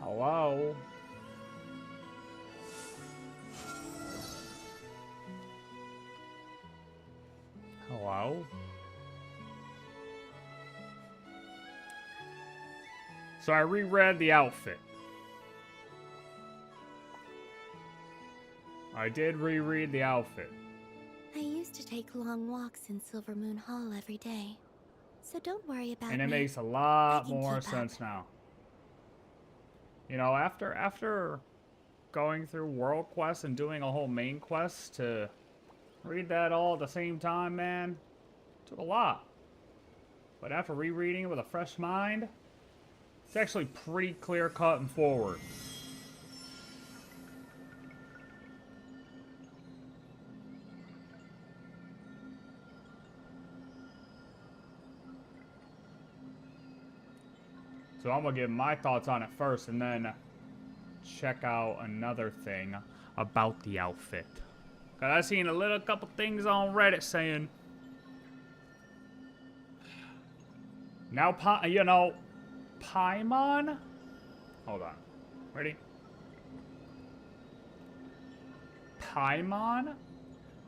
Hello? Hello? So I reread the outfit. I did reread the outfit. I used to take long walks in Silver Moon Hall every day. So don't worry about me. And it makes a lot more sense now. You know, after going through world quests and doing a whole main quest to read that all at the same time, man, took a lot. But after rereading it with a fresh mind, it's actually pretty clear cut and forward. So I'm gonna give my thoughts on it first and then check out another thing about the outfit. Cause I seen a couple things on Reddit saying, now, Paimon? Hold on. Ready? Paimon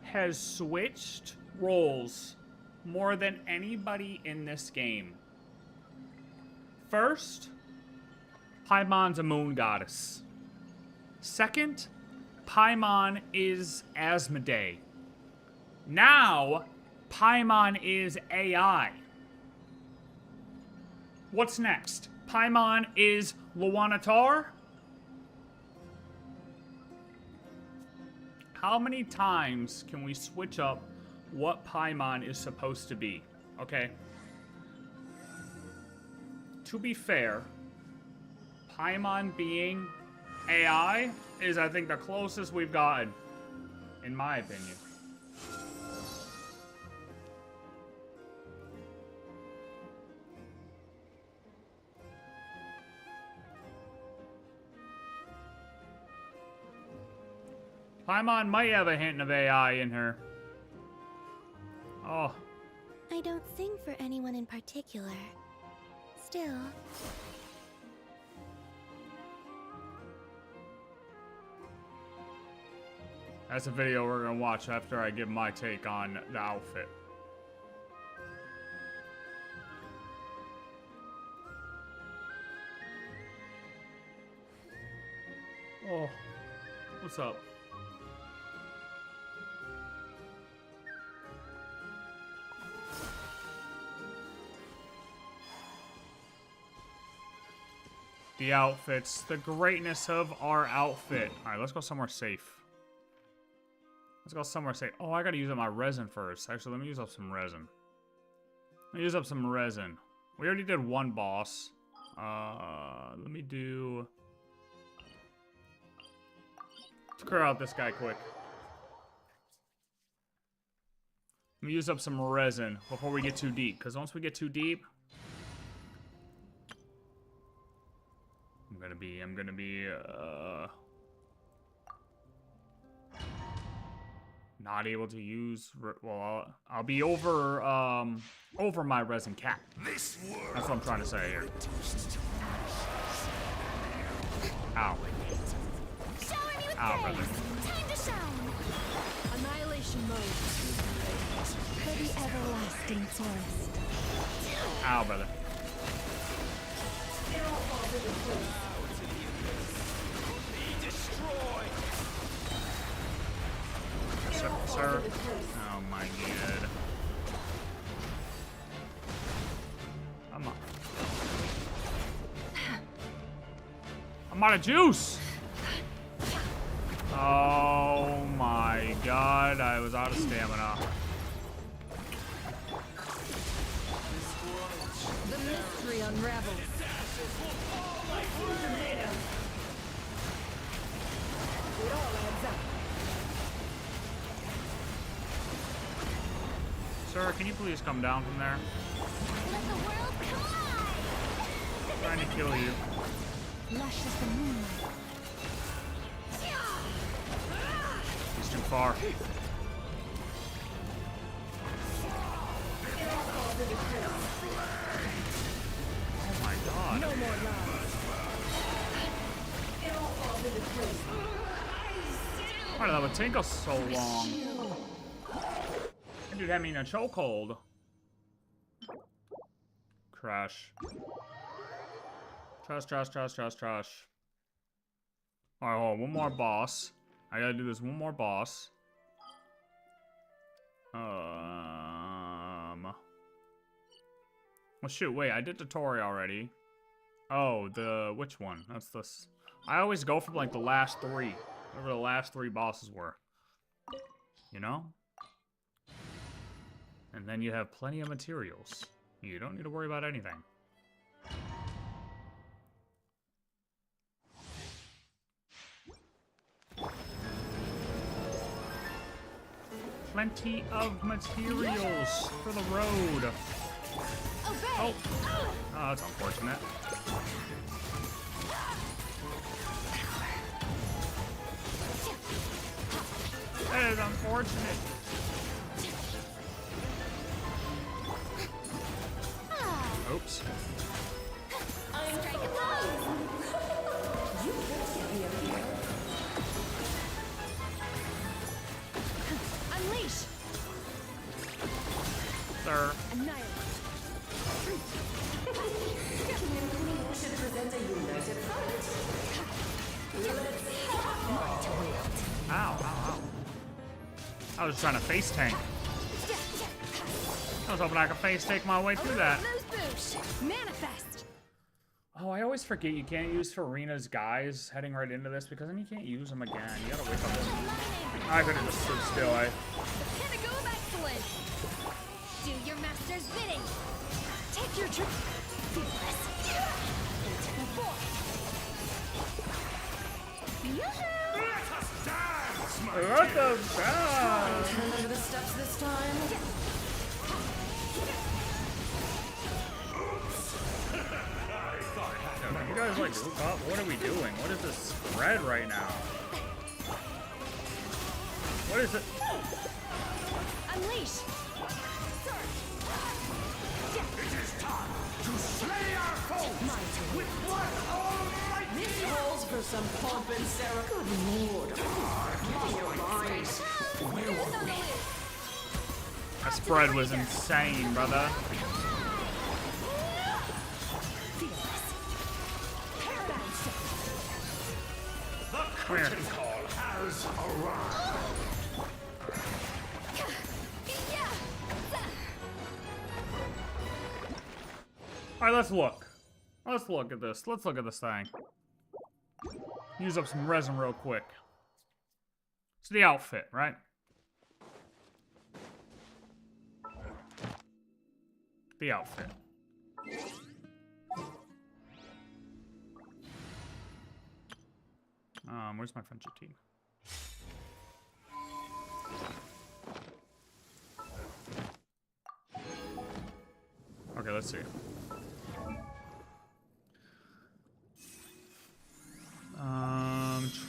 has switched roles more than anybody in this game. First, Paimon's a moon goddess. Second, Paimon is Asmodee. Now, Paimon is AI. What's next? Paimon is Luanatar? How many times can we switch up what Paimon is supposed to be? Okay. To be fair, Paimon being AI is, I think, the closest we've gotten, in my opinion. Paimon might have a hint of AI in her. Oh. I don't sing for anyone in particular. Still. That's a video we're gonna watch after I give my take on the outfit. Oh. What's up? The outfits, the greatness of our outfit. Alright, let's go somewhere safe. Let's go somewhere safe. Oh, I gotta use up my resin first. Actually, let me use up some resin. Let me use up some resin. We already did one boss. Let me do... Let's clear out this guy quick. Let me use up some resin before we get too deep. Because once we get too deep... I'm gonna be, not able to use, well, I'll be over my resin cap. That's what I'm trying to say here. Ow. Ow, brother. Time to shine. Annihilation mode. For the everlasting forest. Ow, brother. Sir. Oh my god. I'm out of juice. Oh my god, I was out of stamina. The mystery unravels. It all adds up. Sir, can you please come down from there? Let the world collide. I'm trying to kill you. Lush as the moon. He's too far. Oh my god. No more love. Why did that would take us so long? That dude had me in a chokehold. Crash. Trash. Alright, hold on. One more boss. I gotta do this one more boss. Well, shoot, wait. I did tutorial already. Oh, which one? That's this. I always go from, like, the last three. Whatever the last three bosses were. You know? And then you have plenty of materials. You don't need to worry about anything. Plenty of materials for the road. Oh, that's unfortunate. That is unfortunate. Oops. Unleash. Sir. Annihilate. Should present a united front. Ow. I was trying to face tank. I was hoping I could face tank my way through that. Manifest. Oh, I always forget you can't use Farina's guys heading right into this because then you can't use them again. You gotta wake up. I could have just stood still. The pinnacle of excellence. Do your master's bidding. Take your trip. Fearless. Into the void. Let us dance, my What the bad? Turn over the steps this time. You guys like group up? What are we doing? What is this spread right now? What is it? Unleash. It is time to slay our foes with what almighty. This calls for some pomp and ceremony. Good lord. Getting your minds. That spread was insane, brother. The curtain call has arrived. Alright, let's look. Let's look at this. Let's look at this thing. Use up some resin real quick. It's the outfit, right? The outfit. Where's my friendship team? Okay, let's see.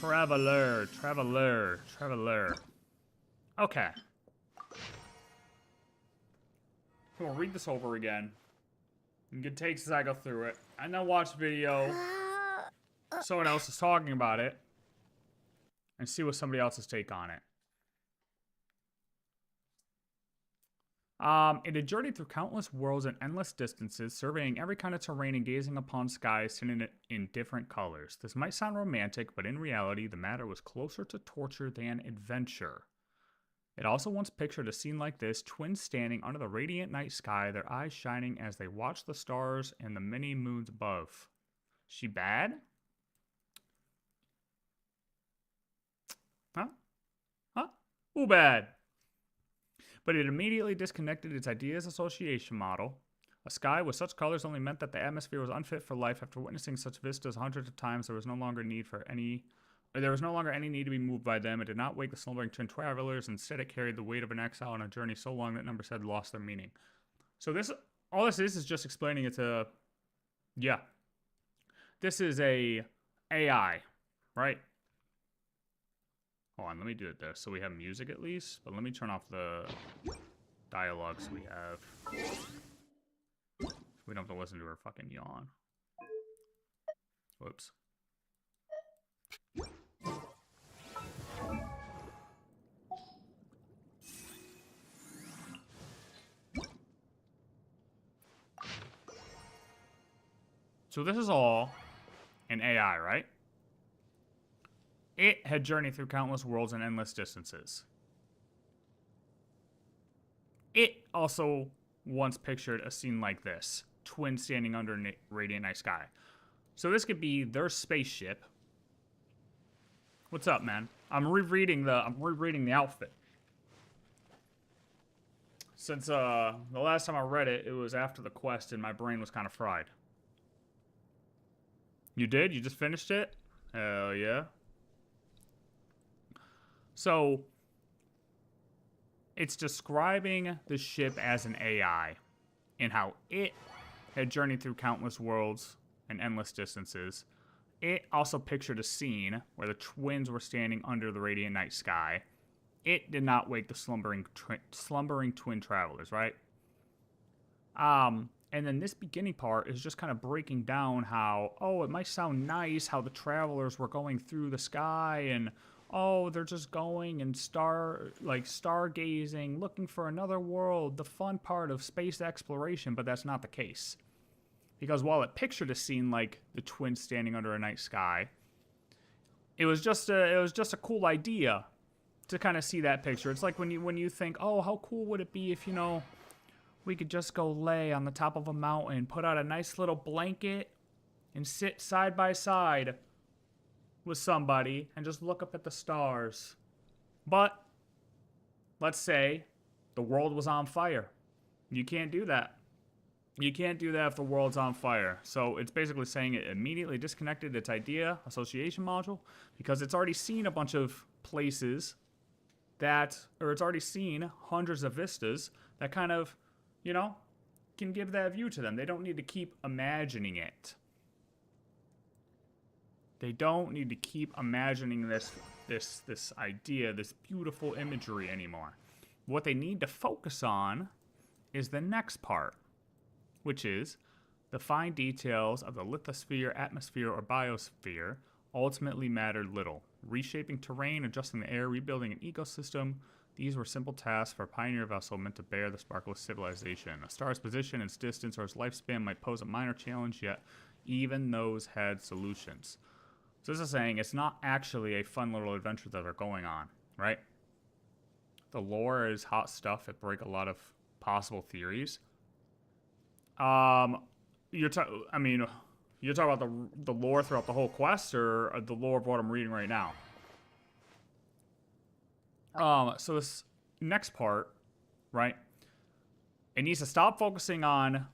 Traveler. Okay. We'll read this over again. And get takes as I go through it. And then watch video. Someone else is talking about it. And see what somebody else's take on it. It had journeyed through countless worlds and endless distances, surveying every kind of terrain and gazing upon skies tinted in different colors. This might sound romantic, but in reality, the matter was closer to torture than adventure. It also once pictured a scene like this, twins standing under the radiant night sky, their eyes shining as they watched the stars and the many moons above. She bad? Huh? Who bad? But it immediately disconnected its ideas association model. A sky with such colors only meant that the atmosphere was unfit for life. After witnessing such vistas hundreds of times, there was no longer any need to be moved by them. It did not wake the slumbering twin travelers. Instead, it carried the weight of an exile on a journey so long that numbers had lost their meaning. So all this is just explaining it to, yeah. This is a AI, right? Hold on, let me do it this so we have music at least, but let me turn off the dialogue so we don't have to listen to her fucking yawn. Whoops. So this is all an AI, right? It had journeyed through countless worlds and endless distances. It also once pictured a scene like this, twins standing under a radiant night sky. So this could be their spaceship. What's up, man? I'm rereading the outfit. Since the last time I read it, it was after the quest and my brain was kind of fried. You did? You just finished it? Hell yeah. So, it's describing the ship as an AI and how it had journeyed through countless worlds and endless distances. It also pictured a scene where the twins were standing under the radiant night sky. It did not wake the slumbering twin travelers, right? And then this beginning part is just kind of breaking down how, oh, it might sound nice how the travelers were going through the sky and, oh, they're just going and stargazing, looking for another world, the fun part of space exploration, but that's not the case. Because while it pictured a scene like the twins standing under a night sky, it was just a cool idea to kind of see that picture. It's like when you think, oh, how cool would it be if, you know, we could just go lay on the top of a mountain, put out a nice little blanket, and sit side by side with somebody and just look up at the stars. But let's say the world was on fire. You can't do that. You can't do that if the world's on fire. So it's basically saying it immediately disconnected its idea association module because it's already seen a bunch of places it's already seen hundreds of vistas that kind of, you know, can give that view to them. They don't need to keep imagining it. They don't need to keep imagining this idea, this beautiful imagery anymore. What they need to focus on is the next part, which is the fine details of the lithosphere, atmosphere, or biosphere ultimately mattered little. Reshaping terrain, adjusting the air, rebuilding an ecosystem, these were simple tasks for a pioneer vessel meant to bear the sparkle of civilization. A star's position, its distance, or its lifespan might pose a minor challenge, yet even those had solutions. So this is saying it's not actually a fun little adventure that they're going on, right? The lore is hot stuff. It breaks a lot of possible theories. You're talking about the lore throughout the whole quest, or the lore of what I'm reading right now? So this next part, right? It needs to stop focusing on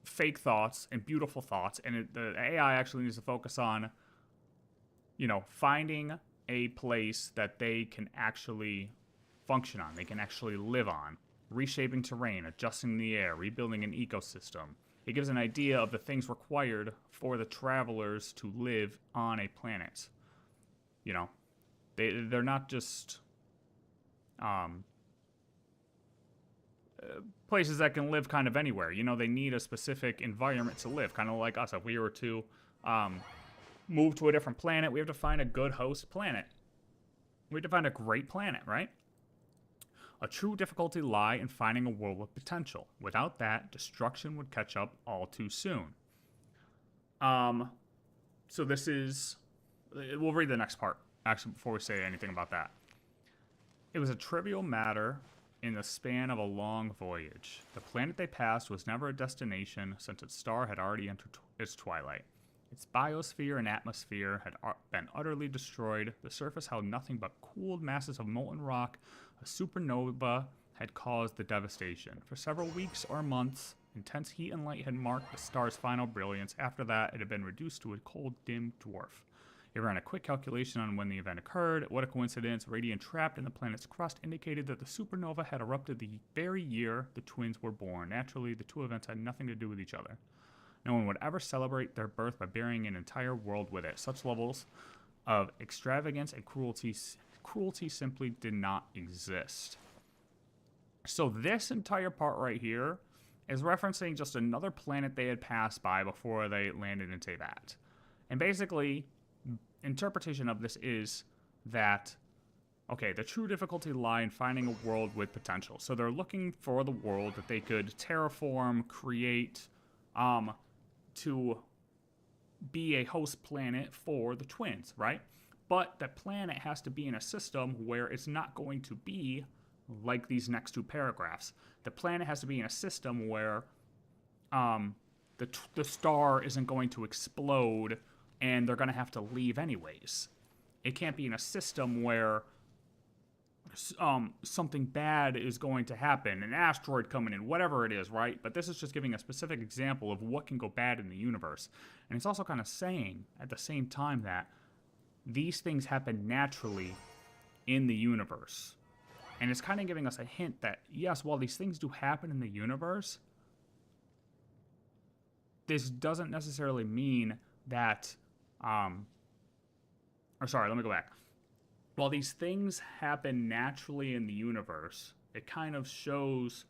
fake thoughts and beautiful thoughts, and the AI actually needs to focus on, you know, finding a place that they can actually function on, they can actually live on, reshaping terrain, adjusting the air, rebuilding an ecosystem. It gives an idea of the things required for the travelers to live on a planet. You know, they're not just places that can live kind of anywhere. You know, they need a specific environment to live, kind of like us. If we were to move to a different planet, we have to find a good host planet. We have to find a great planet, right? A true difficulty lie in finding a world with potential. Without that, destruction would catch up all too soon. So this is... We'll read the next part, actually, before we say anything about that. It was a trivial matter in the span of a long voyage. The planet they passed was never a destination, since its star had already entered its twilight. Its biosphere and atmosphere had been utterly destroyed. The surface held nothing but cooled masses of molten rock. A supernova had caused the devastation. For several weeks or months, intense heat and light had marked the star's final brilliance. After that, it had been reduced to a cold, dim dwarf. It ran a quick calculation on when the event occurred. What a coincidence. Radiant trapped in the planet's crust indicated that the supernova had erupted the very year the twins were born. Naturally, the two events had nothing to do with each other. No one would ever celebrate their birth by burying an entire world with it. Such levels of extravagance and cruelty simply did not exist. So this entire part right here is referencing just another planet they had passed by before they landed in Teyvat. And basically, interpretation of this is that, okay, the true difficulty lie in finding a world with potential. So they're looking for the world that they could terraform, create, to be a host planet for the twins, right? But that planet has to be in a system where it's not going to be like these next two paragraphs. The planet has to be in a system where the star isn't going to explode and they're going to have to leave anyways. It can't be in a system where something bad is going to happen, an asteroid coming in, whatever it is, right? But this is just giving a specific example of what can go bad in the universe. And it's also kind of saying at the same time that these things happen naturally in the universe. And it's kind of giving us a hint that, yes, while these things do happen in the universe, this doesn't necessarily mean that, let me go back. While these things happen naturally in the universe, it kind of shows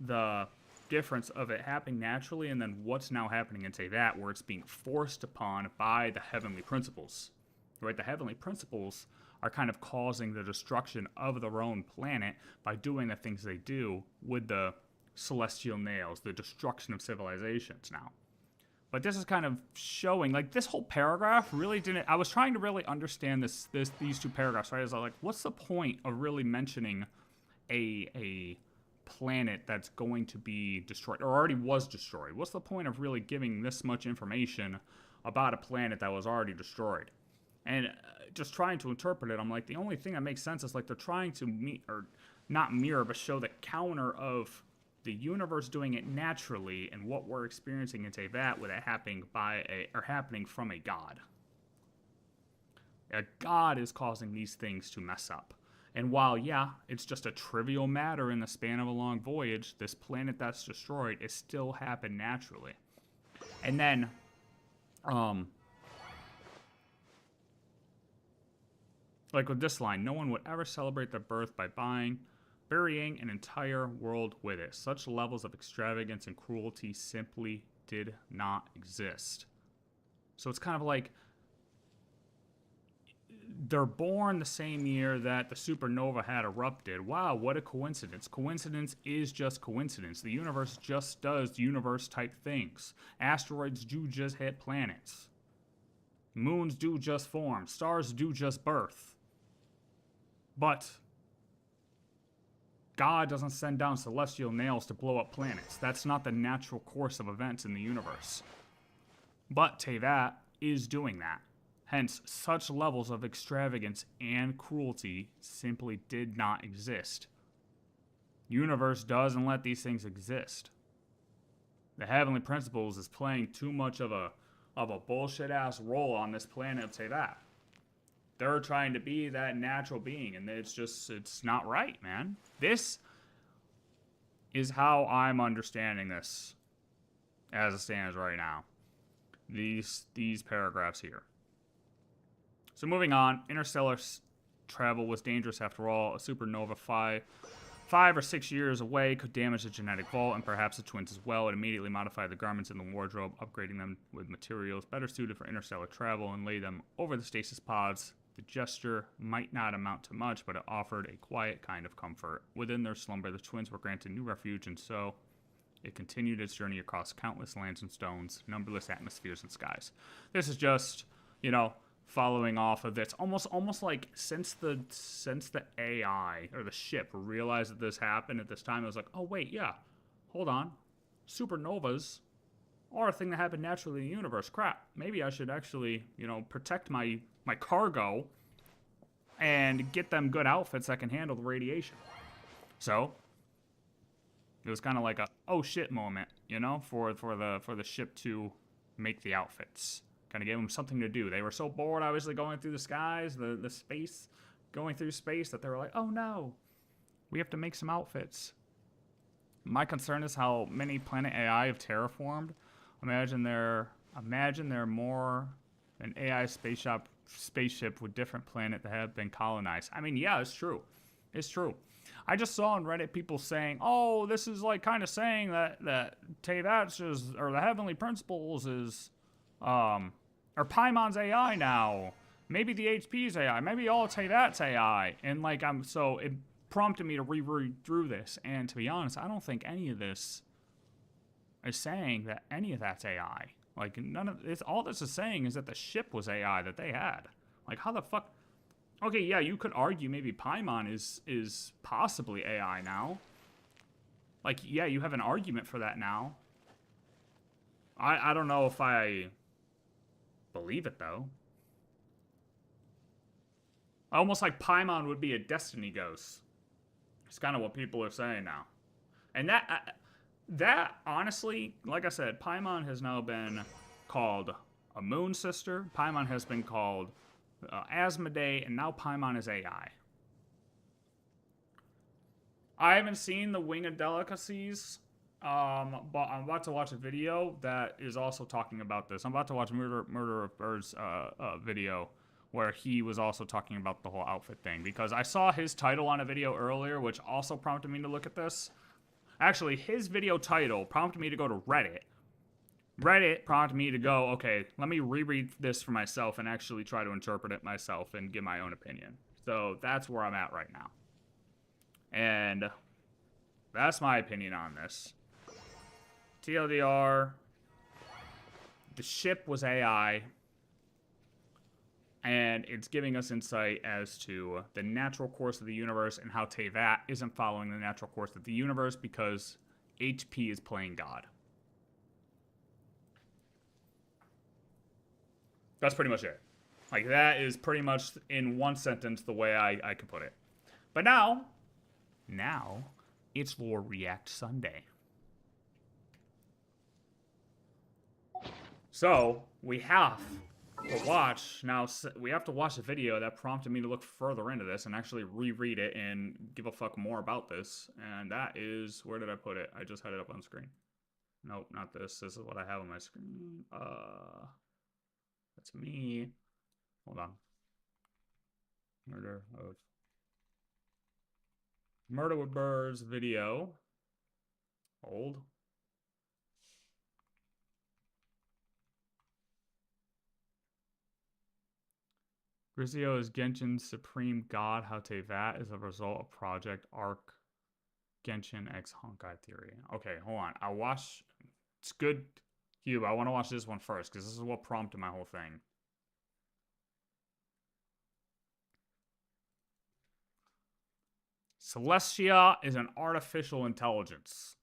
the difference of it happening naturally and then what's now happening in, say, that, where it's being forced upon by the heavenly principles. Right? The heavenly principles are kind of causing the destruction of their own planet by doing the things they do with the celestial nails, the destruction of civilizations now. But this is kind of showing, like, this whole paragraph really didn't, I was trying to really understand these two paragraphs, right? I was like, what's the point of really mentioning a planet that's going to be destroyed, or already was destroyed? What's the point of really giving this much information about a planet that was already destroyed? And just trying to interpret it, I'm like, the only thing that makes sense is, like, they're trying to not mirror, but show the counter of the universe doing it naturally and what we're experiencing in, say, that, with it happening happening from a god. A god is causing these things to mess up. And while, yeah, it's just a trivial matter in the span of a long voyage, this planet that's destroyed, it still happened naturally. And then, like with this line, no one would ever celebrate their birth by burying an entire world with it. Such levels of extravagance and cruelty simply did not exist. So it's kind of like they're born the same year that the supernova had erupted. Wow, what a coincidence. Coincidence is just coincidence. The universe just does universe-type things. Asteroids do just hit planets. Moons do just form. Stars do just birth. But God doesn't send down celestial nails to blow up planets. That's not the natural course of events in the universe. But Teyvat is doing that. Hence, such levels of extravagance and cruelty simply did not exist. Universe doesn't let these things exist. The heavenly principles is playing too much of a bullshit-ass role on this planet of Teyvat. They're trying to be that natural being, and it's not right, man. This is how I'm understanding this as it stands right now. These paragraphs here. So moving on, interstellar travel was dangerous after all. A supernova 5 or 6 years away could damage the genetic vault and perhaps the twins as well. It immediately modified the garments in the wardrobe, upgrading them with materials better suited for interstellar travel and laid them over the stasis pods. The gesture might not amount to much, but it offered a quiet kind of comfort. Within their slumber, the twins were granted new refuge, and so it continued its journey across countless lands and stones, numberless atmospheres and skies. This is just, following off of this, almost like since the AI or the ship realized that this happened at this time, it was like, oh wait, yeah, hold on, supernovas are a thing that happened naturally in the universe. Crap, maybe I should actually, protect my cargo and get them good outfits that can handle the radiation. So it was kind of like a oh shit moment, for the ship to make the outfits. Kind of gave them something to do. They were so bored, obviously, going through the skies, the space, going through space, that they were like, oh no, we have to make some outfits. My concern is how many Planet AI have terraformed. Imagine they're more an AI spaceship with different planet that have been colonized. I mean, yeah, it's true. It's true. I just saw on Reddit people saying, oh, this is like kind of saying that Teyvat's or the Heavenly Principles is, or Paimon's AI now. Maybe the HP's AI. Maybe all Teyvat's AI. And so it prompted me to reread through this. And to be honest, I don't think any of this is saying that any of that's AI. Like, none of it's all this is saying is that the ship was AI that they had. Like, how the fuck? Okay, yeah, you could argue maybe Paimon is possibly AI now. Like, yeah, you have an argument for that now. I don't know if I believe it, though. Almost like Paimon would be a Destiny ghost. It's kind of what people are saying now. And that, honestly, like I said, Paimon has now been called a Moon Sister. Paimon has been called Asmodee, and now Paimon is AI. I haven't seen the Winged Delicacies, but I'm about to watch a video that is also talking about this. I'm about to watch Murder of Birds video where he was also talking about the whole outfit thing, because I saw his title on a video earlier, which also prompted me to look at this. Actually, his video title prompted me to go to Reddit. Reddit prompted me to go, okay, let me reread this for myself and actually try to interpret it myself and give my own opinion. So that's where I'm at right now. And that's my opinion on this. TLDR, the ship was AI, and it's giving us insight as to the natural course of the universe and how Teyvat isn't following the natural course of the universe because HP is playing God. That's pretty much it. Like, that is pretty much, in one sentence, the way I could put it. But now, it's Lore React Sunday. So, we have to watch, we have to watch a video that prompted me to look further into this and actually reread it and give a fuck more about this. And that is, where did I put it? I just had it up on screen. Nope, not this. This is what I have on my screen. That's me. Hold on. Murder with Birds video. Old. Grisio is Genshin's supreme god. How Teyvat is a result of Project Arc Genshin X Honkai theory. Okay, hold on. I'll watch. It's good, Hugh. I want to watch this one first because this is what prompted my whole thing. Celestia is an artificial intelligence.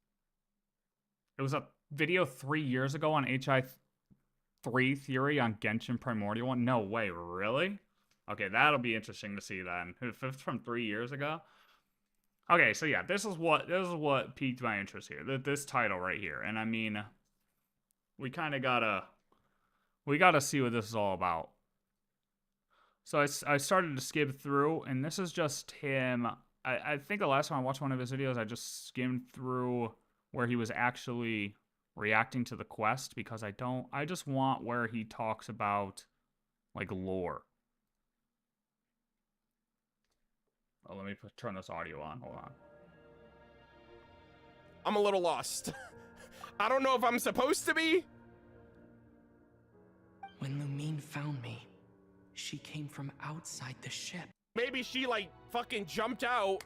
It was a video 3 years ago on HI3 theory on Genshin Primordial 1. No way, really? Okay, that'll be interesting to see then. If it's from 3 years ago. Okay, so yeah, this is what piqued my interest here. This title right here. And I mean, we kind of gotta see what this is all about. So I started to skip through, and this is just him. I think the last time I watched one of his videos, I just skimmed through where he was actually reacting to the quest, because I just want where he talks about, like, lore. Oh, let me turn this audio on. Hold on. I'm a little lost. I don't know if I'm supposed to be. When Lumine found me, she came from outside the ship. Maybe she, like, fucking jumped out.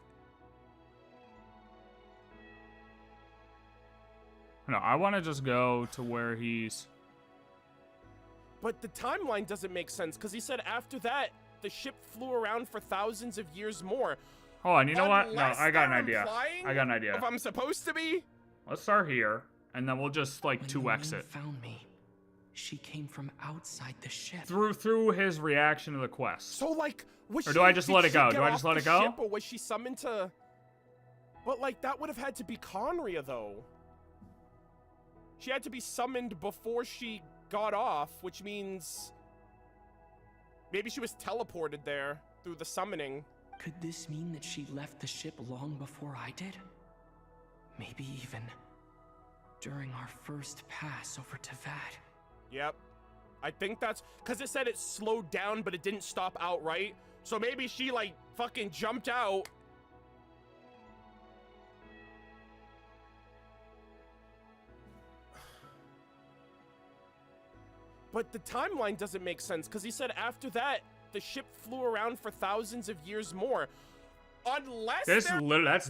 No, I want to just go to where he's... But the timeline doesn't make sense, because he said after that, the ship flew around for thousands of years more. Hold on, you know what? No, Unless I got an they're idea. implying I got an idea. If I'm supposed to be? Let's start here, and then we'll just, like, When 2x Lumine it. found me, she came from outside the ship. Through his reaction to the quest. So, like, was Or she... do I just let did it she go? get Do I off just let the it go? ship, or was she summoned to... But, like, that would have had to be Conria, though. She had to be summoned before she got off, which means... Maybe she was teleported there through the summoning. Could this mean that she left the ship long before I did? Maybe even during our first pass over Teyvat. Yep. I think that's... Because it said it slowed down, but it didn't stop outright. So maybe she, like, fucking jumped out. But the timeline doesn't make sense, because he said after that, the ship flew around for thousands of years more. Unless That's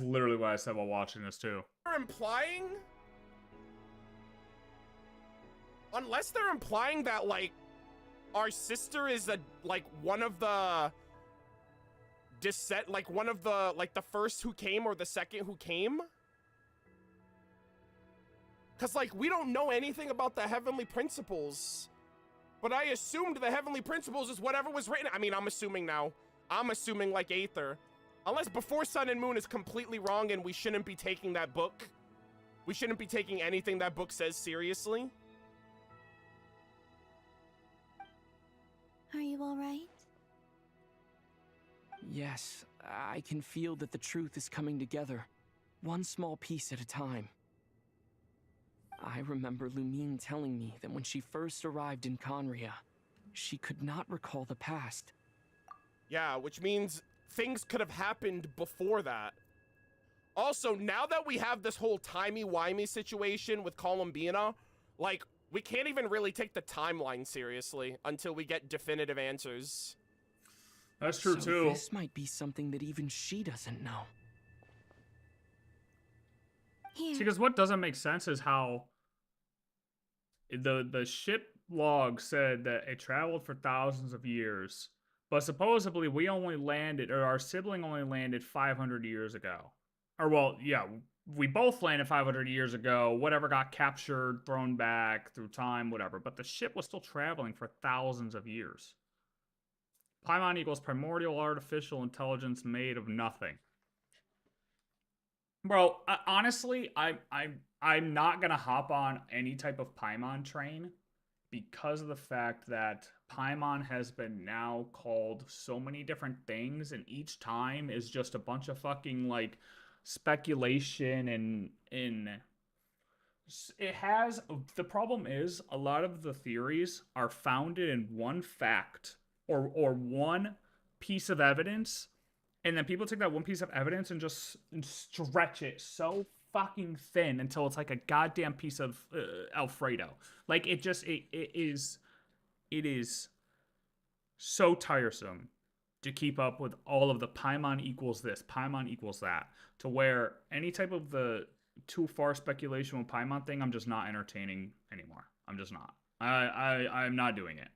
literally what I said while watching this, too. they're implying... Unless they're implying that, like, our sister is one of the like one of the, like, the first who came or the second who came. Cause, like, we don't know anything about the heavenly principles. But I assumed the heavenly principles is whatever was written. I mean, I'm assuming now. I'm assuming like Aether. Unless Before Sun and Moon is completely wrong and we shouldn't be taking that book. We shouldn't be taking anything that book says seriously. Are you all right? Yes, I can feel that the truth is coming together, one small piece at a time. I remember Lumine telling me that when she first arrived in Conria, she could not recall the past. Yeah, which means things could have happened before that. Also, now that we have this whole timey-wimey situation with Columbina, like, we can't even really take the timeline seriously until we get definitive answers. That's true, So too. this might be something that even she doesn't know. Here. See, because what doesn't make sense is how the ship log said that it traveled for thousands of years, but supposedly we only landed, or our sibling only landed 500 years ago. Or, well, yeah, we both landed 500 years ago. Whatever got captured, thrown back through time, whatever. But the ship was still traveling for thousands of years. Paimon equals primordial artificial intelligence made of nothing. Bro, honestly, I'm not gonna hop on any type of Paimon train because of the fact that Paimon has been now called so many different things, and each time is just a bunch of fucking like speculation and it has. The problem is a lot of the theories are founded in one fact or one piece of evidence. And then people take that one piece of evidence and just stretch it so fucking thin until it's like a goddamn piece of Alfredo. Like, it is so tiresome to keep up with all of the Paimon equals this, Paimon equals that, to where any type of the too far speculation with Paimon thing, I'm just not entertaining anymore. I'm just not. I'm not doing it.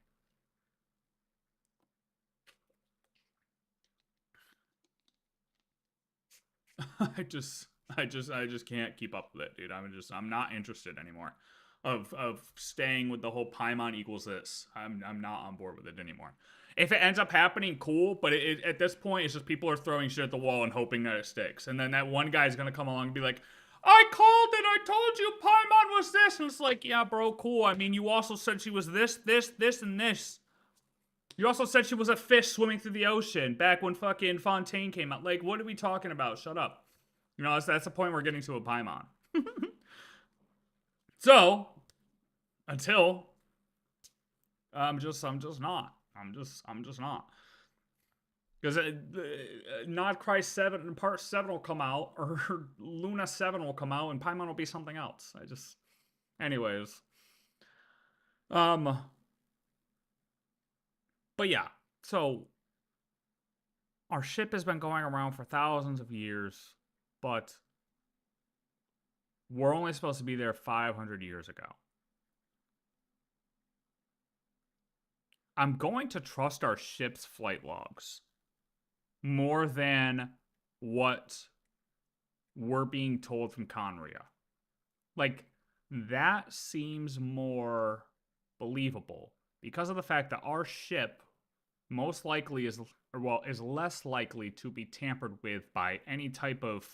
I just can't keep up with it, dude. I'm not interested anymore of staying with the whole Paimon equals this. I'm not on board with it anymore. If it ends up happening, cool, but at this point, it's just people are throwing shit at the wall and hoping that it sticks. And then that one guy's gonna come along and be like, I called it, I told you Paimon was this. And it's like, yeah, bro, cool. I mean, you also said she was this, and this. You also said she was a fish swimming through the ocean back when fucking Fontaine came out. Like, what are we talking about? Shut up. You know, that's the point we're getting to with Paimon. So, until I'm just not. I'm just not. Because not Krai 7 Part 7 will come out, or Luna 7 will come out, and Paimon will be something else. Anyways. But yeah, so our ship has been going around for thousands of years, but we're only supposed to be there 500 years ago. I'm going to trust our ship's flight logs more than what we're being told from Conria. Like, that seems more believable because of the fact that our ship most likely is less likely to be tampered with by any type of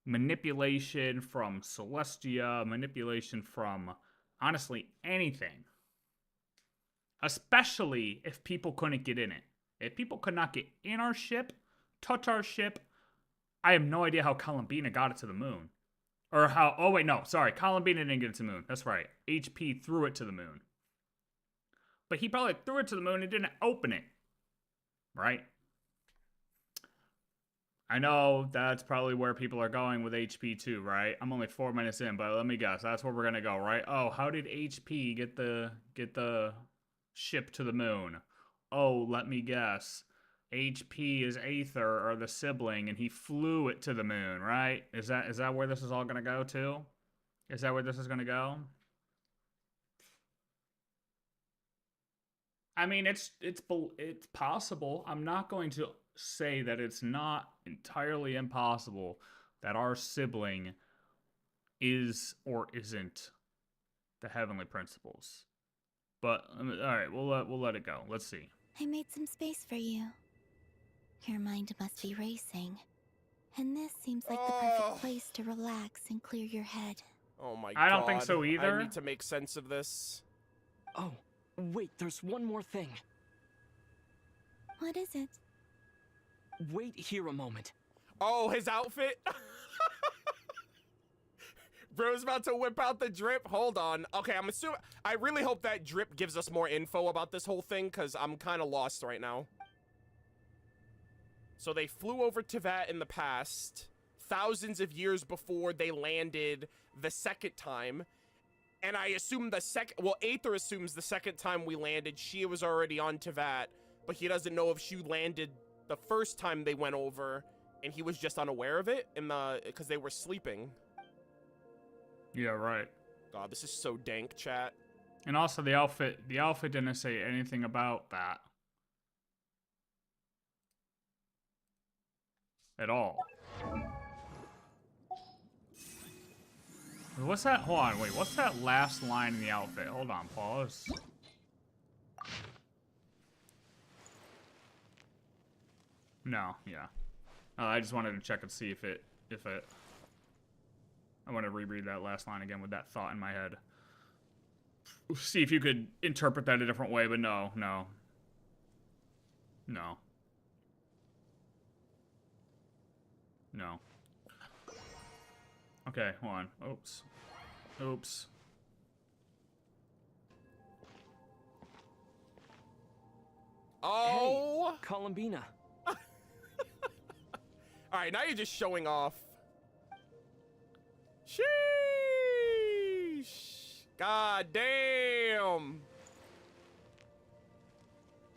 manipulation from Celestia, manipulation from, honestly, anything. Especially if people couldn't get in it. If people could not get in our ship, touch our ship, I have no idea how Columbina got it to the moon. Or how, oh wait, no, sorry, Columbina didn't get it to the moon. That's right. HP threw it to the moon. But he probably threw it to the moon and didn't open it. Right? I know that's probably where people are going with HP too, right? I'm only 4 minutes in, but let me guess. That's where we're going to go, right? Oh, how did HP get the ship to the moon? Oh, let me guess. HP is Aether, or the sibling, and he flew it to the moon, right? Is that where this is all going to go to? Is that where this is going to go? I mean, it's possible. I'm not going to say that it's not entirely impossible that our sibling is or isn't the heavenly principles. But all right, we'll let it go. Let's see. I made some space for you. Your mind must be racing. And this seems like the perfect place to relax and clear your head. Oh my god. I don't think so either. I need to make sense of this. Oh, wait, there's one more thing. What is it? Wait here a moment. Oh, his outfit? Bro's about to whip out the drip. Hold on. Okay, I'm assuming. I really hope that drip gives us more info about this whole thing, because I'm kind of lost right now. So they flew over Teyvat in the past, thousands of years before they landed the second time. And I assume Aether assumes the second time we landed, she was already on Teyvat, but he doesn't know if she landed the first time they went over, and he was just unaware of it because they were sleeping. Yeah, right. God, this is so dank, chat. And also the outfit didn't say anything about that. At all. What's that? Hold on, wait. What's that last line in the outfit? Hold on, pause. No, yeah. I just wanted to check and see if it. I want to reread that last line again with that thought in my head. See if you could interpret that a different way, but no. Okay, hold on. Oops. Oh! Hey, Columbina. Alright, now you're just showing off. Sheesh! God damn!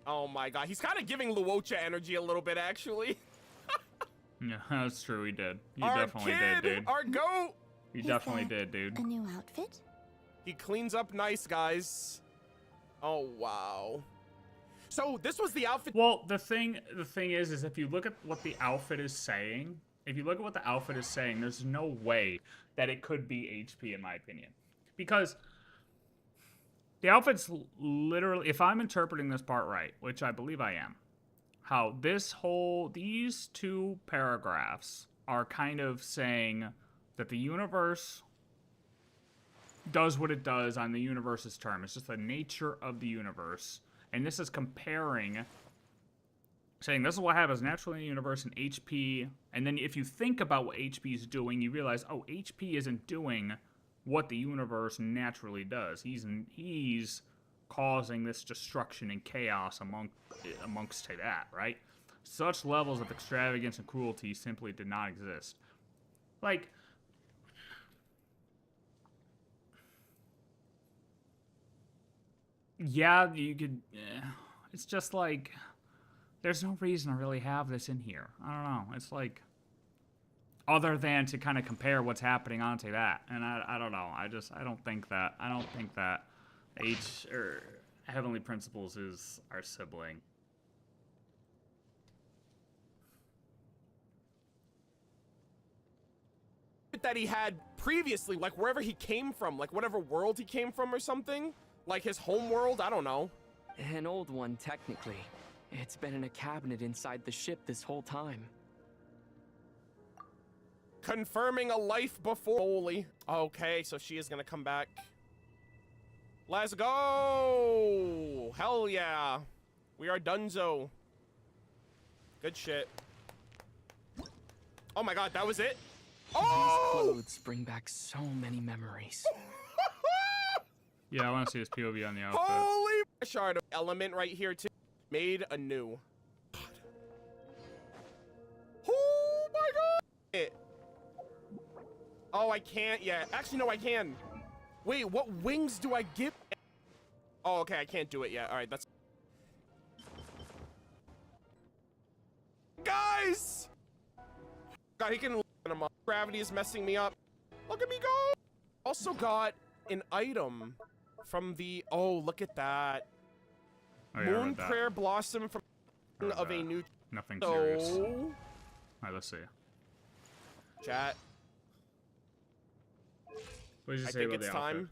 Oh my god, he's kind of giving Luocha energy a little bit, actually. Yeah, that's true, he did. You Our definitely kid, did, dude. our goat! You Is definitely that did, dude. A new outfit? He cleans up nice, guys. Oh, wow. So, this was the outfit. Well, the thing is if you look at what the outfit is saying, there's no way that it could be HP, in my opinion. Because the outfit's literally, if I'm interpreting this part right, which I believe I am, how these two paragraphs are kind of saying that the universe does what it does on the universe's term. It's just the nature of the universe. And this is comparing, saying this is what happens naturally in the universe in HP. And then if you think about what HP is doing, you realize, oh, HP isn't doing what the universe naturally does. He's causing this destruction and chaos amongst that, right? Such levels of extravagance and cruelty simply did not exist. Like, yeah, you could. It's just like there's no reason to really have this in here. I don't know. It's like other than to kind of compare what's happening onto that, and I don't know. I don't think that Heavenly Principles is our sibling. That he had previously, like wherever he came from, like whatever world he came from or something, like his home world, I don't know. An old one, technically. It's been in a cabinet inside the ship this whole time. Confirming a life before Holy. Okay, so she is gonna come back. Let's go! Hell yeah. We are donezo. Good shit. Oh my god, that was it? These Oh! clothes bring back so many memories. Yeah, I want to see his POV on the outfit. Holy shard of element right here too. Made anew. Oh my god! Oh, I can't yet. Actually, no, I can. Wait, what wings do I get? Oh, okay, I can't do it yet. All right, that's. Guys! God, he can lift him up. Gravity is messing me up. Look at me go! Also got an item from the. Oh, look at that. Oh, yeah, I Moon read that. prayer blossom from I read of a that. new. Nothing serious. So, Alright, let's see. chat. What did you I say think about it's the outfit? time.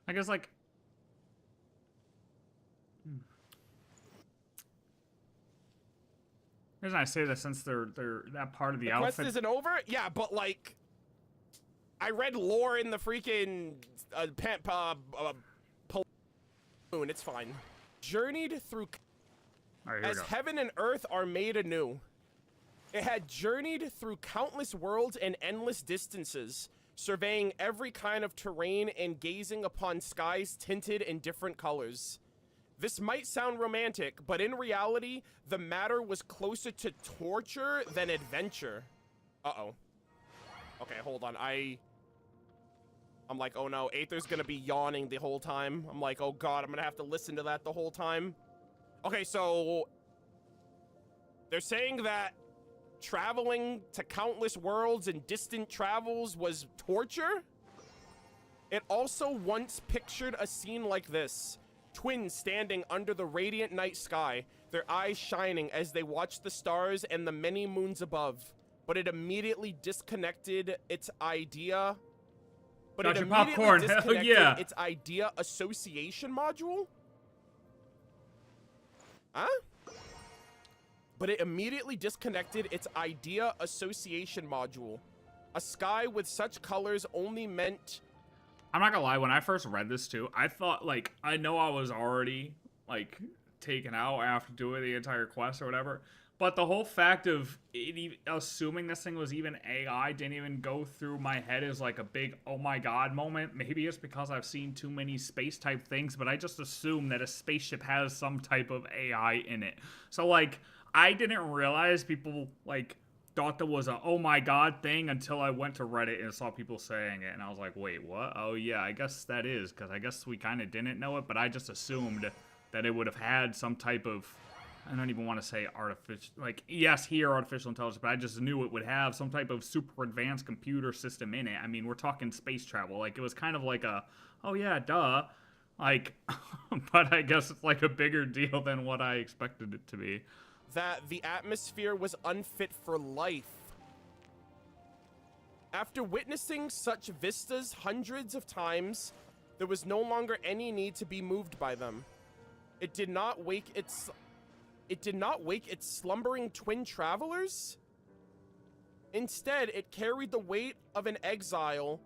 I guess, like... The reason I say this, since they're that part of the The quest outfit... isn't over? Yeah, but like, I read lore in the freaking moon. It's fine. Journeyed through Alright, here we as go. heaven and earth are made anew. It had journeyed through countless worlds and endless distances, surveying every kind of terrain and gazing upon skies tinted in different colors. This might sound romantic, but in reality, the matter was closer to torture than adventure. Uh-oh. Okay, hold on. I'm like, oh no, Aether's gonna be yawning the whole time. I'm like, oh god, I'm gonna have to listen to that the whole time. Okay, so they're saying that traveling to countless worlds and distant travels was torture? It also once pictured a scene like this. Twins standing under the radiant night sky, their eyes shining as they watched the stars and the many moons above. But it immediately disconnected its idea. But Got it your immediately popcorn, hell disconnected yeah. its idea association module? Huh? But it immediately disconnected its idea association module. A sky with such colors only meant... I'm not gonna lie, when I first read this too, I thought, like, I know I was already, like, taken out after doing the entire quest or whatever, but the whole fact of assuming this thing was even AI didn't even go through my head as, like, a big, oh my god moment. Maybe it's because I've seen too many space-type things, but I just assume that a spaceship has some type of AI in it. So, like, I didn't realize people, like, thought there was a oh my god thing until I went to Reddit and saw people saying it, and I was like, wait, what? Oh yeah, I guess that is, because I guess we kind of didn't know it, but I just assumed that it would have had some type of, I don't even want to say artificial, like, yes, here artificial intelligence, but I just knew it would have some type of super advanced computer system in it. I mean, we're talking space travel, like, it was kind of like a, oh yeah, duh, like, but I guess it's like a bigger deal than what I expected it to be. that the atmosphere was unfit for life. After witnessing such vistas hundreds of times, there was no longer any need to be moved by them. It did not wake its slumbering twin travelers. Instead, it carried the weight of an exile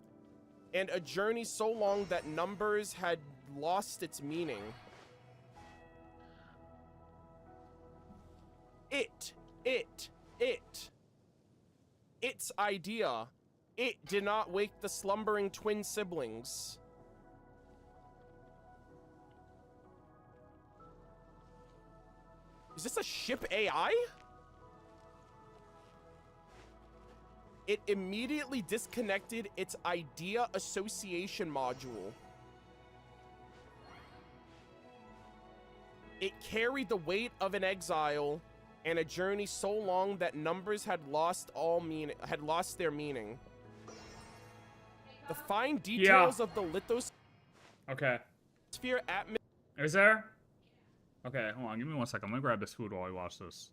and a journey so long that numbers had lost its meaning. Its idea. It did not wake the slumbering twin siblings. Is this a ship AI? It immediately disconnected its idea association module. It carried the weight of an exile and a journey so long that numbers had lost their meaning. The fine details of the lithosphere Okay. atmosphere. Is there? Okay, hold on. Give me 1 second. I'm gonna grab this food while we watch this.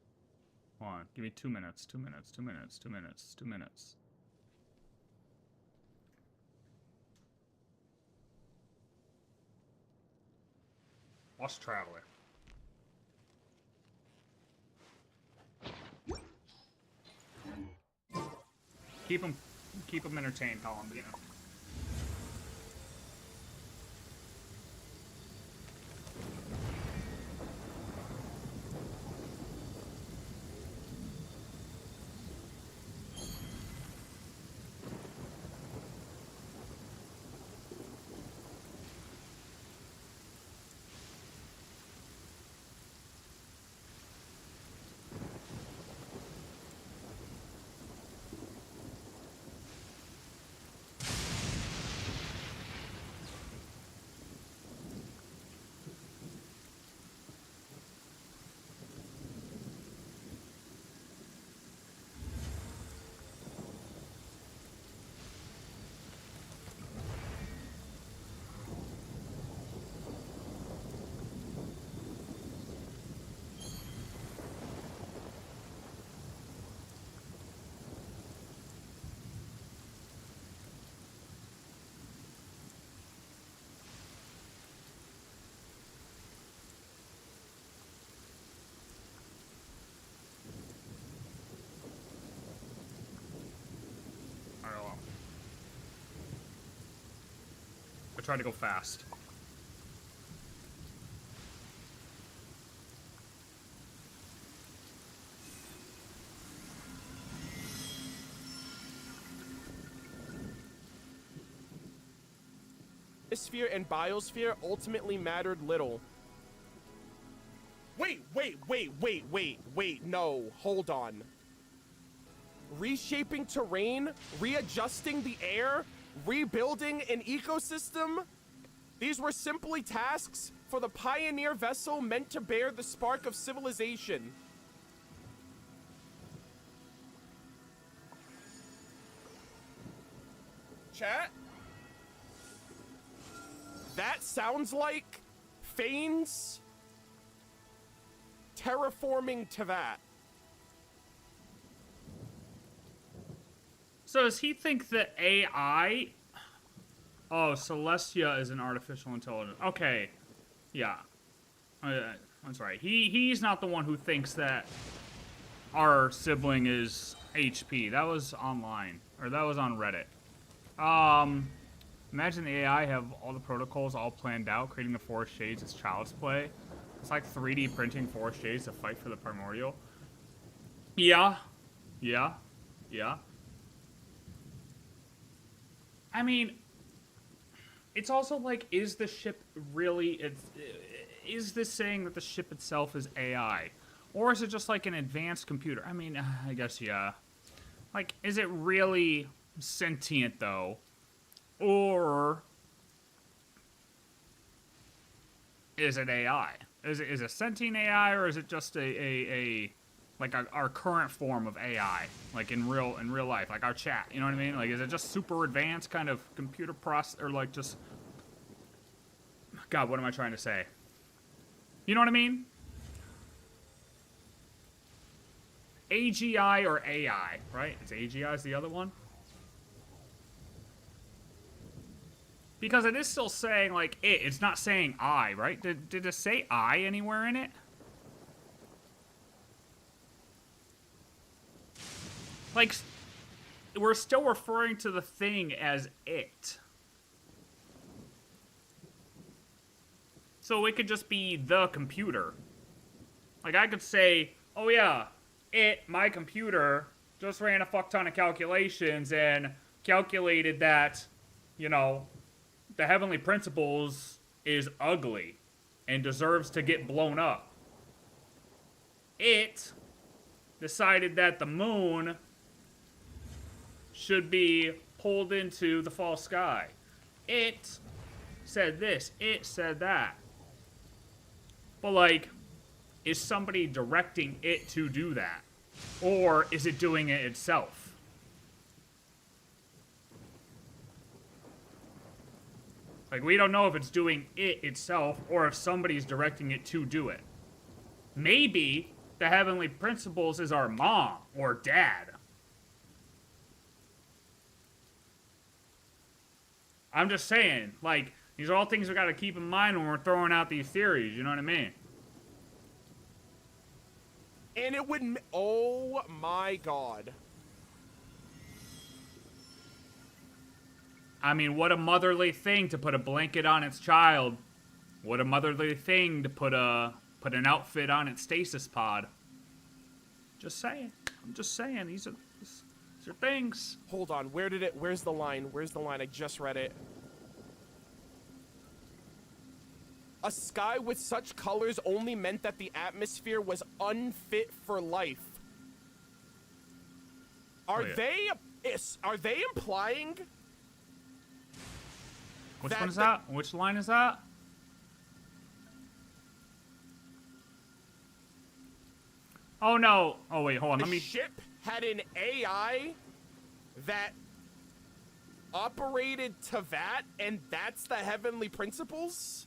Hold on. Give me 2 minutes. 2 minutes. 2 minutes. 2 minutes. 2 minutes. Watch Traveler. Keep them entertained, Columbia. try to go fast. Sphere and biosphere ultimately mattered little. Wait, no, hold on. Reshaping terrain, readjusting the air, rebuilding an ecosystem? These were simply tasks for the pioneer vessel meant to bear the spark of civilization. Chat? That sounds like Fane's terraforming to that. So does he think that AI... Oh, Celestia is an artificial intelligence. Okay. Yeah. That's right. He's not the one who thinks that our sibling is HP. That was online. Or that was on Reddit. Imagine the AI have all the protocols all planned out, creating the Forest Shades as child's play. It's like 3D printing Forest Shades to fight for the Primordial. Yeah. I mean, it's also like, is the ship really... Is this saying that the ship itself is AI? Or is it just like an advanced computer? I mean, I guess, yeah. Like, is it really sentient, though? Or is it AI? Is it sentient AI, or is it just our current form of AI, like in real life, like our chat? You know what I mean? Like, is it just super advanced kind of computer process, or like just... God, what am I trying to say? You know what I mean? AGI or AI, right? It's AGI is the other one. Because it is still saying, like, it's not saying I, right? Did it say I anywhere in it? Like, we're still referring to the thing as it. So it could just be the computer. Like, I could say, oh yeah, my computer, just ran a fuck ton of calculations and calculated that, you know, the Heavenly Principles is ugly and deserves to get blown up. It decided that the moon should be pulled into the false sky. It said this. It said that. But, like, is somebody directing it to do that? Or is it doing it itself? Like, we don't know if it's doing it itself or if somebody's directing it to do it. Maybe the Heavenly Principles is our mom or dad. I'm just saying, like, these are all things we gotta keep in mind when we're throwing out these theories, you know what I mean? And it would... Oh my god. I mean, what a motherly thing to put a blanket on its child. What a motherly thing to put an outfit on its stasis pod. Just saying. I'm just saying. These are things. Hold on. Where's the line? Where's the line? I just read it. A sky with such colors only meant that the atmosphere was unfit for life. Are they implying... Which one is that? Which line is that? Oh no. Oh wait, hold on. The ship had an AI that operated to that, and that's the Heavenly Principles?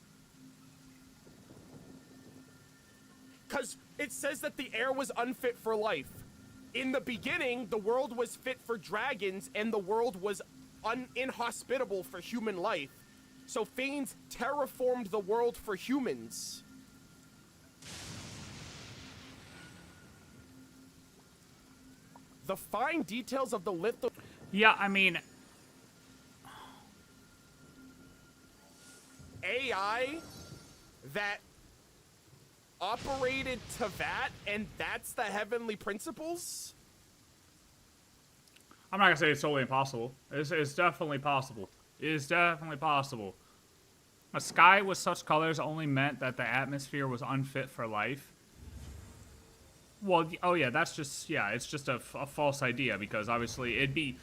Because it says that the air was unfit for life. In the beginning, the world was fit for dragons, and the world was inhospitable for human life. So Fanes terraformed the world for humans. The fine details of the litho... Yeah, I mean... AI that operated Teyvat, and that's the heavenly principles? I'm not gonna say it's totally impossible. It's definitely possible. It is definitely possible. A sky with such colors only meant that the atmosphere was unfit for life. Well, oh yeah, that's just, yeah, it's just a false idea, because obviously it'd be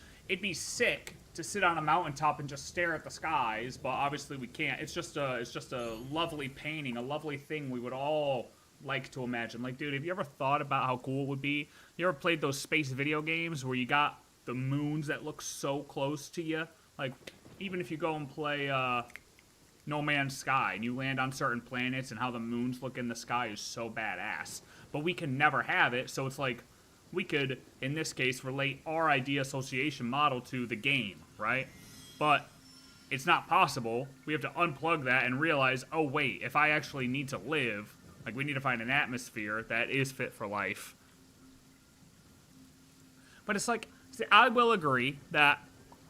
sick to sit on a mountaintop and just stare at the skies, but obviously we can't. It's just a lovely painting, a lovely thing we would all like to imagine. Like, dude, have you ever thought about how cool it would be? You ever played those space video games where you got the moons that look so close to you? Like, even if you go and play No Man's Sky and you land on certain planets, and how the moons look in the sky is so badass. But we can never have it, so it's like, we could, in this case, relate our idea association model to the game, right? But it's not possible. We have to unplug that and realize, oh wait, if I actually need to live, like, we need to find an atmosphere that is fit for life. But it's like, see, I will agree that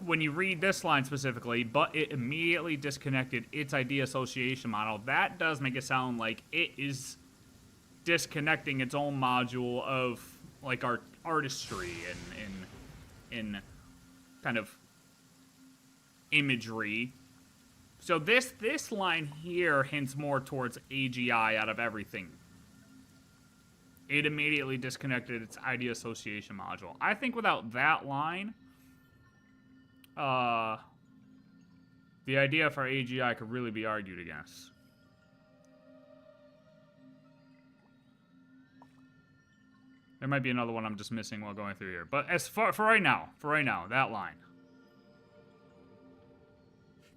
when you read this line specifically, but it immediately disconnected its idea association model, that does make it sound like it is disconnecting its own module of, like, artistry and kind of imagery. So this line here hints more towards AGI out of everything. It immediately disconnected its idea association module. I think without that line, the idea for AGI could really be argued against. There might be another one I'm just missing while going through here. But as for right now, that line.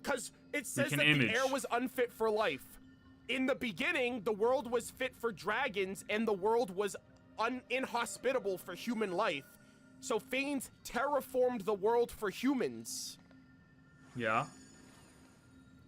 Because it says that image. the air was unfit for life. In the beginning, the world was fit for dragons, and the world was inhospitable for human life. So Fanes terraformed the world for humans. Yeah.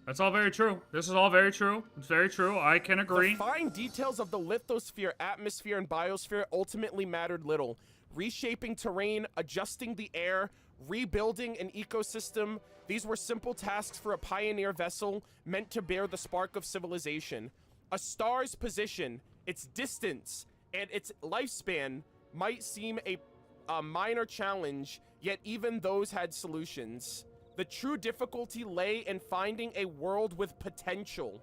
That's all very true. This is all very true. It's very true. I can agree. The fine details of the lithosphere, atmosphere, and biosphere ultimately mattered little. Reshaping terrain, adjusting the air, rebuilding an ecosystem, these were simple tasks for a pioneer vessel meant to bear the spark of civilization. A star's position, its distance, and its lifespan might seem a minor challenge, yet even those had solutions. The true difficulty lay in finding a world with potential.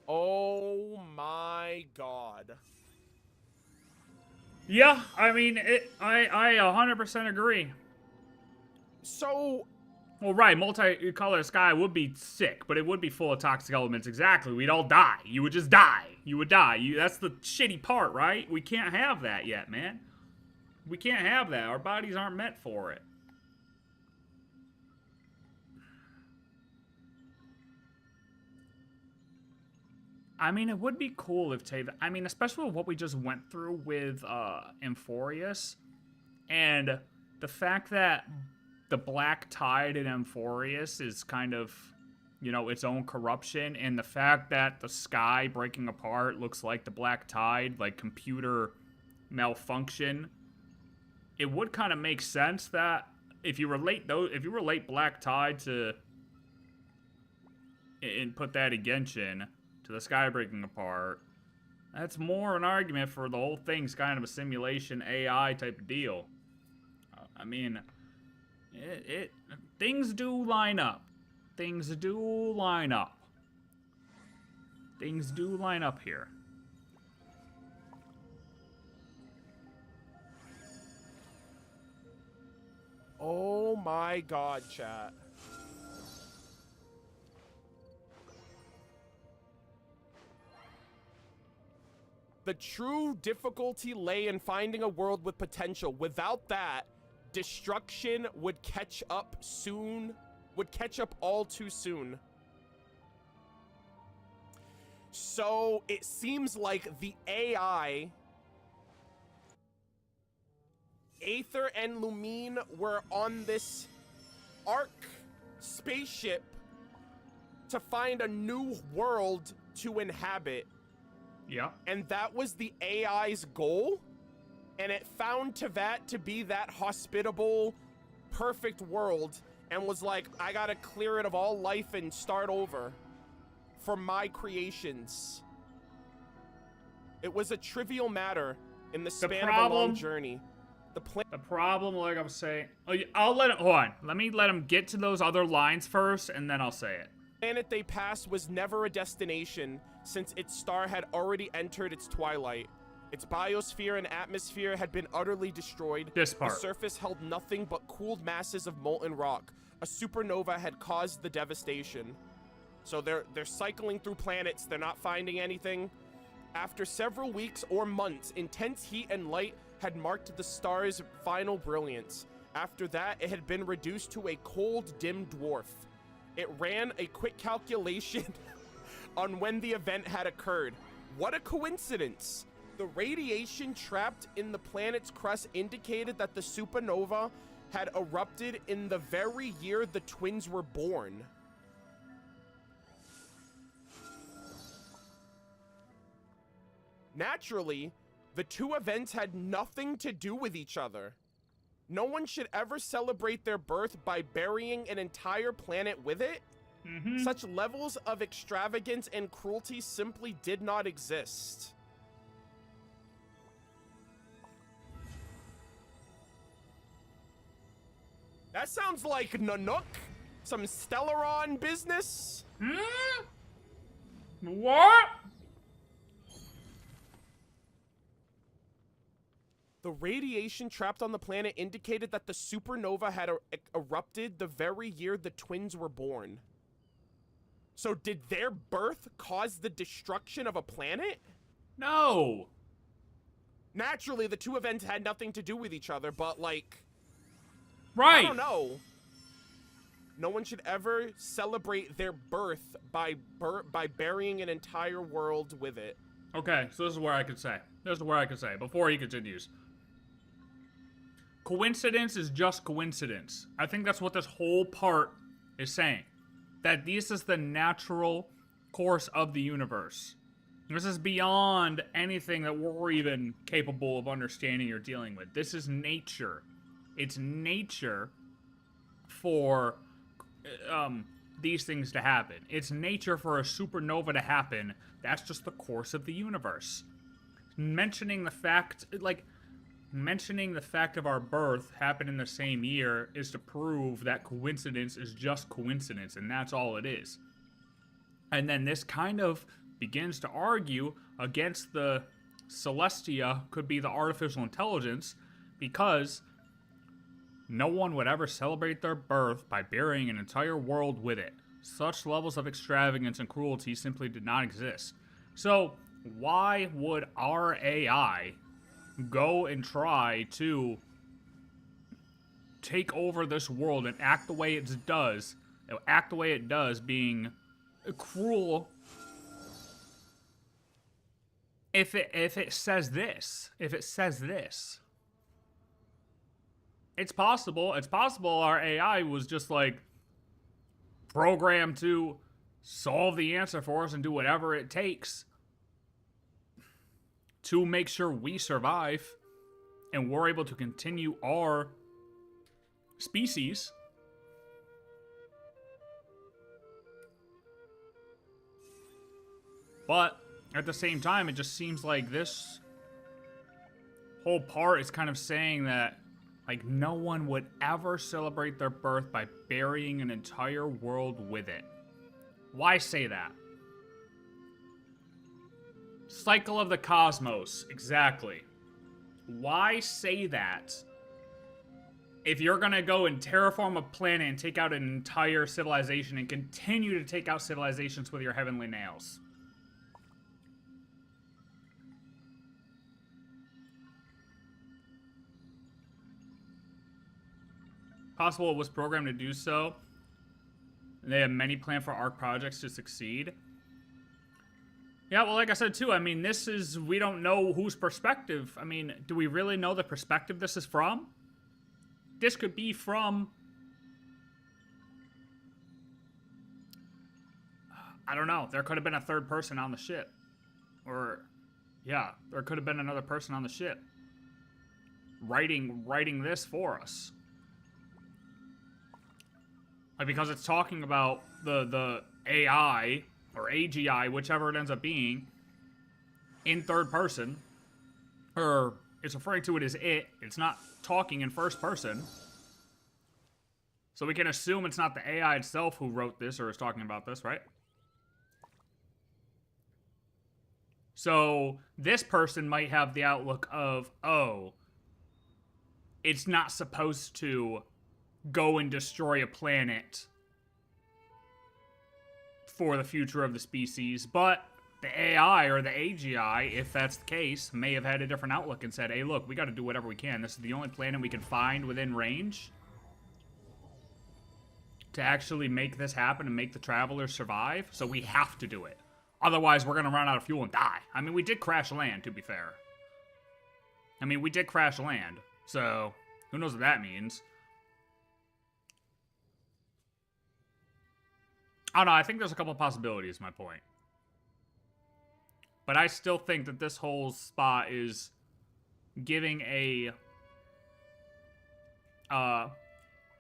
Oh my god. Yeah, I mean, I 100% agree. So... Well, right, multicolored sky would be sick, but it would be full of toxic elements. Exactly, we'd all die. You would just die. You would die. That's the shitty part, right? We can't have that yet, man. We can't have that. Our bodies aren't meant for it. I mean, it would be cool if Teyvat... I mean, especially with what we just went through with Amphorius. And the fact that the black tide in Amphorius is kind of, you know, its own corruption. And the fact that the sky breaking apart looks like the black tide, like computer malfunction. It would kind of make sense that if you relate black tide to... and put that in Genshin... to the sky breaking apart, that's more an argument for the whole thing's kind of a simulation AI type of deal. I mean, things do line up. Things do line up. Things do line up here. Oh my god, chat. The true difficulty lay in finding a world with potential. Without that, destruction would catch up soon. Would catch up all too soon. So, it seems like the AI... Aether and Lumine were on this Ark spaceship to find a new world to inhabit. Yeah. And that was the AI's goal, and it found Teyvat to be that hospitable, perfect world, and was like, I gotta clear it of all life and start over for my creations. It was a trivial matter in the span of a long journey. The problem, like I'm saying, I'll let it, hold on. Let him get to those other lines first, and then I'll say it. The planet they passed was never a destination, since its star had already entered its twilight. Its biosphere and atmosphere had been utterly destroyed. This part. The surface held nothing but cooled masses of molten rock. A supernova had caused the devastation. So they're cycling through planets, they're not finding anything. After several weeks or months, intense heat and light had marked the star's final brilliance. After that, it had been reduced to a cold, dim dwarf. It ran a quick calculation on when the event had occurred. What a coincidence! The radiation trapped in the planet's crust indicated that the supernova had erupted in the very year the twins were born. Naturally, the two events had nothing to do with each other. No one should ever celebrate their birth by burying an entire planet with it. Such levels of extravagance and cruelty simply did not exist. That sounds like Nanook. Some Stellaron business. What? The radiation trapped on the planet indicated that the supernova had erupted the very year the twins were born. So did their birth cause the destruction of a planet? No. Naturally, the two events had nothing to do with each other, but like... Right. I don't know. No one should ever celebrate their birth by burying an entire world with it. Okay, so this is where I could say. Before he continues. Coincidence is just coincidence. I think that's what this whole part is saying. That this is the natural course of the universe. This is beyond anything that we're even capable of understanding or dealing with. This is nature. It's nature for these things to happen. It's nature for a supernova to happen. That's just the course of the universe. Mentioning the fact of our birth happened in the same year is to prove that coincidence is just coincidence, and that's all it is. And then this kind of begins to argue against the Celestia could be the artificial intelligence, because no one would ever celebrate their birth by burying an entire world with it. Such levels of extravagance and cruelty simply did not exist. So, why would our AI go and try to take over this world and act the way it does, being cruel, if it says this? It's possible our AI was just like programmed to solve the answer for us and do whatever it takes to make sure we survive and we're able to continue our species. But at the same time, it just seems like this whole part is kind of saying that, like, no one would ever celebrate their birth by burying an entire world with it. Why say that? Cycle of the cosmos, exactly. Why say that if you're gonna go and terraform a planet and take out an entire civilization and continue to take out civilizations with your heavenly nails? Possible it was programmed to do so. They have many planned for ARC projects to succeed. Yeah, well, like I said, too, I mean, we don't know whose perspective. I mean, do we really know the perspective this is from? This could be from... I don't know. There could have been a third person on the ship. Or, yeah, there could have been another person on the ship. Writing this for us. Like, because it's talking about the AI or AGI, whichever it ends up being, in third person, or it's referring to it as it. It's not talking in first person. So we can assume it's not the AI itself who wrote this or is talking about this, right? So this person might have the outlook of, oh, it's not supposed to go and destroy a planet for the future of the species, but the AI or the AGI, if that's the case, may have had a different outlook and said, hey, look, we got to do whatever we can. This is the only planet we can find within range to actually make this happen and make the travelers survive, so we have to do it. Otherwise, we're going to run out of fuel and die. I mean, we did crash land, to be fair. I mean, we did crash land, so who knows what that means. I don't know, I think there's a couple possibilities, my point. But I still think that this whole spot is giving a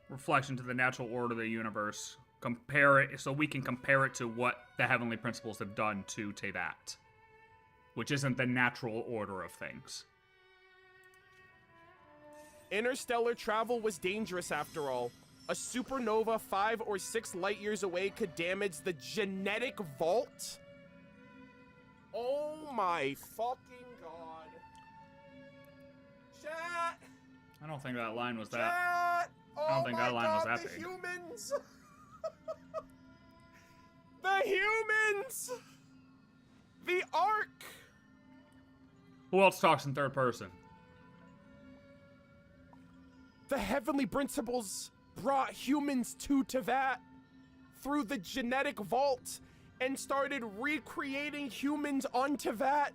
reflection to the natural order of the universe. Compare it, so we can compare it to what the Heavenly Principles have done to Teyvat, which isn't the natural order of things. Interstellar travel was dangerous after all. A supernova 5 or 6 light years away could damage the genetic vault? Oh my fucking god. Chat! I don't think that line was that. Chat! Oh I don't think that line was that the big. Humans! The humans! The Ark! Who else talks in third person? The Heavenly Principles brought humans to Teyvat through the genetic vault and started recreating humans on Teyvat.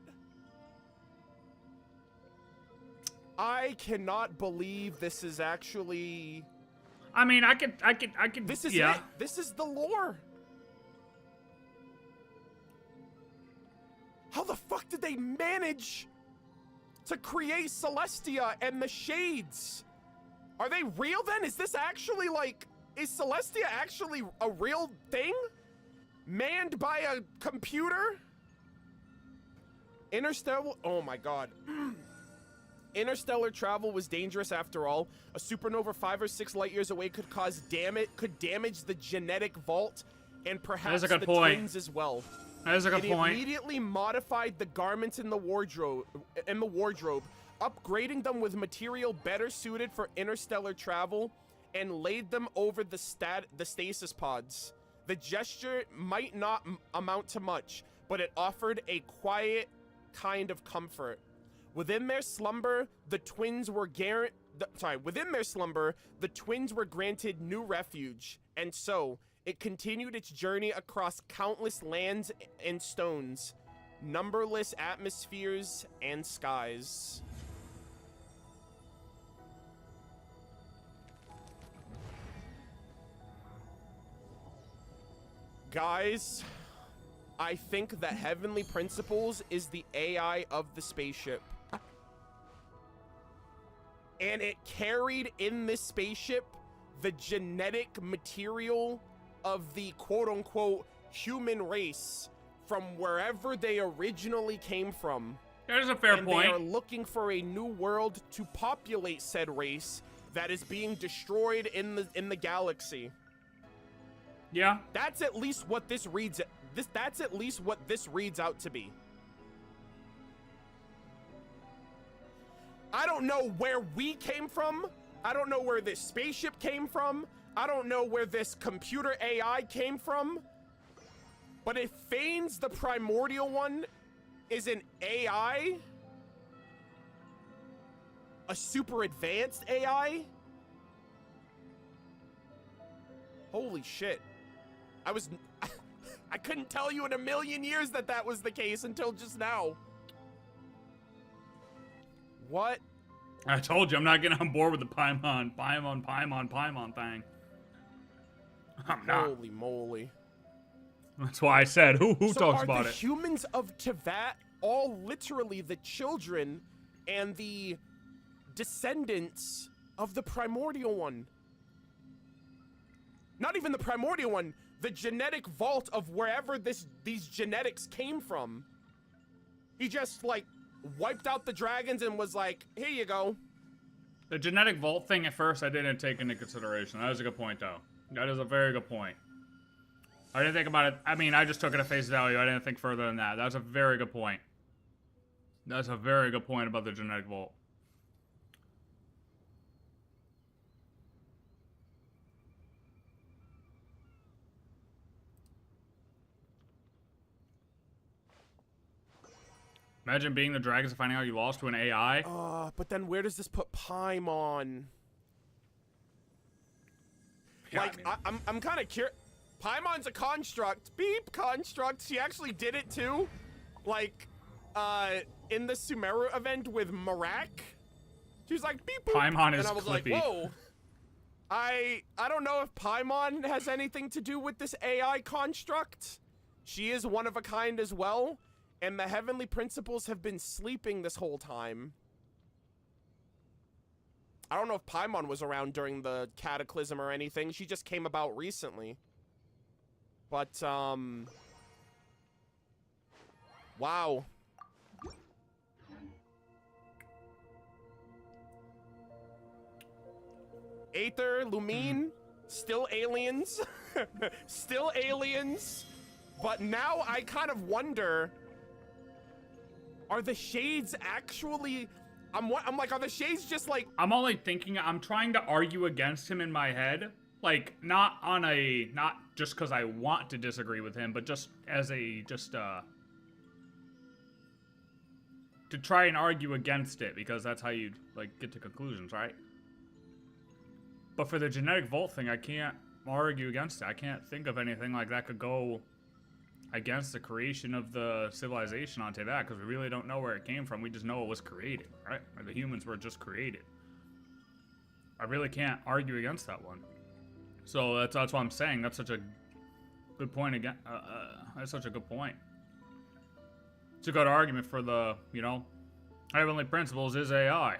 I cannot believe this is actually... I mean, I could, This is yeah. it. This is the lore. How the fuck did they manage to create Celestia and the Shades? Are they real then? Is this actually like, is Celestia actually a real thing? Manned by a computer? Interstellar, oh my god. Interstellar travel was dangerous after all. A supernova 5 or 6 light years away could damage the genetic vault and perhaps the twins as well. That is a good point. It immediately modified the garments in the wardrobe, upgrading them with material better suited for interstellar travel, and laid them over the stasis pods. The gesture might not amount to much, but it offered a quiet kind of comfort. Within their slumber, the twins were granted new refuge, and so it continued its journey across countless lands and stones, numberless atmospheres and skies. Guys, I think that Heavenly Principles is the AI of the spaceship. And it carried in this spaceship the genetic material of the quote-unquote human race from wherever they originally came from. That is a fair point. They are looking for a new world to populate said race that is being destroyed in the galaxy. Yeah. That's at least what this reads. That's at least what this reads out to be. I don't know where we came from. I don't know where this spaceship came from. I don't know where this computer AI came from. But if Fane's the primordial one is an AI, a super advanced AI, holy shit. I couldn't tell you in a million years that that was the case until just now. What? I told you I'm not getting on board with the Paimon thing. I'm not. Holy moly. That's why I said, who So talks about are the it? humans of Teyvat all literally the children and the descendants of the primordial one? not even the primordial one, the genetic vault of wherever these genetics came from. He just, like, wiped out the dragons and was like, here you go. The genetic vault thing at first I didn't take into consideration. That was a good point, though. That is a very good point. I didn't think about it. I mean, I just took it at face value. I didn't think further than that. That's a very good point. That's a very good point about the genetic vault. Imagine being the dragons and finding out you lost to an AI. But then where does this put Paimon? Yeah, Like, I mean, I'm kind of curious. Paimon's a construct. Beep, construct. She actually did it too. Like, in the Sumeru event with Marak. She was like, beep, boop. Paimon is and I was Clippy. like, whoa. I don't know if Paimon has anything to do with this AI construct. She is one of a kind as well. And the Heavenly Principles have been sleeping this whole time. I don't know if Paimon was around during the Cataclysm or anything. She just came about recently. But, wow. Aether, Lumine, still aliens. Still aliens. But now I kind of wonder... Are the shades actually... I'm like, are the shades just like... I'm only thinking, I'm trying to argue against him in my head. Like, not just because I want to disagree with him, but just as to try and argue against it, because that's how you, like, get to conclusions, right? But for the genetic vault thing, I can't argue against it. I can't think of anything like that could go against the creation of the civilization on Teyvat, because we really don't know where it came from. We just know it was created, right? Or the humans were just created. I really can't argue against that one. So that's what I'm saying. That's such a good point again. That's such a good point. It's a good argument for the, you know, Heavenly Principles is AI.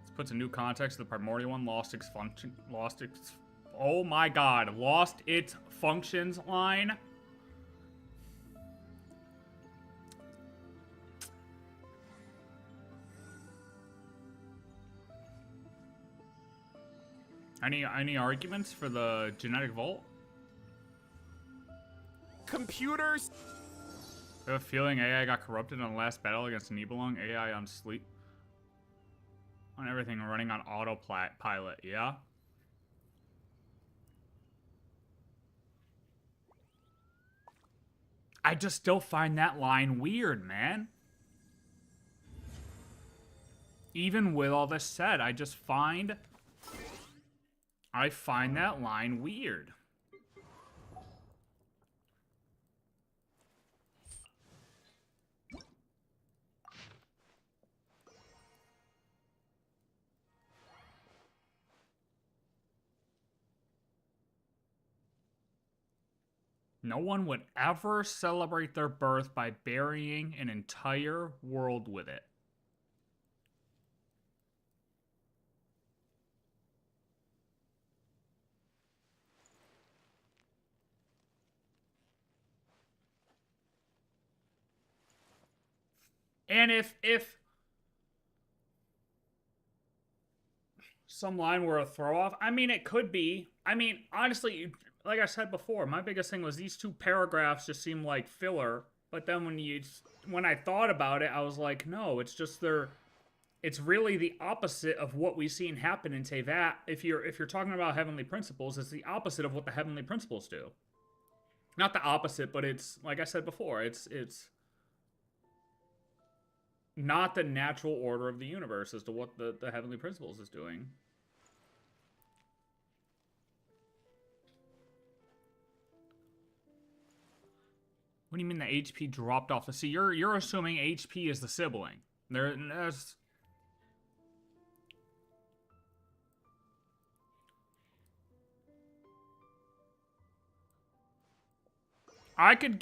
This puts a new context to the primordial one. Lost its function. Oh my god, lost its functions line. Any arguments for the genetic vault? Computers. I have a feeling AI got corrupted in the last battle against Nibelung. AI on sleep. On everything running on autopilot, yeah? I just still find that line weird, man. Even with all this said, I find that line weird. No one would ever celebrate their birth by burying an entire world with it. And if some line were a throw off, I mean, it could be. I mean, honestly, like I said before, my biggest thing was these two paragraphs just seemed like filler. But then when I thought about it, I was like, no, it's just it's really the opposite of what we've seen happen in Teyvat. If you're talking about Heavenly Principles, it's the opposite of what the Heavenly Principles do. Not the opposite, but it's, like I said before, it's not the natural order of the universe as to what the Heavenly Principles is doing. What do you mean the HP dropped off? See, you're assuming HP is the sibling. There's... I could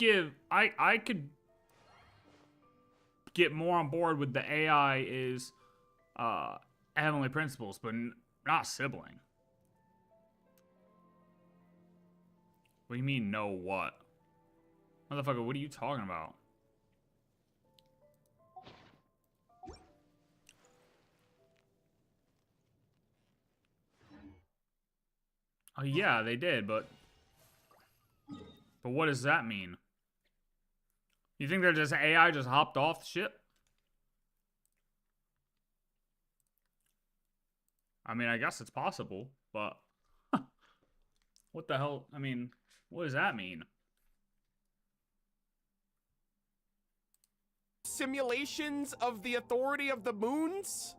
get more on board with the AI is heavenly principles, but not sibling. What do you mean, no what? Motherfucker, what are you talking about? Oh yeah, they did, but what does that mean? You think they're just AI just hopped off the ship? I mean, I guess it's possible, but what the hell? I mean, what does that mean? Simulations of the authority of the moons?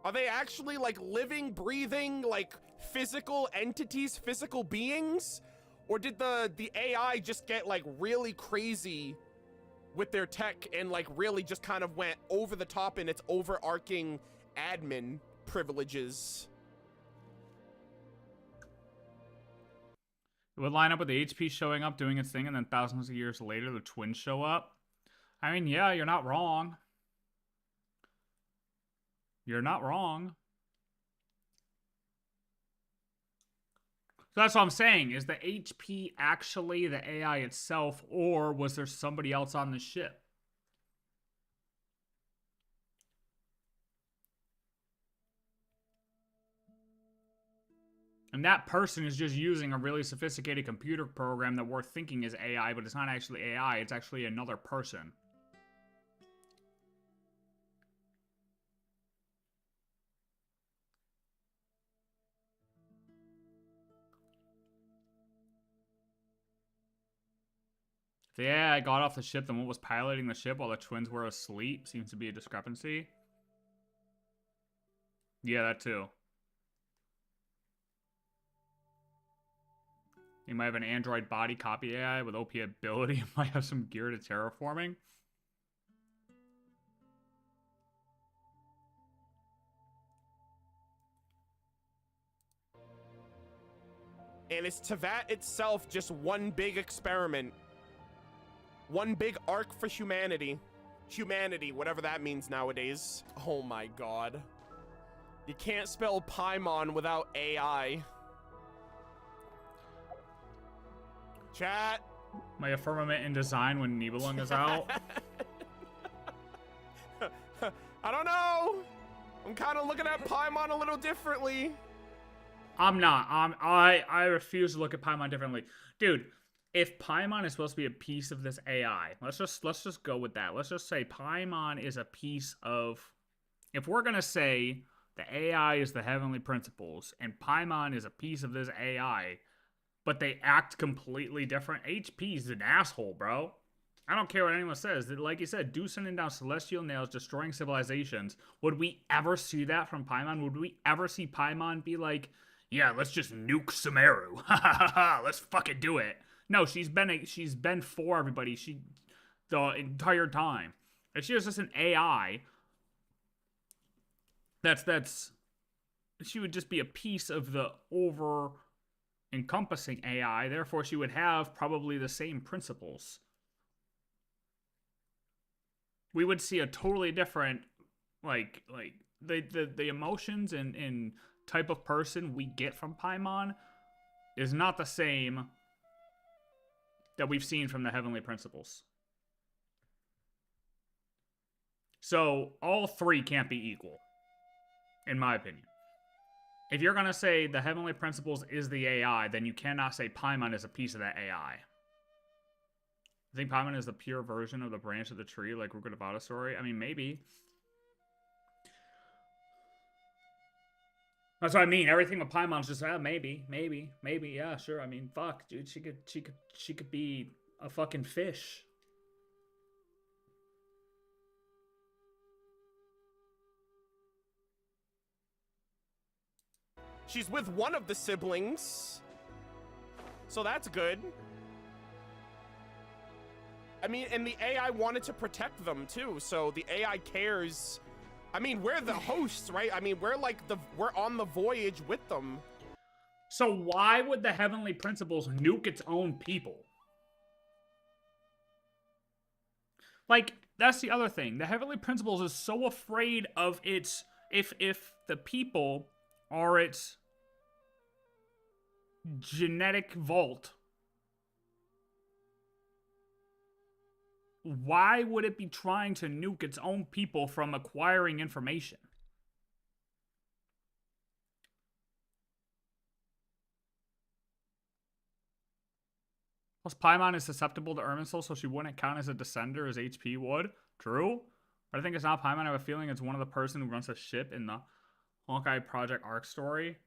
Are they actually like living, breathing, like physical entities, physical beings? Or did the AI just get like really crazy with their tech and like really just kind of went over the top in its overarching admin privileges? It would line up with the HP showing up, doing its thing, and then thousands of years later, the twins show up. I mean, yeah, you're not wrong. You're not wrong. So that's what I'm saying. Is the HP actually the AI itself, or was there somebody else on the ship? And that person is just using a really sophisticated computer program that we're thinking is AI, but it's not actually AI, it's actually another person. If the AI got off the ship, then what was piloting the ship while the twins were asleep? Seems to be a discrepancy. Yeah, that too. You might have an android body copy AI with OP ability. It might have some gear to terraforming. And is Tevat itself just one big experiment? One big arc for humanity. Humanity, whatever that means nowadays. Oh my god. You can't spell Paimon without AI. Chat. My a firmament in design when Nibelung is out. I don't know. I'm kind of looking at Paimon a little differently. I'm not. I refuse to look at Paimon differently. Dude, if Paimon is supposed to be a piece of this AI, let's just go with that. Let's just say Paimon is a piece of, if we're gonna say the AI is the heavenly principles and Paimon is a piece of this AI, but they act completely different, HP is an asshole, bro. I don't care what anyone says. Like you said, do sending down celestial nails, destroying civilizations. Would we ever see that from Paimon? Would we ever see Paimon be like, yeah, let's just nuke Sumeru. Ha ha ha ha. Let's fucking do it. No, she's been for everybody. The entire time. If she was just an AI, she would just be a piece of the over encompassing AI. Therefore, she would have probably the same principles. We would see a totally different, like the emotions and type of person we get from Paimon is not the same that we've seen from the heavenly principles. So all three can't be equal, in my opinion. If you're gonna say the heavenly principles is the AI, then you cannot say Paimon is a piece of that AI. I think Paimon is the pure version of the branch of the tree, like Rukadavada story. I mean, maybe. That's what I mean. Everything with Paimon's just maybe, yeah, sure. I mean, fuck, dude. She could be a fucking fish. She's with one of the siblings, so that's good. I mean, and the AI wanted to protect them too, so the AI cares. I mean, we're the hosts, right? I mean, we're on the voyage with them. So why would the heavenly principles nuke its own people? Like, that's the other thing. The heavenly principles is so afraid of its if the people are its genetic vault, why would it be trying to nuke its own people from acquiring information? Plus, Paimon is susceptible to Irminsul, so she wouldn't count as a descender as HP would. True. But I think it's not Paimon. I have a feeling it's one of the person who runs a ship in the Honkai Project Arc story.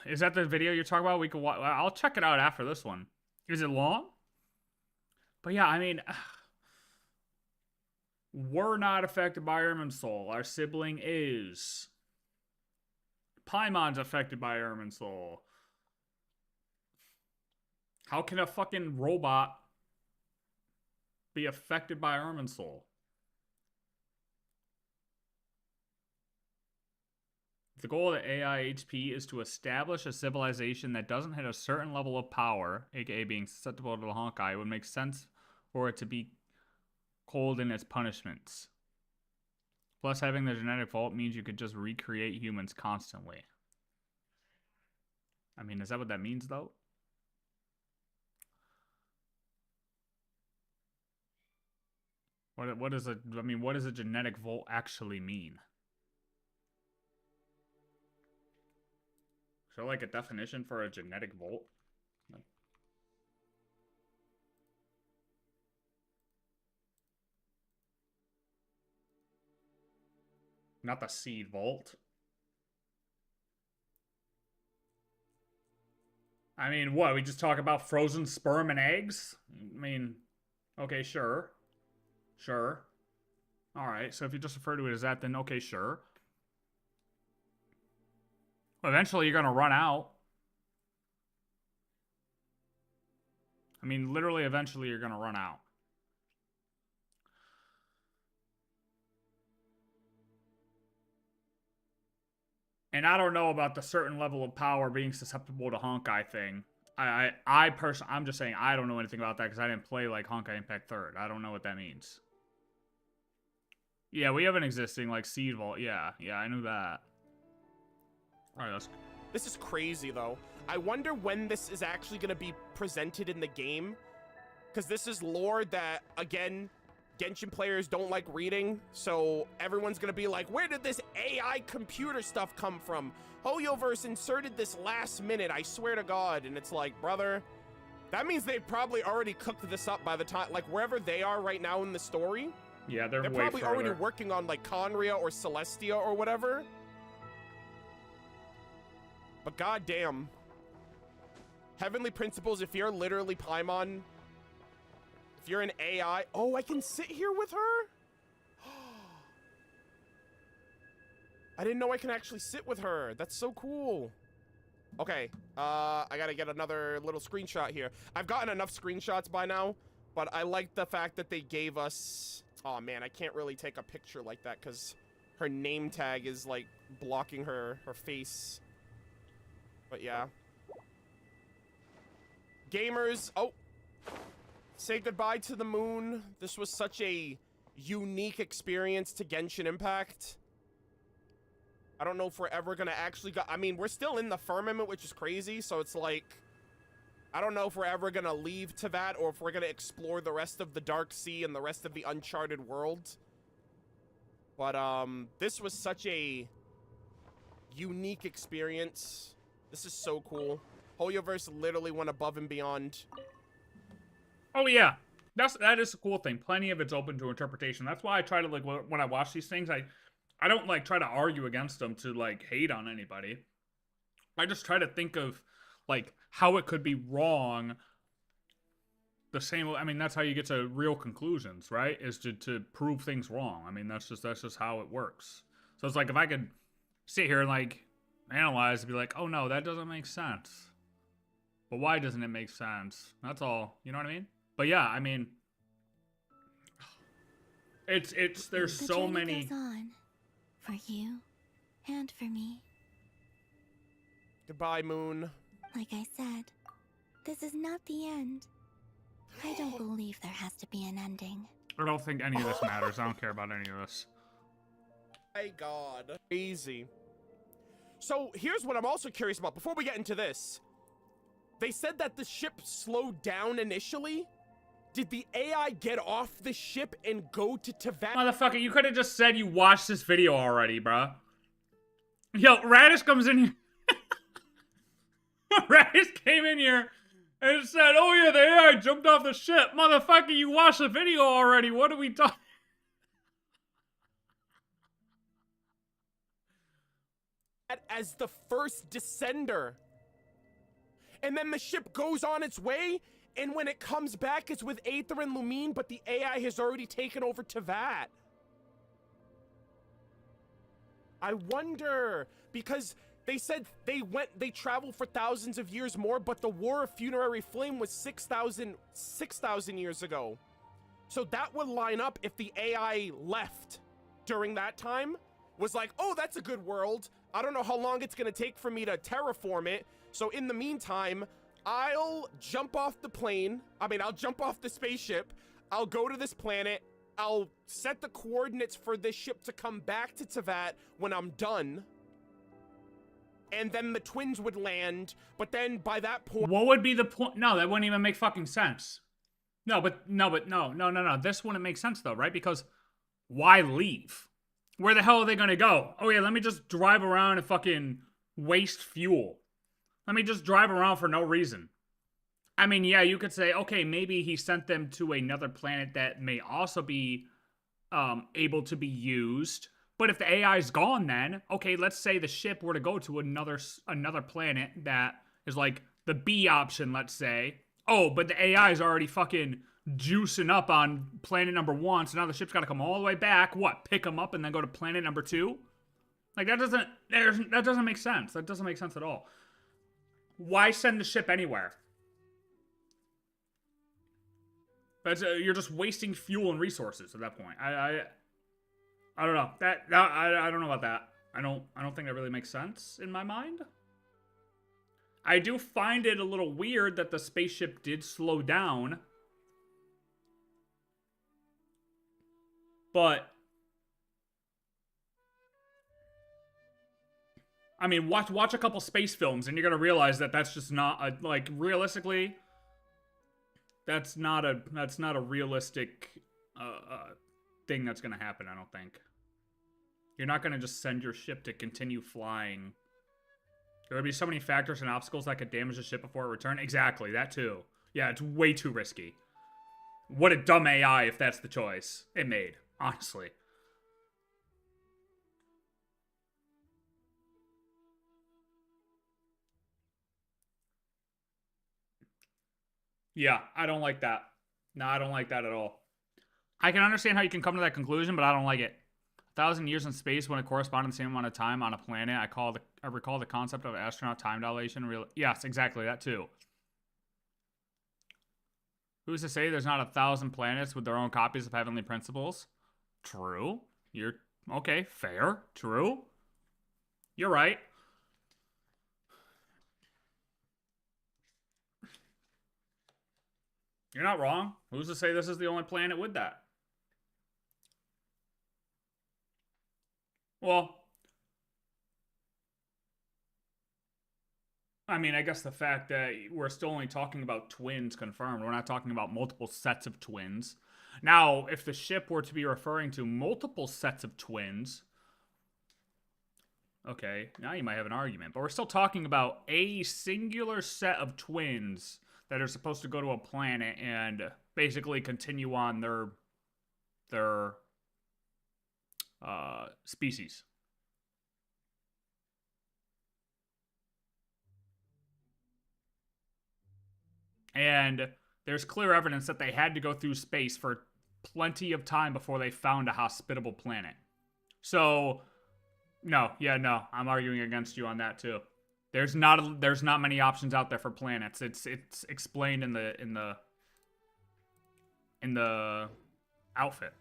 Is that the video you're talking about? We could watch. I'll check it out after this one. Is it long? But yeah, I mean, we're not affected by Irminsul. Our sibling is. Paimon's affected by Irminsul. How can a fucking robot be affected by Irminsul? The goal of the AI HP is to establish a civilization that doesn't hit a certain level of power, aka being susceptible to the Honkai. It would make sense for it to be cold in its punishments. Plus, having the genetic vault means you could just recreate humans constantly. I mean, is that what that means, though? What does a genetic vault actually mean? Is there like a definition for a genetic vault? Not the seed vault. I mean, what? We just talk about frozen sperm and eggs? I mean, okay, sure. Sure. Alright, so if you just refer to it as that, then okay, sure. Eventually, you're going to run out. I mean, literally, eventually, you're going to run out. And I don't know about the certain level of power being susceptible to Honkai thing. I personally, I'm just saying I don't know anything about that because I didn't play like Honkai Impact 3rd. I don't know what that means. Yeah, we have an existing like seed vault. Yeah, I knew that. All right, This is crazy though. I wonder when this is actually going to be presented in the game, because this is lore that, again, Genshin players don't like reading, so everyone's going to be like, where did this AI computer stuff come from? Hoyoverse inserted this last minute, I swear to God. And it's like, brother, that means they probably already cooked this up by the time, like wherever they are right now in the story. Yeah, they're way probably further. Already working on like Conria or Celestia or whatever. But goddamn, Heavenly Principles, if you're literally Paimon, if you're an AI, oh, I can sit here with her? I didn't know I can actually sit with her. That's so cool. Okay, I gotta get another little screenshot here. I've gotten enough screenshots by now, but I like the fact that they gave us... Oh man, I can't really take a picture like that because her name tag is like blocking her face. But yeah. Gamers, oh, say goodbye to the moon. This was such a unique experience to Genshin Impact. I don't know if we're ever gonna actually go. I mean, we're still in the firmament, which is crazy. So it's like, I don't know if we're ever gonna leave to that or if we're gonna explore the rest of the Dark Sea and the rest of the uncharted world. But this was such a unique experience. This is so cool. Hoyoverse literally went above and beyond. Oh yeah, that is a cool thing. Plenty of it's open to interpretation. That's why I try to like when I watch these things, I don't like try to argue against them to like hate on anybody. I just try to think of like how it could be wrong. The same. I mean, that's how you get to real conclusions, right? Is to prove things wrong. I mean, that's just how it works. So it's like if I could sit here and like analyze and be like, oh no, that doesn't make sense. But why doesn't it make sense? That's all. You know what I mean? But yeah, I mean, it's there's The so journey many. goes on for you and for me. Goodbye, Moon. Like I said, this is not the end. I don't believe there has to be an ending. I don't think any of this matters. I don't care about any of this. My God. Crazy. So here's what I'm also curious about. Before we get into this, they said that the ship slowed down initially. Did the AI get off the ship and go to Teyvat? Motherfucker, you could have just said you watched this video already, bruh. Yo, Radish comes in here. Radish came in here and said, oh yeah, the AI jumped off the ship. Motherfucker, you watched the video already. What are we talking? As the first descender. And then the ship goes on its way, and when it comes back, it's with Aether and Lumine, but the AI has already taken over Teyvat. I wonder, because they said they traveled for thousands of years more, but the War of Funerary Flame was 6,000 years ago. So that would line up if the AI left during that time, was like, oh, that's a good world. I don't know how long it's gonna take for me to terraform it. So in the meantime, I'll jump off the plane. I'll jump off the spaceship. I'll go to this planet. I'll set the coordinates for this ship to come back to Teyvat when I'm done. And then the twins would land. But then by that point... What would be the point? No, that wouldn't even make fucking sense. No. This wouldn't make sense though, right? Because why leave? Where the hell are they gonna go? Oh yeah, let me just drive around and fucking waste fuel. Let me just drive around for no reason. I mean, yeah, you could say, okay, maybe he sent them to another planet that may also be able to be used. But if the AI's gone then, okay, let's say the ship were to go to another planet that is like the B option, let's say. Oh, but the AI's already fucking juicing up on planet number 1, so now the ship's got to come all the way back. What? Pick them up and then go to planet number 2? Like that doesn't make sense. That doesn't make sense at all. Why send the ship anywhere? You're just wasting fuel and resources at that point. I don't know. I don't know about that. I don't think that really makes sense in my mind. I do find it a little weird that the spaceship did slow down. But I mean, watch a couple space films and you're gonna realize that that's just not a, like, realistically, that's not a realistic thing that's gonna happen. I don't think. You're not gonna just send your ship to continue flying. There would be so many factors and obstacles that could damage the ship before it returned. Exactly, that too. Yeah, it's way too risky. What a dumb AI if that's the choice it made, honestly. Yeah, I don't like that. No, I don't like that at all. I can understand how you can come to that conclusion, but I don't like it. 1,000 years in space when it corresponded to the same amount of time on a planet. I recall the concept of astronaut time dilation. Yes, exactly, that too. Who's to say there's not 1,000 planets with their own copies of heavenly principles? True. You're okay, fair, true. You're right. You're not wrong. Who's to say this is the only planet with that? Well, I mean, I guess the fact that we're still only talking about twins confirmed. We're not talking about multiple sets of twins. Now, if the ship were to be referring to multiple sets of twins, okay, now you might have an argument. But we're still talking about a singular set of twins that are supposed to go to a planet and basically continue on their species. And there's clear evidence that they had to go through space for plenty of time before they found a hospitable planet. So, no, I'm arguing against you on that too. There's not many options out there for planets. It's explained in the outfit.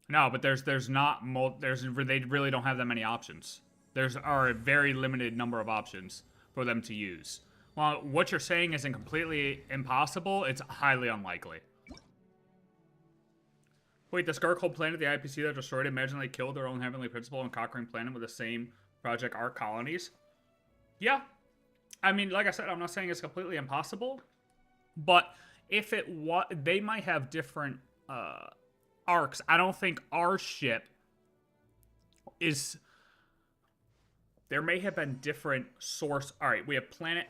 No, but they really don't have that many options. There's are a very limited number of options for them to use. While what you're saying isn't completely impossible, it's highly unlikely. Wait, the Scarcold planet, the IPC that destroyed it, imagine they killed their own heavenly principle and conquering planet with the same Project Arc colonies? Yeah. I mean, like I said, I'm not saying it's completely impossible, but if it was, they might have different arcs. I don't think our ship is... There may have been different source... Alright, we have planet...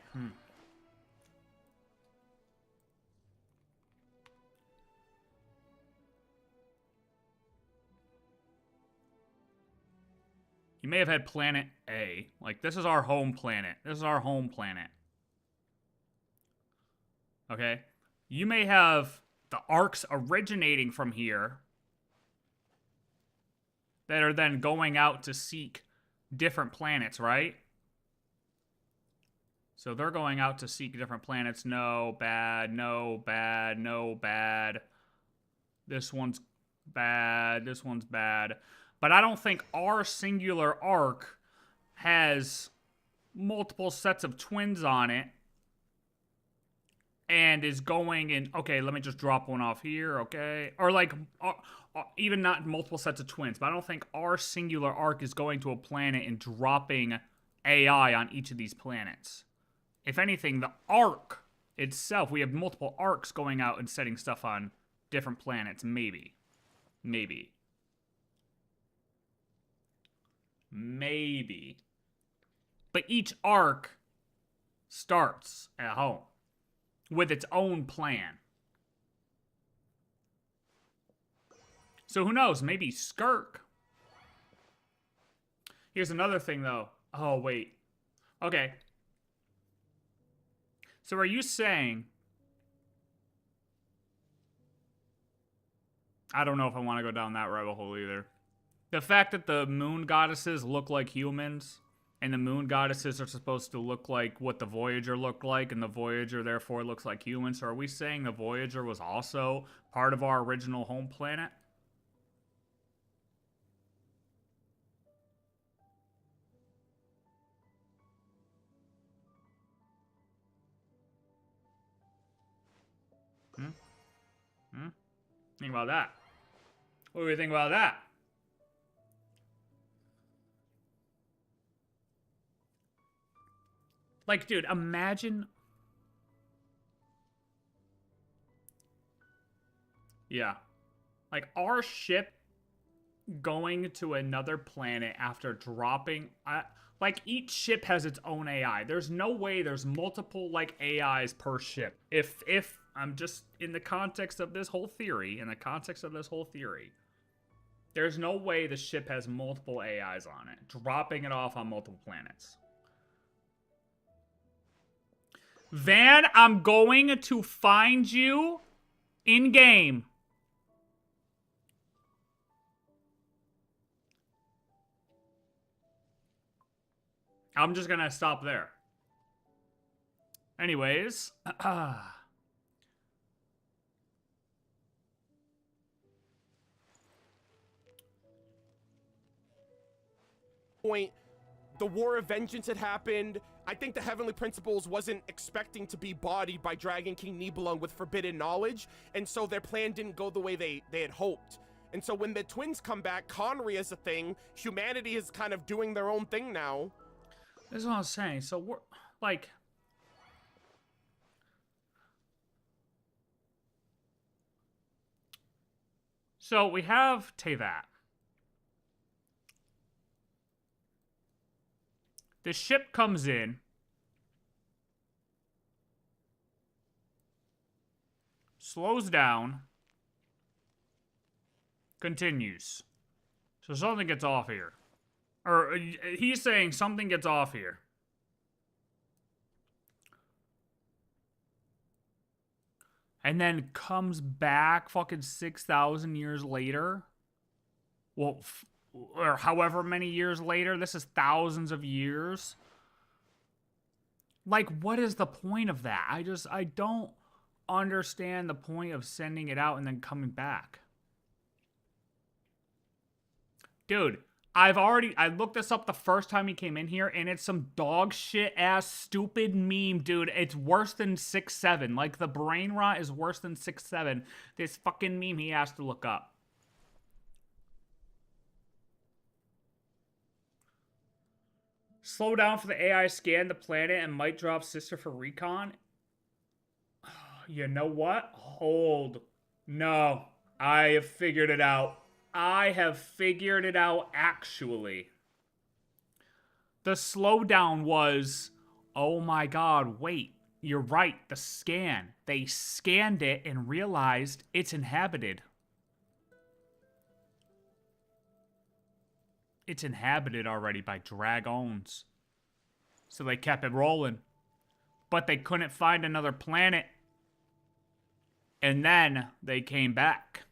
You may have had planet A. Like, this is our home planet. This is our home planet. Okay? You may have the arcs originating from here that are then going out to seek different planets, right? So they're going out to seek different planets. No, bad, no, bad, no, bad. This one's bad. This one's bad. But I don't think our singular arc has multiple sets of twins on it and is going in, okay, let me just drop one off here, okay? Or like, even not multiple sets of twins, but I don't think our singular arc is going to a planet and dropping AI on each of these planets. If anything, the arc itself, we have multiple arcs going out and setting stuff on different planets, maybe. Maybe. Maybe. But each arc starts at home with its own plan. So who knows? Maybe Skirk. Here's another thing, though. Oh, wait. Okay. So are you saying... I don't know if I want to go down that rabbit hole either. The fact that the moon goddesses look like humans, and the moon goddesses are supposed to look like what the Voyager looked like, and the Voyager therefore looks like humans. So are we saying the Voyager was also part of our original home planet? Think about that. What do we think about that? Like, dude, imagine... Yeah. Like, our ship going to another planet after dropping... like, each ship has its own AI. There's no way there's multiple, like, AIs per ship. If I'm just in the context of this whole theory, there's no way the ship has multiple AIs on it, dropping it off on multiple planets. Van, I'm going to find you in-game. I'm just gonna stop there. Anyways. Point, the War of Vengeance had happened. I think the Heavenly Principles wasn't expecting to be bodied by Dragon King Nibelung with forbidden knowledge, and so their plan didn't go the way they had hoped. And so when the twins come back, Conry is a thing. Humanity is kind of doing their own thing now. This is what I was saying. So we're like... So we have Teyvat. The ship comes in. Slows down. Continues. So something gets off here. Or he's saying something gets off here. And then comes back fucking 6,000 years later. Well, or however many years later. This is thousands of years. Like, what is the point of that? I don't understand the point of sending it out and then coming back. Dude, I looked this up the first time he came in here, and it's some dog shit ass stupid meme, dude. It's worse than 6'7". Like, the brain rot is worse than 6'7". This fucking meme he has to look up. Slow down for the AI scan the planet and might drop sister for recon. You know what? Hold. No. I have figured it out. I have figured it out, actually. The slowdown was, oh my god, wait. You're right, the scan. They scanned it and realized it's inhabited. It's inhabited already by dragons. So they kept it rolling. But they couldn't find another planet. And then they came back.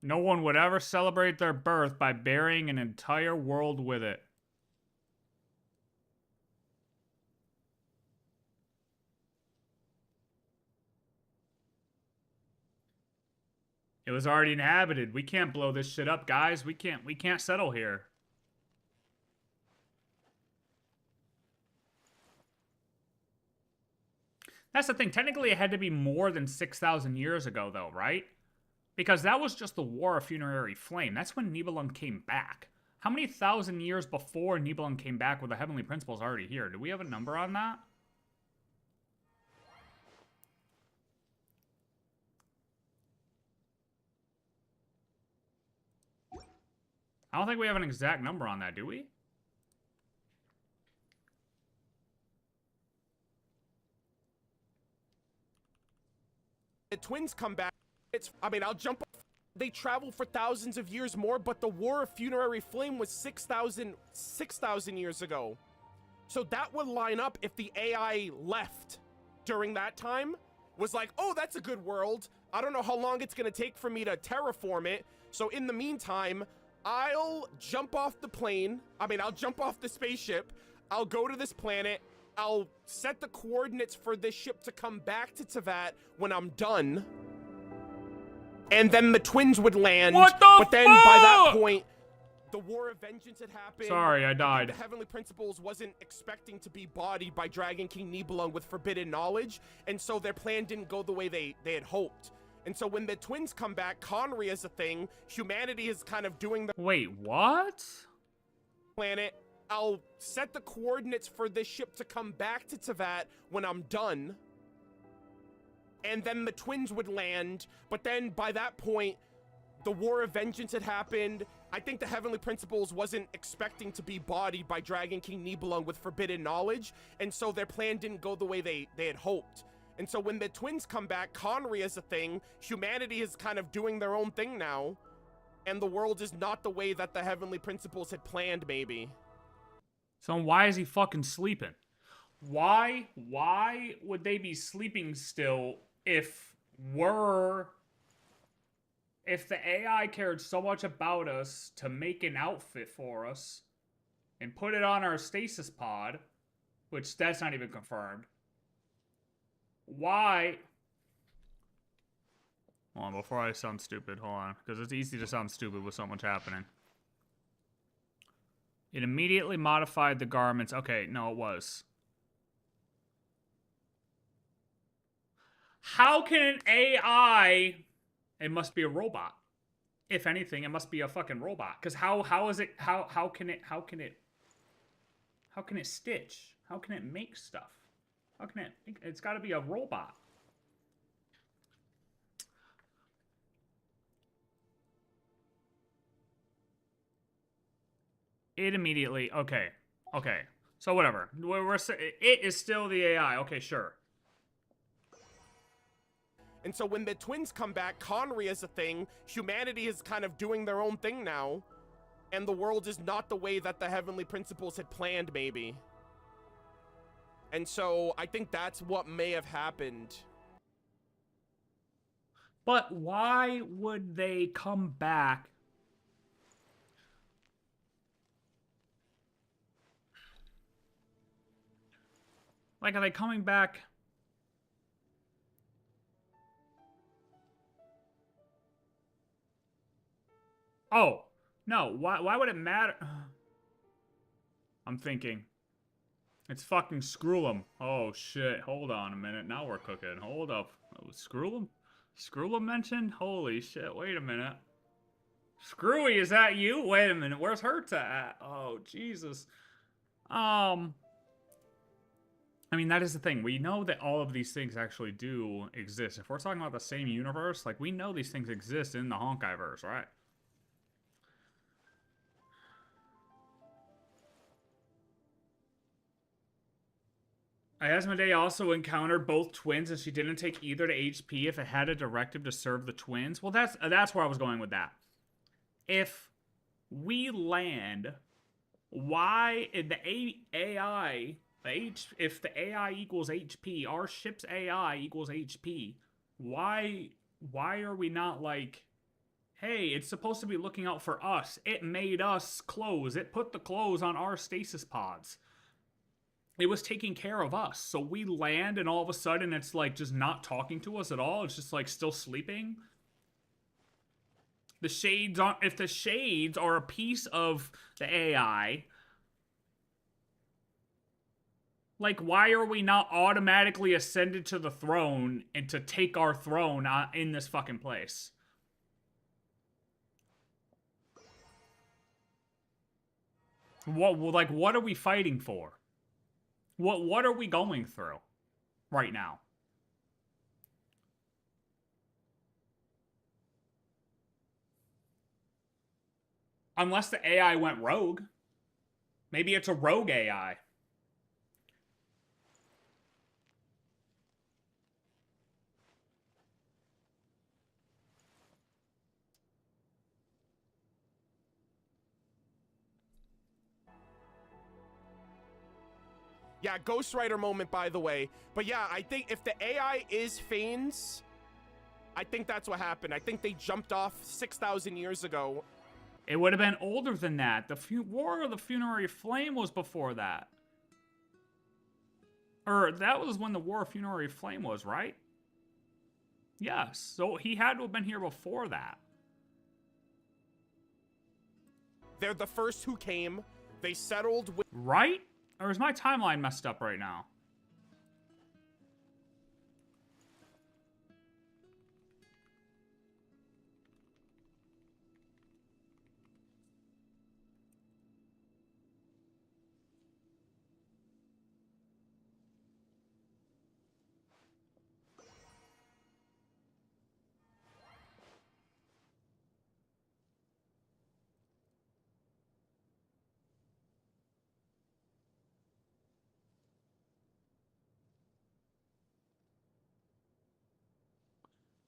No one would ever celebrate their birth by burying an entire world with it. It was already inhabited. We can't blow this shit up, guys. We can't settle here. That's the thing. Technically, it had to be more than 6,000 years ago, though, right? Because that was just the War of Funerary Flame. That's when Nibelung came back. How many thousand years before Nibelung came back were the Heavenly Principles already here? Do we have a number on that? I don't think we have an exact number on that, do we? The twins come back. I'll jump off. They travel for thousands of years more, but the War of Funerary Flame was 6,000 years ago. So that would line up if the AI left during that time, was like, oh, that's a good world. I don't know how long it's gonna take for me to terraform it. So in the meantime, I'll jump off the plane. I'll jump off the spaceship. I'll go to this planet. I'll set the coordinates for this ship to come back to Tevat when I'm done. And then the twins would land. What the But then by that point, the War of Vengeance had happened. Sorry, I died. The Heavenly Principles wasn't expecting to be bodied by Dragon King Nibelung with forbidden knowledge. And so their plan didn't go the way they had hoped. And so when the twins come back, Conry is a thing. Humanity is kind of doing the Wait, what? planet. I'll set the coordinates for this ship to come back to Tevat when I'm done. And then the twins would land. But then by that point, the War of Vengeance had happened. I think the Heavenly Principles wasn't expecting to be bodied by Dragon King Nibelung with forbidden knowledge. And so their plan didn't go the way they had hoped. And so when the twins come back, Conry is a thing. Humanity is kind of doing their own thing now. And the world is not the way that the Heavenly Principles had planned, maybe. So why is he fucking sleeping? Why would they be sleeping still if the AI cared so much about us to make an outfit for us and put it on our stasis pod, which that's not even confirmed. Why? Hold on, before I sound stupid, hold on, because it's easy to sound stupid with so much happening. It immediately modified the garments. Okay, no, it was. How can an AI... It must be a robot. If anything, it must be a fucking robot. Because how is it... How can it stitch? How can it make stuff? How can it... It's got to be a robot. It immediately... Okay. So whatever. It is still the AI. Okay, sure. And so when the twins come back, Conry is a thing. Humanity is kind of doing their own thing now. And the world is not the way that the Heavenly Principles had planned, maybe. And so I think that's what may have happened. But why would they come back? Like, are they coming back? Oh, no. Why would it matter? I'm thinking. It's fucking Skrullum. Oh shit, hold on a minute. Now we're cooking. Hold up. Oh, Skrullum? Skrullum mentioned? Holy shit, wait a minute. Screwy, is that you? Wait a minute, where's Herta at? Oh, Jesus. I mean, that is the thing. We know that all of these things actually do exist. If we're talking about the same universe, like, we know these things exist in the Honkaiverse, right? Asmodee also encountered both twins, and she didn't take either to HP if it had a directive to serve the twins. Well, that's where I was going with that. If we land, why in the AI, if the AI equals HP, our ship's AI equals HP, why are we not like, hey, it's supposed to be looking out for us. It made us clothes. It put the clothes on our stasis pods. It was taking care of us. So we land and all of a sudden it's like just not talking to us at all. It's just like still sleeping. The shades aren't, if the shades are a piece of the AI, like, why are we not automatically ascended to the throne and to take our throne in this fucking place? What are we fighting for? What are we going through right now? Unless the AI went rogue. Maybe it's a rogue AI. Yeah, Ghost Rider moment, by the way. But yeah, I think if the AI is Fanes, I think that's what happened. I think they jumped off 6,000 years ago. It would have been older than that. The War of the Funerary Flame was before that. Or that was when the War of Funerary Flame was, right? Yes. So he had to have been here before that. They're the first who came. They settled with... Right? Or is my timeline messed up right now?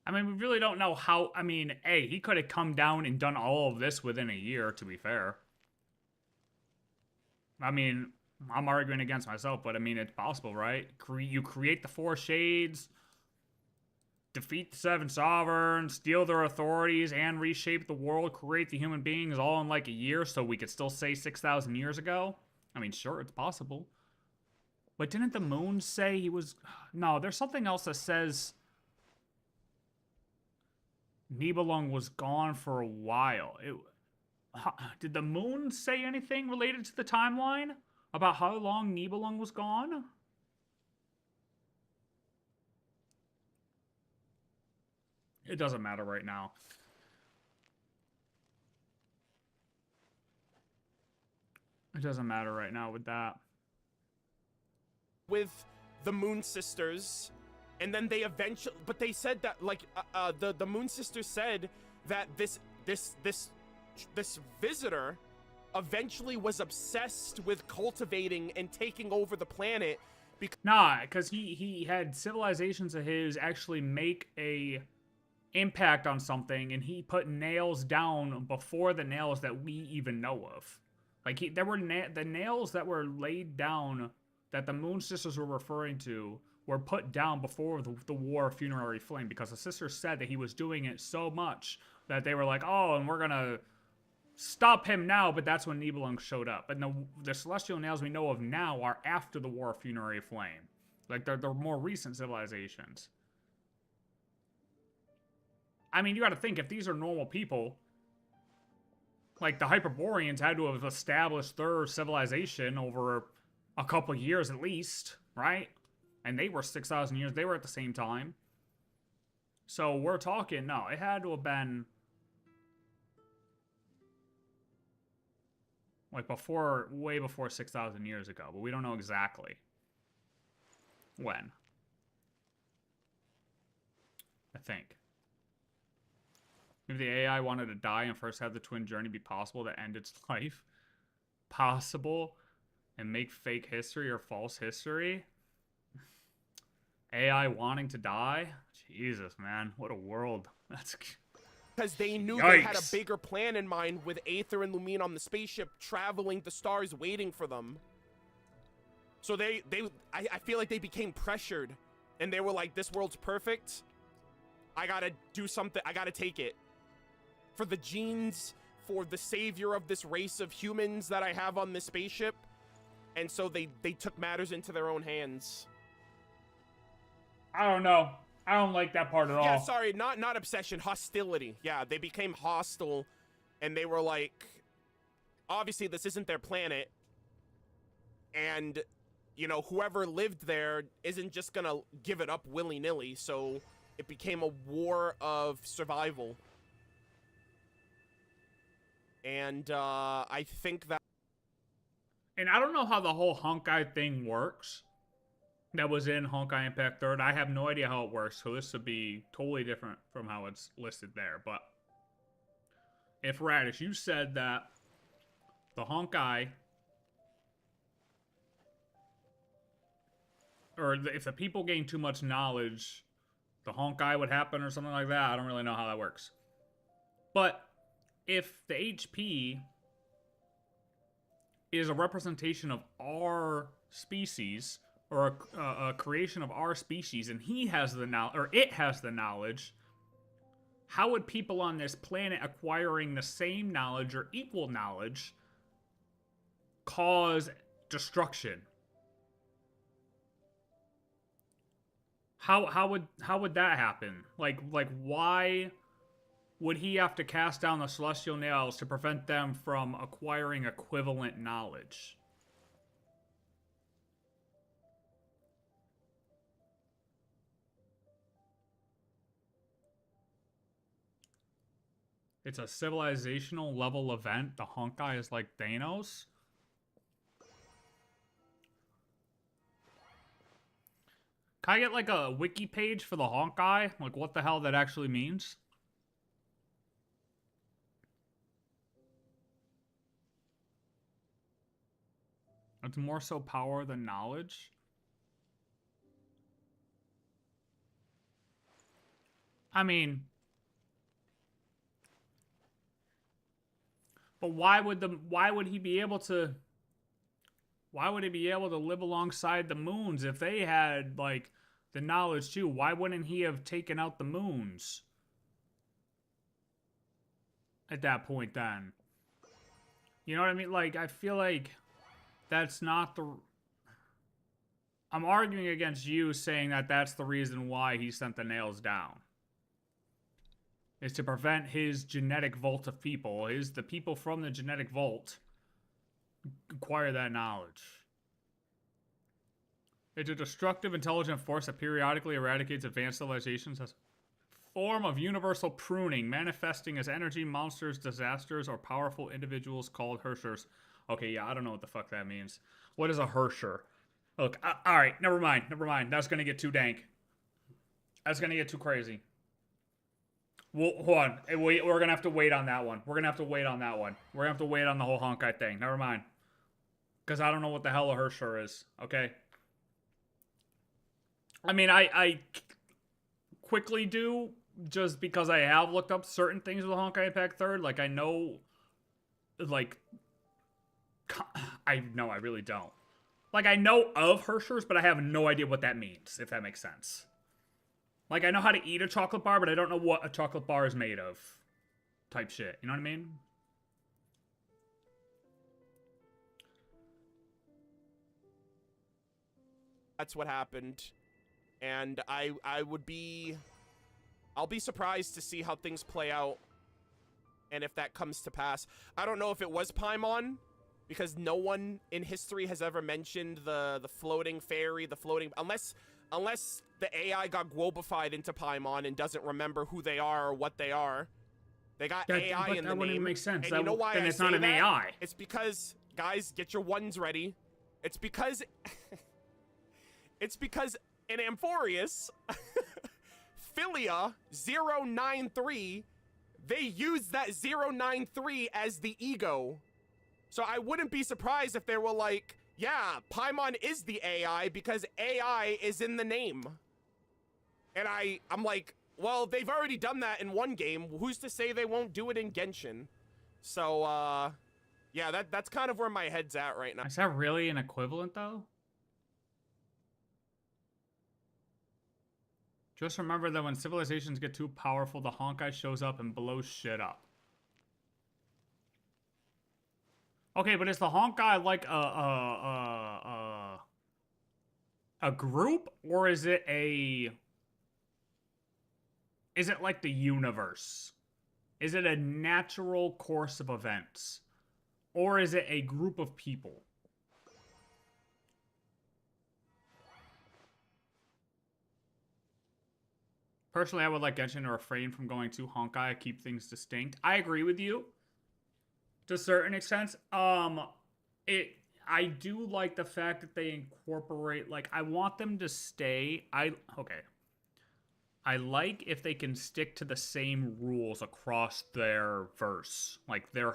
I mean, we really don't know how... I mean, hey, he could have come down and done all of this within a year, to be fair. I mean, I'm arguing against myself, but I mean, it's possible, right? You create the 4 Shades, defeat the 7 Sovereigns, steal their authorities, and reshape the world, create the human beings all in like a year, so we could still say 6,000 years ago? I mean, sure, it's possible. But didn't the moon say he was... No, there's something else that says... Nibelung was gone for a while. Did the moon say anything related to the timeline? About how long Nibelung was gone? It doesn't matter right now. It doesn't matter right now with that. With the Moon Sisters... And then they eventually, but they said that like the Moon Sisters said that this visitor eventually was obsessed with cultivating and taking over the planet. Because he had civilizations of his actually make a impact on something, and he put nails down before the nails that we even know of. Like there were the nails that were laid down that the Moon Sisters were referring to were put down before the War of Funerary Flame, because the sisters said that he was doing it so much that they were like, oh, and we're gonna stop him now, but that's when Nibelung showed up. And the Celestial Nails we know of now are after the War of Funerary Flame. Like, they're more recent civilizations. I mean, you gotta think, if these are normal people, Like, the Hyperboreans had to have established their civilization over a couple years at least, right? And they were 6,000 years. They were at the same time. So we're talking, no, it had to have been like before, way before 6,000 years ago, but we don't know exactly when. I think. If the AI wanted to die and first have the twin journey be possible to end its life, possible, and make fake history or false history. AI wanting to die? Jesus, man. What a world. That's... Because they knew Yikes. they had a bigger plan in mind with Aether and Lumine on the spaceship traveling the stars waiting for them. So I feel like they became pressured. And they were like, this world's perfect. I gotta do something. I gotta take it. For the genes, for the savior of this race of humans that I have on this spaceship. And so they took matters into their own hands. I don't know. I don't like that part at all. Yeah, sorry, not obsession, hostility. Yeah, they became hostile, and they were like, obviously this isn't their planet, and, you know, whoever lived there isn't just gonna give it up willy-nilly, so it became a war of survival. And, I think that... And I don't know how the whole Honkai thing works. That was in Honkai Impact 3rd. I have no idea how it works, so this would be totally different from how it's listed there. But if Radish, you said that the Honkai, or if the people gain too much knowledge, the Honkai would happen or something like that. I don't really know how that works. But if the HP is a representation of our species, or a creation of our species, and he has the knowledge, or it has the knowledge, how would people on this planet acquiring the same knowledge or equal knowledge cause destruction? How would that happen? Like why would he have to cast down the Celestial Nails to prevent them from acquiring equivalent knowledge? It's a civilizational level event. The Honkai is like Thanos. Can I get like a wiki page for the Honkai? Like what the hell that actually means? It's more so power than knowledge. I mean... But why would he be able to live alongside the moons if they had like the knowledge too? Why wouldn't he have taken out the moons at that point then? You know what I mean? Like I feel like that's not the... I'm arguing against you saying that that's the reason why he sent the nails down. Is to prevent his genetic vault of people, the people from the genetic vault acquire that knowledge. It's a destructive, intelligent force that periodically eradicates advanced civilizations as a form of universal pruning, manifesting as energy, monsters, disasters, or powerful individuals called Hershers. Okay, yeah, I don't know what the fuck that means. What is a Hersher? Look, alright, never mind. That's gonna get too dank. That's gonna get too crazy. Well, hold on. We're gonna have to wait on that one. We're gonna have to wait on that one. We're gonna have to wait on the whole Honkai thing. Never mind. Because I don't know what the hell a Hersher is. Okay? I mean, I quickly do, just because I have looked up certain things with Honkai Impact 3rd. Like, I know... Like... I really don't. Like, I know of Hershers, but I have no idea what that means, if that makes sense. Like, I know how to eat a chocolate bar, but I don't know what a chocolate bar is made of. Type shit. You know what I mean? That's what happened. And I'll be surprised to see how things play out. and if that comes to pass. I don't know if it was Paimon, because no one in history has ever mentioned the floating fairy, unless the AI got globified into Paimon and doesn't remember who they are or what they are. They got AI in the name. That wouldn't make sense. And you know why then I it's say not an that? AI. It's because, guys, get your ones ready. It's because in Amphorius, Philia 093, they use that 093 as the ego. So I wouldn't be surprised if they were like, yeah, Paimon is the AI because AI is in the name. And I'm like, well, they've already done that in one game. Who's to say they won't do it in Genshin? So, yeah, that's kind of where my head's at right now. Is that really an equivalent, though? Just remember that when civilizations get too powerful, the Honkai shows up and blows shit up. Okay, but is the Honkai like a group, or is it like the universe? Is it a natural course of events? Or is it a group of people? Personally, I would like Genshin to refrain from going too Honkai, keep things distinct. I agree with you to a certain extent. I do like the fact that they incorporate, like, I want them to stay. I like if they can stick to the same rules across their verse. Like, the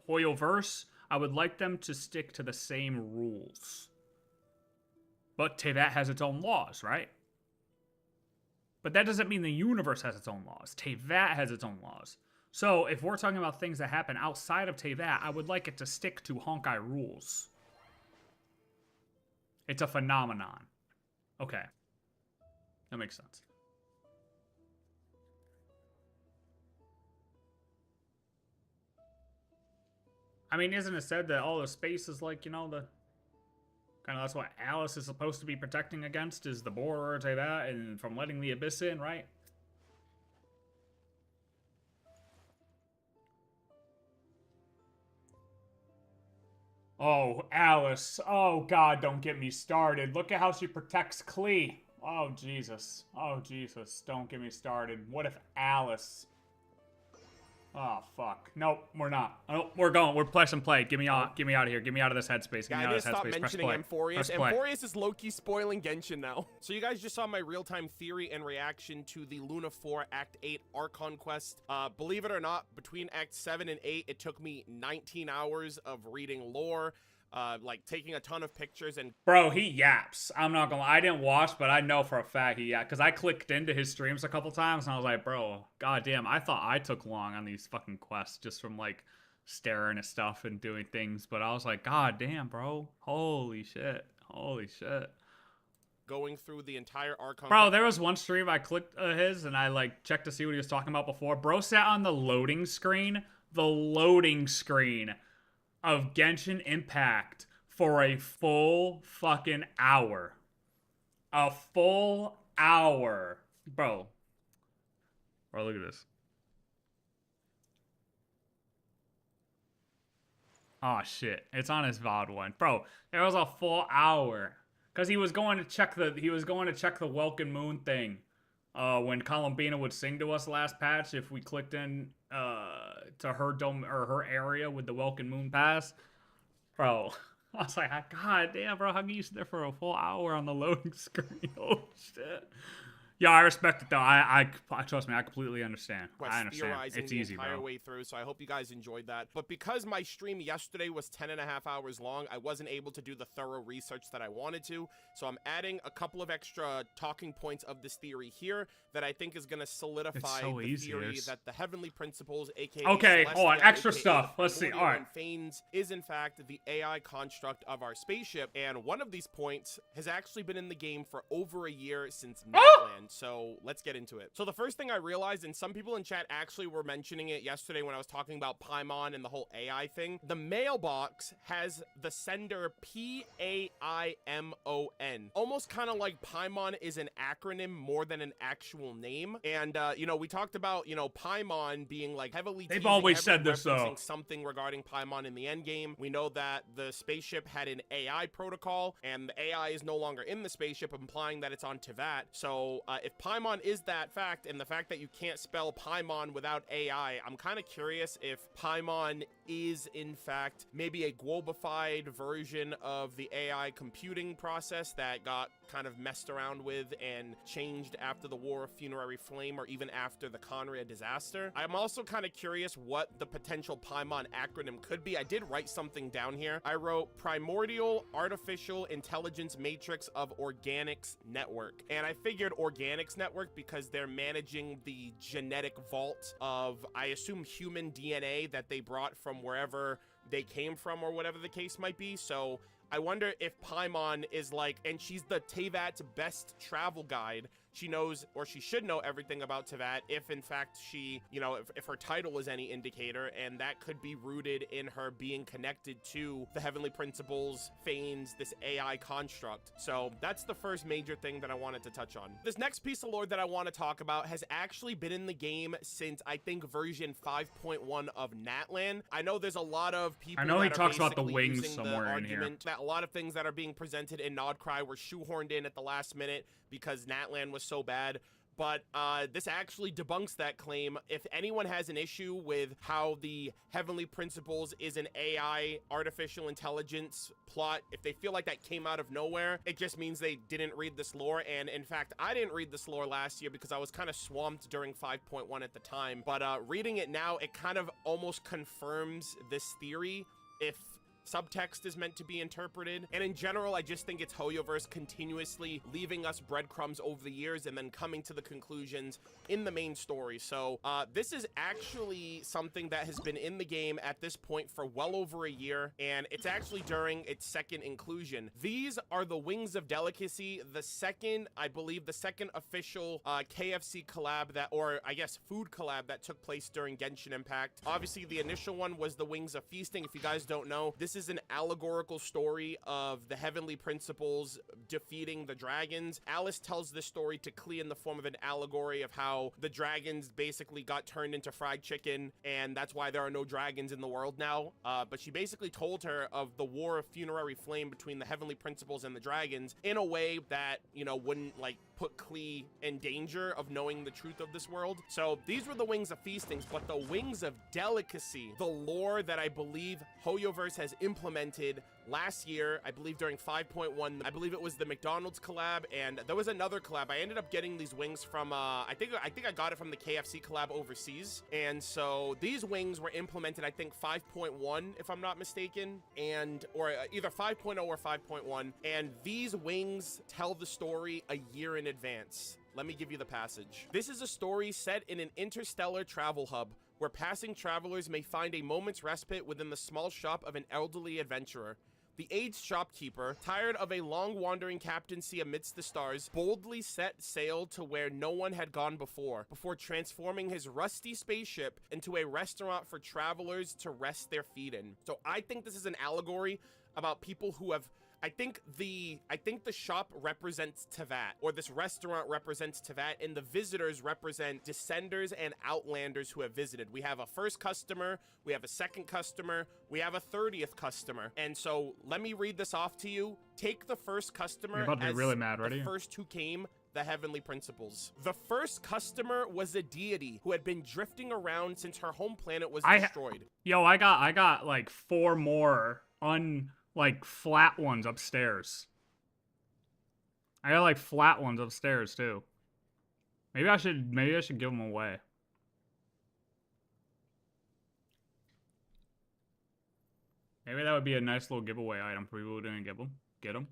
Hoyo verse, I would like them to stick to the same rules. But Teyvat has its own laws, right? But that doesn't mean the universe has its own laws. Teyvat has its own laws. So, if we're talking about things that happen outside of Teyvat, I would like it to stick to Honkai rules. It's a phenomenon. Okay. That makes sense. I mean, isn't it said that all the space is like, you know, the... kind of that's what Alice is supposed to be protecting against, is the border, say that, and from letting the abyss in, right? Oh, Alice. Oh, God, don't get me started. Look at how she protects Klee. Oh, Jesus. Oh, Jesus. Don't get me started. What if Alice... Oh, fuck. Nope, we're not. Oh, we're going. We're press and play. Get me out of here. Get me out of this headspace. Get me out of this headspace. Stop mentioning Amphorius. Amphorius is low-key spoiling Genshin now. So you guys just saw my real-time theory and reaction to the Luna 4 Act 8 Archon quest. Believe it or not, between Act 7 and 8, it took me 19 hours of reading lore, like taking a ton of pictures and... Bro, he yaps. I'm not gonna lie. I didn't watch, but I know for a fact he yaps. Because I clicked into his streams a couple times, and I was like, bro, goddamn, I thought I took long on these fucking quests just from, like, staring at stuff and doing things. But I was like, goddamn, bro. Holy shit. Holy shit. Going through the entire Archon... Bro, there was one stream I clicked his, and I, like, checked to see what he was talking about before. Bro sat on the loading screen. The loading screen of Genshin Impact for a full fucking hour. A full hour. Bro, look at this. Oh, shit. It's on his VOD one. Bro, there was a full hour. Because he was going to check the Welkin Moon thing. When Columbina would sing to us last patch, if we clicked in to her dome or her area with the Welkin Moon Pass, bro, I was like, God damn, bro, how can you sit there for a full hour on the loading screen? Oh shit. Yeah, I respect it though. I trust me, I completely understand. I understand. It's easy, the entire bro. way through, so I hope you guys enjoyed that. But because my stream yesterday was 10.5 hours long, I wasn't able to do the thorough research that I wanted to. So I'm adding a couple of extra talking points of this theory here that I think is going to solidify the theory that the heavenly principles, aka okay, hold on, extra stuff. Let's see. All right. Phanes is in fact the AI construct of our spaceship, and one of these points has actually been in the game for over a year since Midland. so let's get into it. So the first thing I realized, and some people in chat actually were mentioning it yesterday when I was talking about Paimon and the whole AI thing, the mailbox has the sender P-A-I-M-O-N. Almost kind of like Paimon is an acronym more than an actual name. And, you know, we talked about, you know, Paimon being like heavily They've teasing, always heavily said this, though. referencing something regarding Paimon in the endgame. We know that the spaceship had an AI protocol, and the AI is no longer in the spaceship, implying that it's on Teyvat. So if Paimon is that fact, and the fact that you can't spell Paimon without AI, I'm kind of curious if Paimon is in fact maybe a globified version of the AI computing process that got kind of messed around with and changed after the War of Funerary Flame, or even after the Conria disaster. I'm also kind of curious what the potential Paimon acronym could be. I did write something down here. I wrote Primordial Artificial Intelligence Matrix of Organics Network. And I figured Organics Network because they're managing the genetic vault of, I assume, human DNA that they brought from wherever they came from, or whatever the case might be. So I wonder if Paimon is like, and she's the Teyvat's best travel guide. She knows, or she should know, everything about Teyvat, if in fact she, you know, if her title is any indicator, and that could be rooted in her being connected to the Heavenly Principles, Fanes, this AI construct. So that's the first major thing that I wanted to touch on. This next piece of lore that I want to talk about has actually been in the game since, I think, version 5.1 of Natlan. I know there's a lot of people I know he that are talks about the basically wings using somewhere the in here. argument that a lot of things that are being presented in Krai were shoehorned in at the last minute because Natlan was so bad. But this actually debunks that claim. If anyone has an issue with how the Heavenly Principles is an AI, artificial intelligence plot, if they feel like that came out of nowhere, it just means they didn't read this lore. And in fact, I didn't read this lore last year because I was kind of swamped during 5.1 at the time. But reading it now, it kind of almost confirms this theory if subtext is meant to be interpreted. And in general, I just think it's Hoyoverse continuously leaving us breadcrumbs over the years and then coming to the conclusions in the main story. So this is actually something that has been in the game at this point for well over a year, and it's actually during its second inclusion. These are the Wings of Delicacy, the second, I believe, the second official KFC collab that, or I guess food collab that took place during Genshin Impact. Obviously, the initial one was the Wings of Feasting. If you guys don't know, this is an allegorical story of the Heavenly Principles defeating the dragons. Alice tells this story to Klee in the form of an allegory of how the dragons basically got turned into fried chicken, and that's why there are no dragons in the world now. But she basically told her of the War of Funerary Flame between the Heavenly Principles and the dragons in a way that, you know, wouldn't like put Klee in danger of knowing the truth of this world. So these were the Wings of Feastings, but the Wings of Delicacy, the lore that I believe Hoyoverse has implemented last year, I believe during 5.1, I believe it was the McDonald's collab, and there was another collab. I ended up getting these wings from, I think I got it from the KFC collab overseas. And so these wings were implemented, I think 5.1, if I'm not mistaken, and, or either 5.0 or 5.1. And these wings tell the story a year in advance. Let me give you the passage. This is a story set in an interstellar travel hub where passing travelers may find a moment's respite within the small shop of an elderly adventurer. The aged shopkeeper, tired of a long wandering captaincy amidst the stars, boldly set sail to where no one had gone before transforming his rusty spaceship into a restaurant for travelers to rest their feet in. So I think this is an allegory about people who have, I think the shop represents Teyvat, or this restaurant represents Teyvat, and the visitors represent Descenders and Outlanders who have visited. We have a first customer, we have a second customer, we have a 30th customer. And so let me read this off to you. Take the first customer. You're about to be as really mad, ready? the first who came, the Heavenly Principles. The first customer was a deity who had been drifting around since her home planet was destroyed. Yo, I got like 4 more like flat ones upstairs. I got like flat ones upstairs too. Maybe I should give them away. Maybe that would be a nice little giveaway item for people who didn't get them.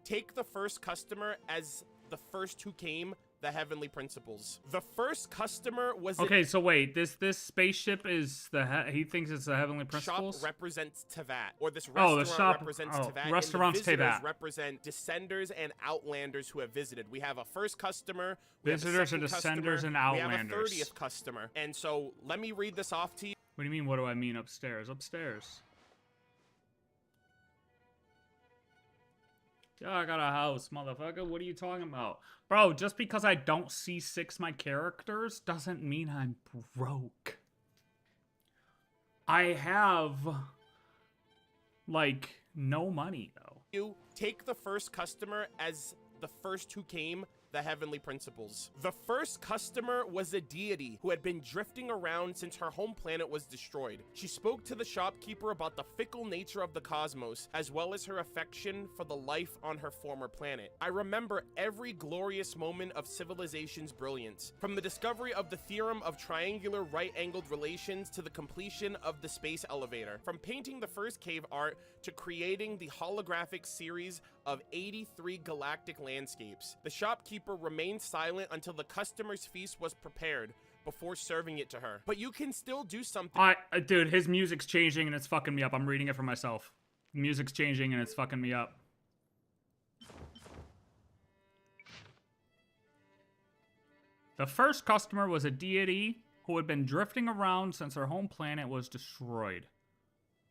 Take the first customer as the first who came, the heavenly principles. The first customer was Okay, so wait, this spaceship is he thinks it's the heavenly principles? shop represents Tevat, or this Oh, restaurant the shop represents oh, Tevat, restaurants and the visitors Tevat. represent descenders and outlanders who have visited. We have a first customer, we Visitors have and a second descenders customer, and we have a outlanders. 30th customer. And so let me read this off to you. What do you mean, what do I mean upstairs? Upstairs. Yeah, I got a house, motherfucker. What are you talking about? Bro, just because I don't C6 my characters doesn't mean I'm broke. I have, like, no money, though. You take the first customer as the first who came, the heavenly principles. The first customer was a deity who had been drifting around since her home planet was destroyed. She spoke to the shopkeeper about the fickle nature of the cosmos, as well as her affection for the life on her former planet. I remember every glorious moment of civilization's brilliance, from the discovery of the theorem of triangular right-angled relations to the completion of the space elevator, from painting the first cave art to creating the holographic series of 83 galactic landscapes. The shopkeeper remained silent until the customer's feast was prepared before serving it to her. But you can still do something. Dude, his music's changing and it's fucking me up. I'm reading it for myself. Music's changing and it's fucking me up. The first customer was a deity who had been drifting around since her home planet was destroyed.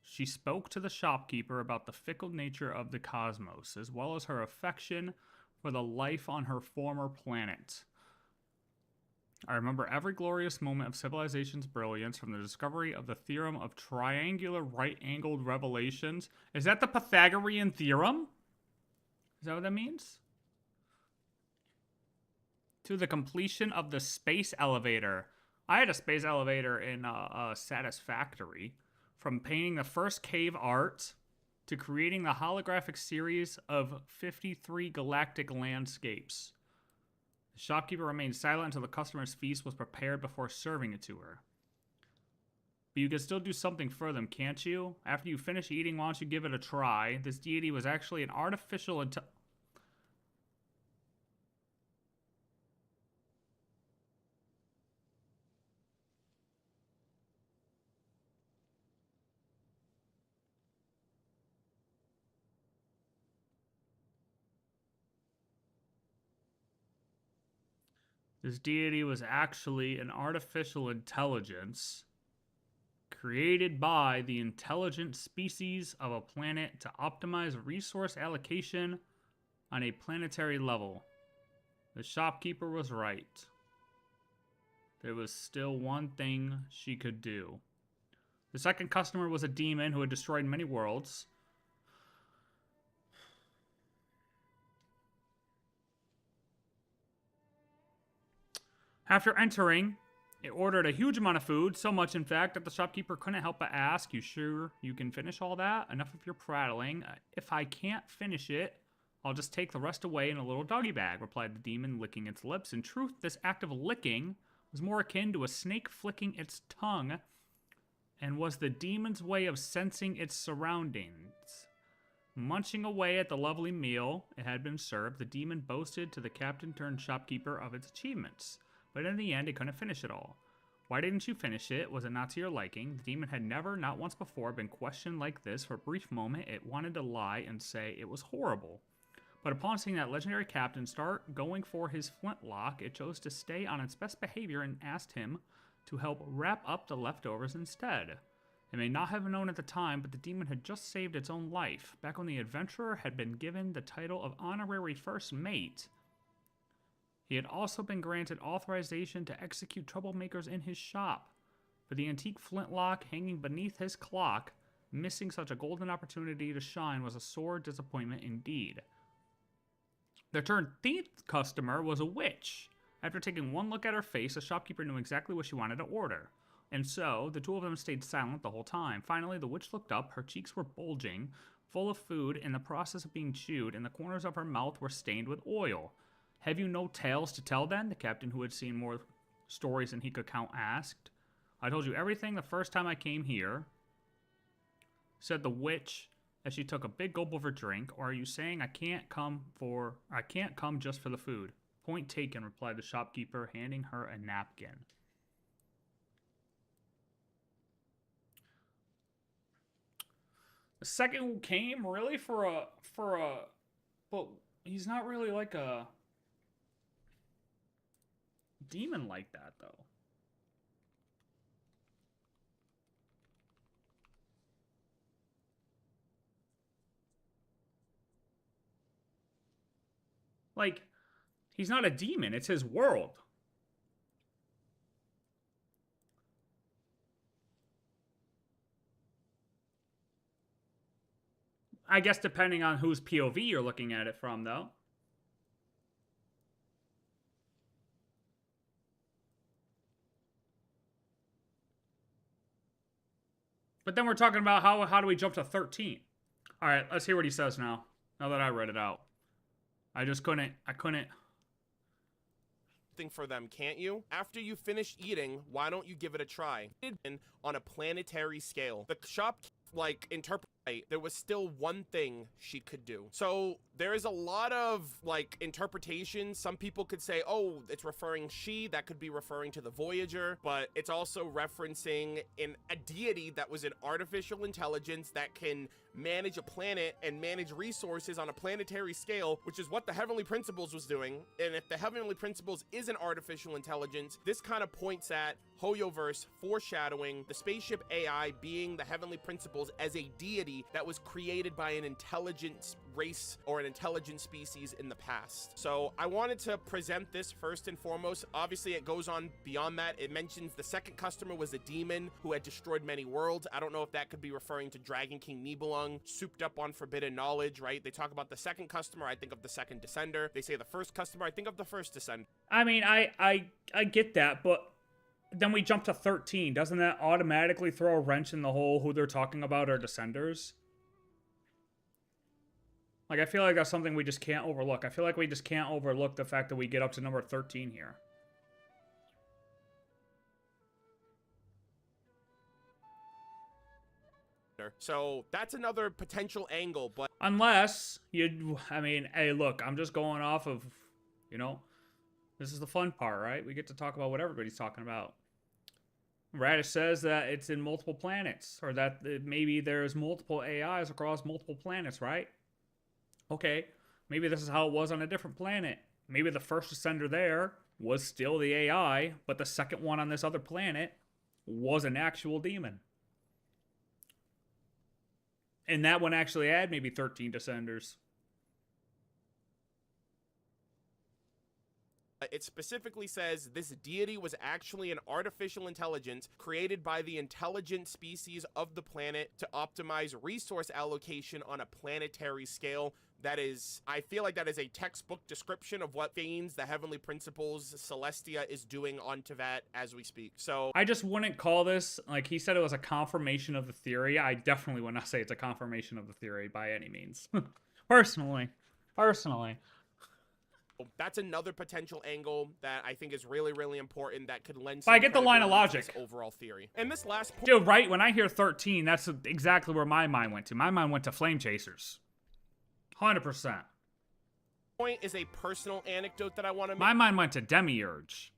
She spoke to the shopkeeper about the fickle nature of the cosmos, as well as her affection for the life on her former planet. I remember every glorious moment of civilization's brilliance, from the discovery of the theorem of triangular right-angled revelations. Is that the Pythagorean theorem? Is that what that means? To the completion of the space elevator. I had a space elevator in Satisfactory. From painting the first cave art to creating the holographic series of 53 galactic landscapes. The shopkeeper remained silent until the customer's feast was prepared before serving it to her. But you can still do something for them, can't you? After you finish eating, why don't you give it a try? This deity was actually an artificial This deity was actually an artificial intelligence created by the intelligent species of a planet to optimize resource allocation on a planetary level. The shopkeeper was right. There was still one thing she could do. The second customer was a demon who had destroyed many worlds. After entering, it ordered a huge amount of food, so much in fact that the shopkeeper couldn't help but ask, "You sure you can finish all that? Enough of your prattling. If I can't finish it, I'll just take the rest away in a little doggy bag," replied the demon, licking its lips. In truth, this act of licking was more akin to a snake flicking its tongue and was the demon's way of sensing its surroundings. Munching away at the lovely meal it had been served, the demon boasted to the captain turned shopkeeper of its achievements. But in the end, it couldn't finish it all. Why didn't you finish it? Was it not to your liking? The demon had never, not once before, been questioned like this. For a brief moment, it wanted to lie and say it was horrible. But upon seeing that legendary captain start going for his flintlock, it chose to stay on its best behavior and asked him to help wrap up the leftovers instead. It may not have known at the time, but the demon had just saved its own life. Back when the adventurer had been given the title of honorary first mate, he had also been granted authorization to execute troublemakers in his shop. For the antique flintlock hanging beneath his clock, missing such a golden opportunity to shine was a sore disappointment indeed. The 13th customer was a witch. After taking one look at her face, the shopkeeper knew exactly what she wanted to order. And so, the two of them stayed silent the whole time. Finally, the witch looked up. Her cheeks were bulging, full of food in the process of being chewed, and the corners of her mouth were stained with oil. "Have you no tales to tell, then?" the captain, who had seen more stories than he could count, asked. "I told you everything the first time I came here," said the witch as she took a big gulp of her drink. "Or are you saying I can't come just for the food?" Point taken, replied the shopkeeper, handing her a napkin. The second came really for a, but he's not really like a demon like that, though. Like, he's not a demon, it's his world. I guess depending on whose POV you're looking at it from, though. But then we're talking about how do we jump to 13? All right, let's hear what he says now. Now that I read it out. I couldn't. For them, can't you? After you finish eating, why don't you give it a try? On a planetary scale. The shop, like, there was still one thing she could do. So there is a lot of like interpretation. Some people could say, oh, it's referring that could be referring to the Voyager, but it's also referencing a deity that was an artificial intelligence that can manage a planet and manage resources on a planetary scale, which is what the Heavenly Principles was doing. And if the Heavenly Principles is an artificial intelligence, this kind of points at Hoyoverse foreshadowing the spaceship AI being the Heavenly Principles as a deity that was created by an intelligent race or an intelligent species in the past. So I wanted to present this first and foremost. Obviously, it goes on beyond that. It mentions the second customer was a demon who had destroyed many worlds. I don't know if that could be referring to Dragon King Nibelung, souped up on forbidden knowledge, right? They talk about the second customer, I think of the second descender. They say the first customer, I think of the first descender. I mean, I get that, but then we jump to 13. Doesn't that automatically throw a wrench in the whole who they're talking about are descenders? Like, I feel like that's something we just can't overlook. I feel like we just can't overlook the fact that we get up to number 13 here. So that's another potential angle, but unless I mean, hey, look, I'm just going off of, you know, this is the fun part, right? We get to talk about what everybody's talking about. Radish says that it's in multiple planets, or that maybe there's multiple AIs across multiple planets, right? Okay, maybe this is how it was on a different planet. Maybe the first descender there was still the AI, but the second one on this other planet was an actual demon. And that one actually had maybe 13 descenders. It specifically says this deity was actually an artificial intelligence created by the intelligent species of the planet to optimize resource allocation on a planetary scale. That is, I feel like that is a textbook description of what Fanes, the Heavenly Principles, Celestia is doing on Teyvat as we speak. So I just wouldn't call this, like he said it was a confirmation of the theory. I definitely would not say it's a confirmation of the theory by any means. Personally. That's another potential angle that I think is really, really important that could lend some. But I get the line of logic. To this overall theory. And this last point, dude, right? When I hear 13, that's exactly where my mind went to. My mind went to Flame Chasers. 100%. Point is a personal anecdote that I want to make. My mind went to Demiurge.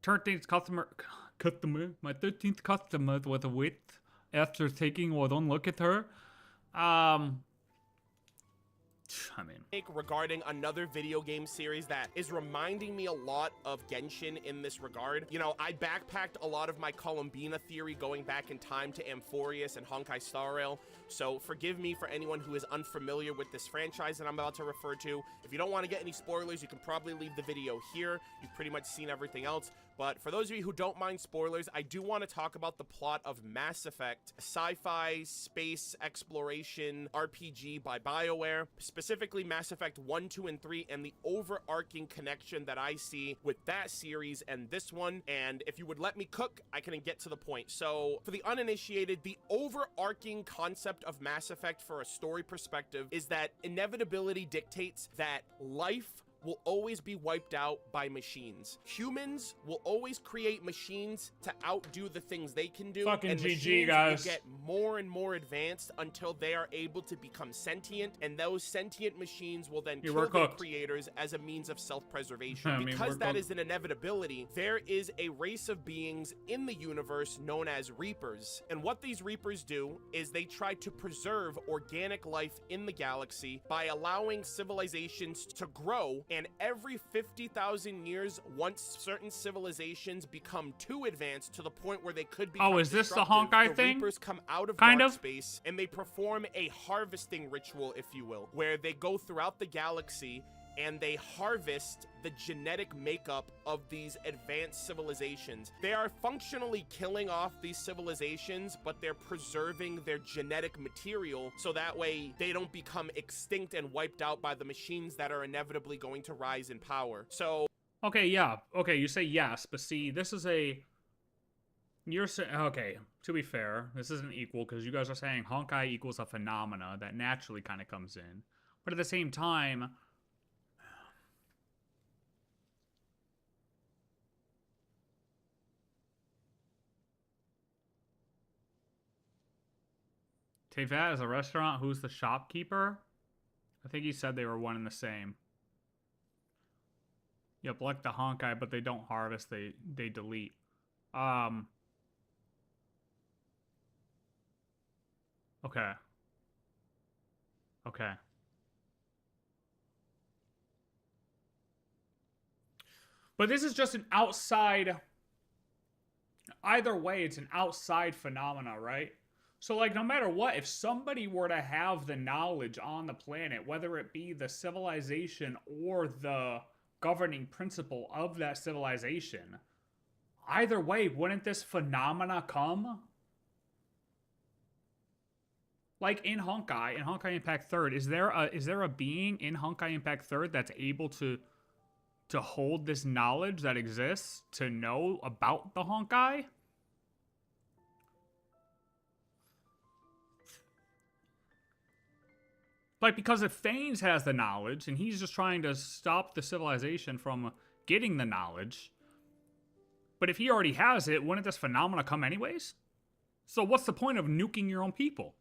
13th customer, my 13th customer was a wit after taking one look at her. I mean, regarding another video game series that is reminding me a lot of Genshin in this regard. You know, I backpacked a lot of my Columbina theory going back in time to Amphorius and Honkai Star Rail, so forgive me for anyone who is unfamiliar with this franchise that I'm about to refer to. If you don't want to get any spoilers, you can probably leave the video here. You've pretty much seen everything else. But for those of you who don't mind spoilers, I do want to talk about the plot of Mass Effect, sci-fi, space, exploration, RPG by BioWare, specifically Mass Effect 1, 2, and 3, and the overarching connection that I see with that series and this one. And if you would let me cook, I can get to the point. So for the uninitiated, the overarching concept of Mass Effect for a story perspective is that inevitability dictates that life will always be wiped out by machines. Humans will always create machines to outdo the things they can do. Fucking and GG, machines guys. will get more and more advanced until they are able to become sentient, and those sentient machines will then Yeah, kill we're their cooked. creators as a means of self-preservation. I mean, Because we're that cooked. is an inevitability, there is a race of beings in the universe known as Reapers. And what these Reapers do is they try to preserve organic life in the galaxy by allowing civilizations to grow, and every 50,000 years, once certain civilizations become too advanced to the point where they could become is this the destructive, Honkai the thing? Reapers come out of Kind dark of? space, and they perform a harvesting ritual, if you will, where they go throughout the galaxy and they harvest the genetic makeup of these advanced civilizations. They are functionally killing off these civilizations, but they're preserving their genetic material so that way they don't become extinct and wiped out by the machines that are inevitably going to rise in power. So Okay, yeah. Okay, you say yes, but see, this is a... You're saying... Okay, to be fair, this isn't equal, because you guys are saying Honkai equals a phenomena that naturally kind of comes in. But at the same time... Tevat is a restaurant. Who's the shopkeeper? I think he said they were one and the same. Yep, like the Honkai, but they don't harvest, they delete. Okay. Okay. But this is just an outside... Either way, it's an outside phenomena, right? So, like, no matter what, if somebody were to have the knowledge on the planet, whether it be the civilization or the governing principle of that civilization, either way, wouldn't this phenomena come? Like in Honkai Impact 3rd, is there a being in Honkai Impact 3rd that's able to hold this knowledge that exists, to know about the Honkai? Like, because if Thanes has the knowledge, and he's just trying to stop the civilization from getting the knowledge, but if he already has it, wouldn't this phenomena come anyways? So what's the point of nuking your own people?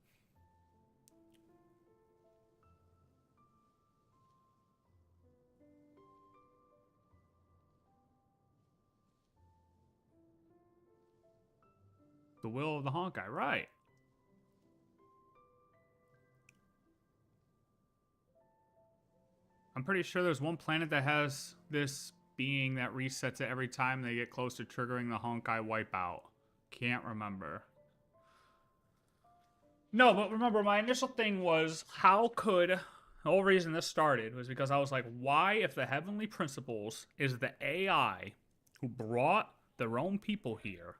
The will of the Honkai, right. I'm pretty sure there's one planet that has this being that resets it every time they get close to triggering the Honkai wipeout. Can't remember. No, but remember, my initial thing was, how could... The whole reason this started was because I was like, why, if the Heavenly Principles is the AI who brought their own people here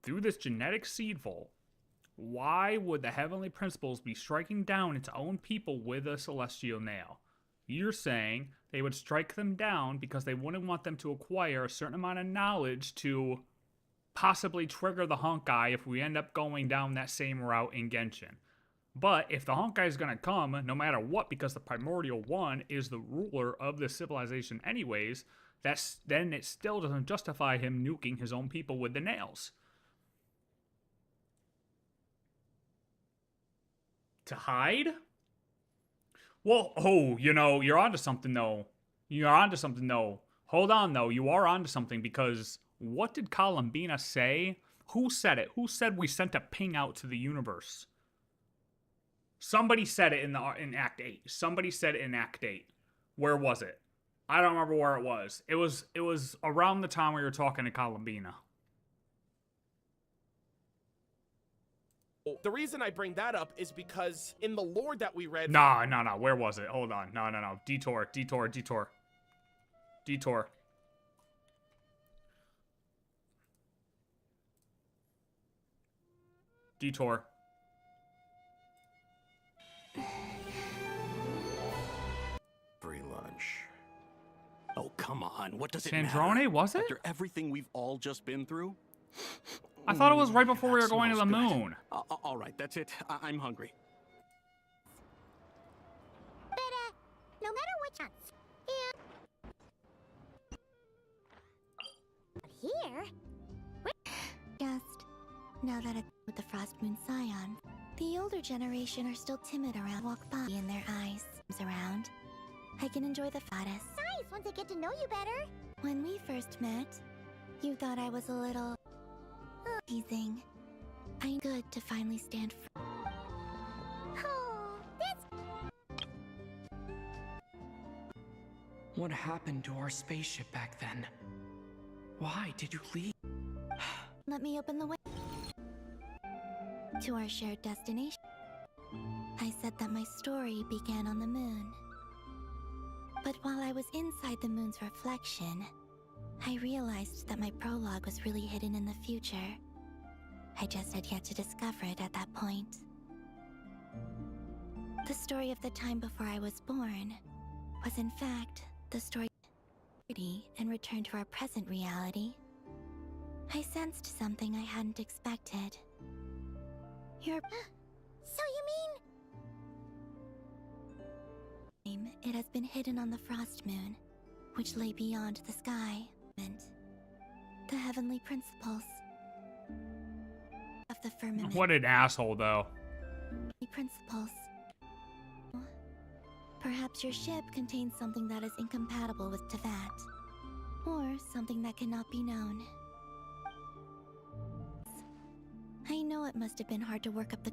through this genetic seed vault, why would the Heavenly Principles be striking down its own people with a celestial nail? You're saying they would strike them down because they wouldn't want them to acquire a certain amount of knowledge to possibly trigger the Honkai if we end up going down that same route in Genshin. But if the Honkai is going to come, no matter what, because the Primordial One is the ruler of the civilization anyways, then it still doesn't justify him nuking his own people with the nails. To hide? Well, you know, you're onto something, though. You're onto something, though. Hold on, though. You are onto something, because what did Columbina say? Who said it? Who said we sent a ping out to the universe? Somebody said it in Act 8. Somebody said it in Act 8. Where was it? I don't remember where it was. It was around the time we were talking to Columbina. the reason I bring that up is because in the lore that we read... No. Where was it? Hold on. No. Detour. Free lunch. Oh, come on. What does it Sandrone, matter? was it? After everything we've all just been through? I thought it was right before we were That going to the smells good. moon. All right, that's it. I'm hungry. But, no matter which chance. there. Just now that I'm with the Frost Moon Scion, the older generation are still timid around. Walk by in their eyes around. I can enjoy the goddess. Nice once I get to know you better. When we first met, you thought I was a little teasing. I'm good to finally stand for. Oh, that's What happened to our spaceship back then? Why did you leave? Let me open the way to our shared destination. I said that my story began on the moon. But while I was inside the moon's reflection, I realized that my prologue was really hidden in the future. I just had yet to discover it at that point. The story of the time before I was born was in fact the story and returned to our present reality. I sensed something I hadn't expected. Your so you mean it has been hidden on the Frost Moon, which lay beyond the sky. The heavenly principles of the firmament. What an asshole, though. Principles. Perhaps your ship contains something that is incompatible with Tevat, or something that cannot be known. I know it must have been hard to work up the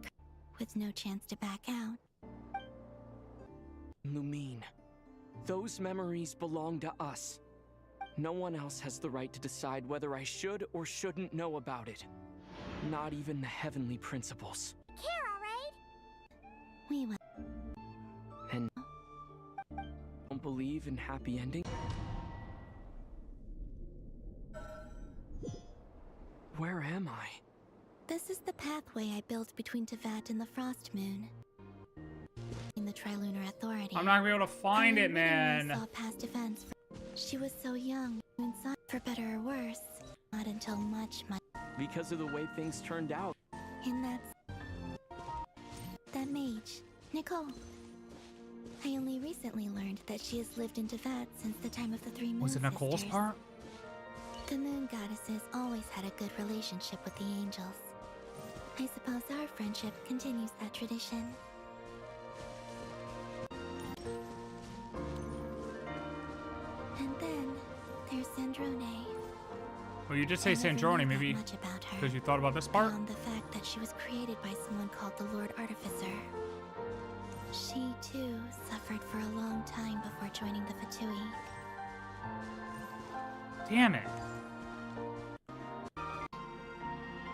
with no chance to back out. Lumine, those memories belong to us. No one else has the right to decide whether I should or shouldn't know about it. Not even the heavenly principles. care, alright? We will. And don't believe in happy ending? Where am I? This is the pathway I built between Tevat and the Frost Moon. In the Trilunar Authority. I'm not gonna be able to find I it, man. saw past events. She was so young, inside, for better or worse. Not until much. Because of the way things turned out. In that mage, Nicole. I only recently learned that she has lived in Tevat since the time of the Three Moon Was it Nicole's Sisters. part? The moon goddesses always had a good relationship with the angels. I suppose our friendship continues that tradition. And then there's Sandrone. Well, you did say I never knew Sandrone, that maybe much about her, because you thought about this part. beyond the fact that she was created by someone called the Lord Artificer. She, too, suffered for a long time before joining the Fatui. Damn it.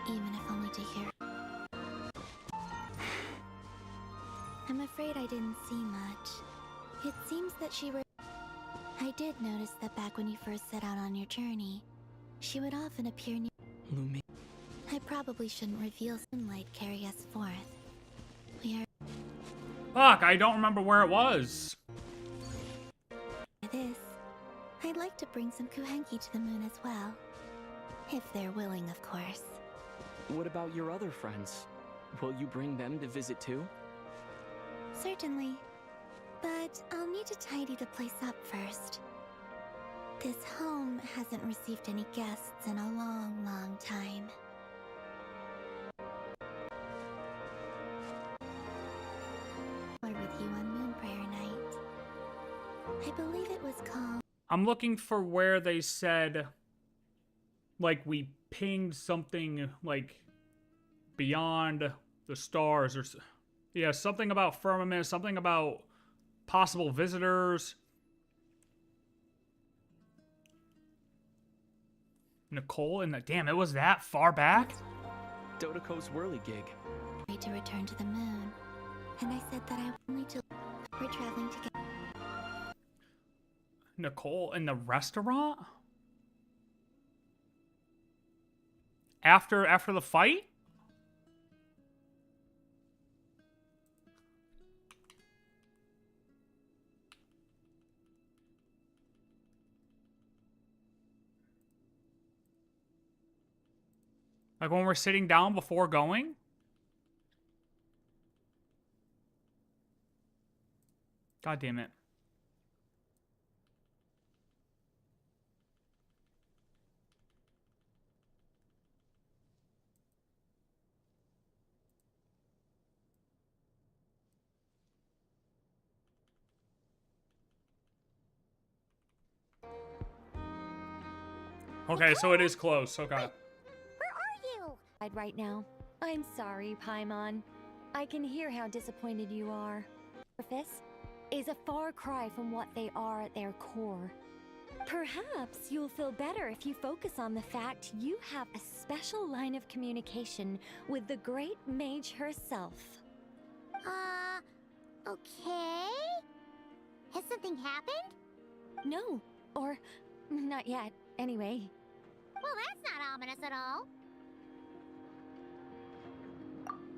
Even if only to hear. I'm afraid I didn't see much. It seems that I did notice that back when you first set out on your journey, she would often appear near. Lumine. I probably shouldn't reveal sunlight carry us forth. We are Fuck, I don't remember where it was. this. I'd like to bring some Kuhenki to the moon as well. If they're willing, of course. What about your other friends? Will you bring them to visit too? Certainly. But I'll need to tidy the place up first. This home hasn't received any guests in a long, long time. Or with you on Moon Prayer Night. I believe it was called. I'm looking for where they said, like, we pinged something, like, beyond the stars, or yeah, something about firmament, something about possible visitors. Nicole and the damn, it was that far back? Dodoko's whirligig. To return to the moon, and I said that I wanted to. We're traveling together. Nicole in the restaurant? After the fight? Like when we're sitting down before going? God damn it. Okay, so it is close. Okay. Where are you? Right now. I'm sorry, Paimon. I can hear how disappointed you are. Surface is a far cry from what they are at their core. Perhaps you'll feel better if you focus on the fact you have a special line of communication with the great mage herself. Okay? Has something happened? No, or not yet, anyway. Well, that's not ominous at all.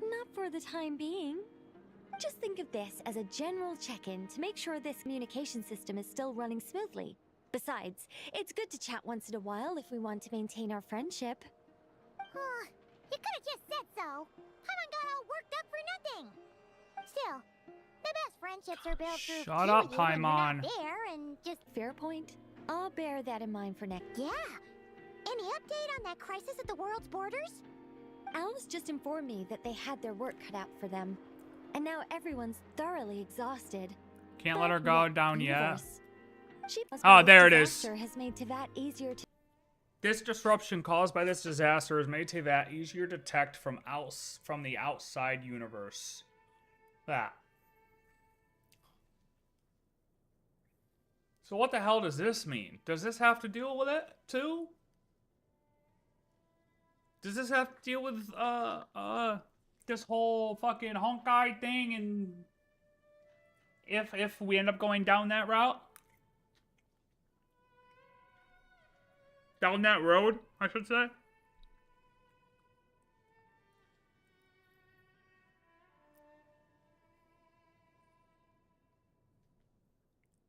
Not for the time being. Just think of this as a general check-in to make sure this communication system is still running smoothly. Besides, it's good to chat once in a while if we want to maintain our friendship. You could have just said so. Paimon got all worked up for nothing. Still, the best friendships are built through Shut up, you when you're not Paimon. there and just... Fair point. I'll bear that in mind for next. Yeah. Any update on that crisis at the world's borders? Alice just informed me that they had their work cut out for them. And now everyone's thoroughly exhausted. Can't let her But go what down yet. universe? Oh, there it is. Disaster has made Teyvat easier to... This disruption caused by this disaster has made Teyvat easier to detect from the outside universe. That. So what the hell does this mean? Does this have to deal with it too? Does this have to deal with this whole fucking Honkai thing, and if we end up going down that route? Down that road, I should say.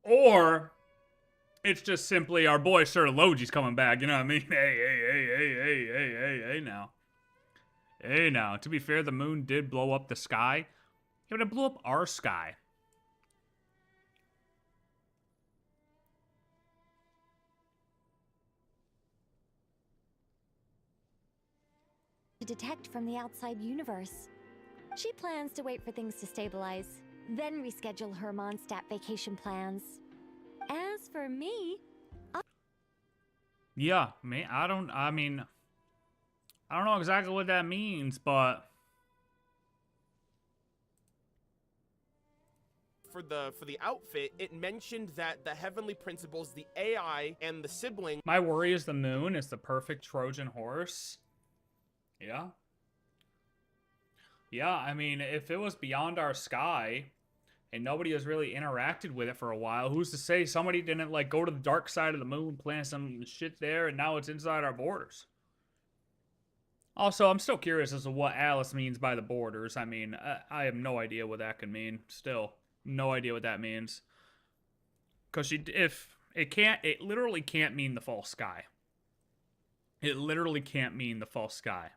Or it's just simply our boy Sir Logi's coming back, you know what I mean? Hey now. Hey now. To be fair, the moon did blow up the sky. Yeah, but it blew up our sky. detect from the outside universe. She plans to wait for things to stabilize, then reschedule her Mondstadt vacation plans. As for me... Yeah, I don't know exactly what that means, but... For the outfit, it mentioned that the heavenly principles, the AI, and the sibling... My worry is the moon is the perfect Trojan horse. Yeah. Yeah, I mean, if it was beyond our sky, and nobody has really interacted with it for a while, who's to say somebody didn't, like, go to the dark side of the moon, plant some shit there, and now it's inside our borders? Also, I'm still curious as to what Alice means by the borders. I mean, I have no idea what that could mean. Still, no idea what that means. Because it literally can't mean the false sky. It literally can't mean the false sky.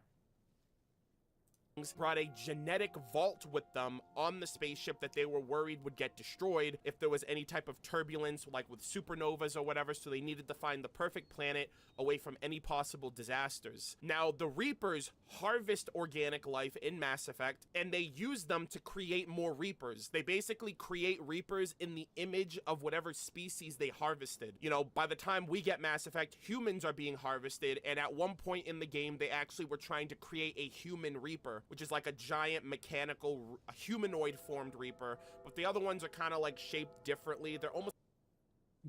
Brought a genetic vault with them on the spaceship that they were worried would get destroyed if there was any type of turbulence, like with supernovas or whatever, so they needed to find the perfect planet away from any possible disasters. Now, the Reapers harvest organic life in Mass Effect, and they use them to create more Reapers. They basically create Reapers in the image of whatever species they harvested. You know, by the time we get Mass Effect, humans are being harvested, and at one point in the game, they actually were trying to create a human Reaper, which is like a giant mechanical, humanoid formed Reaper, but the other ones are kind of like shaped differently. They're almost...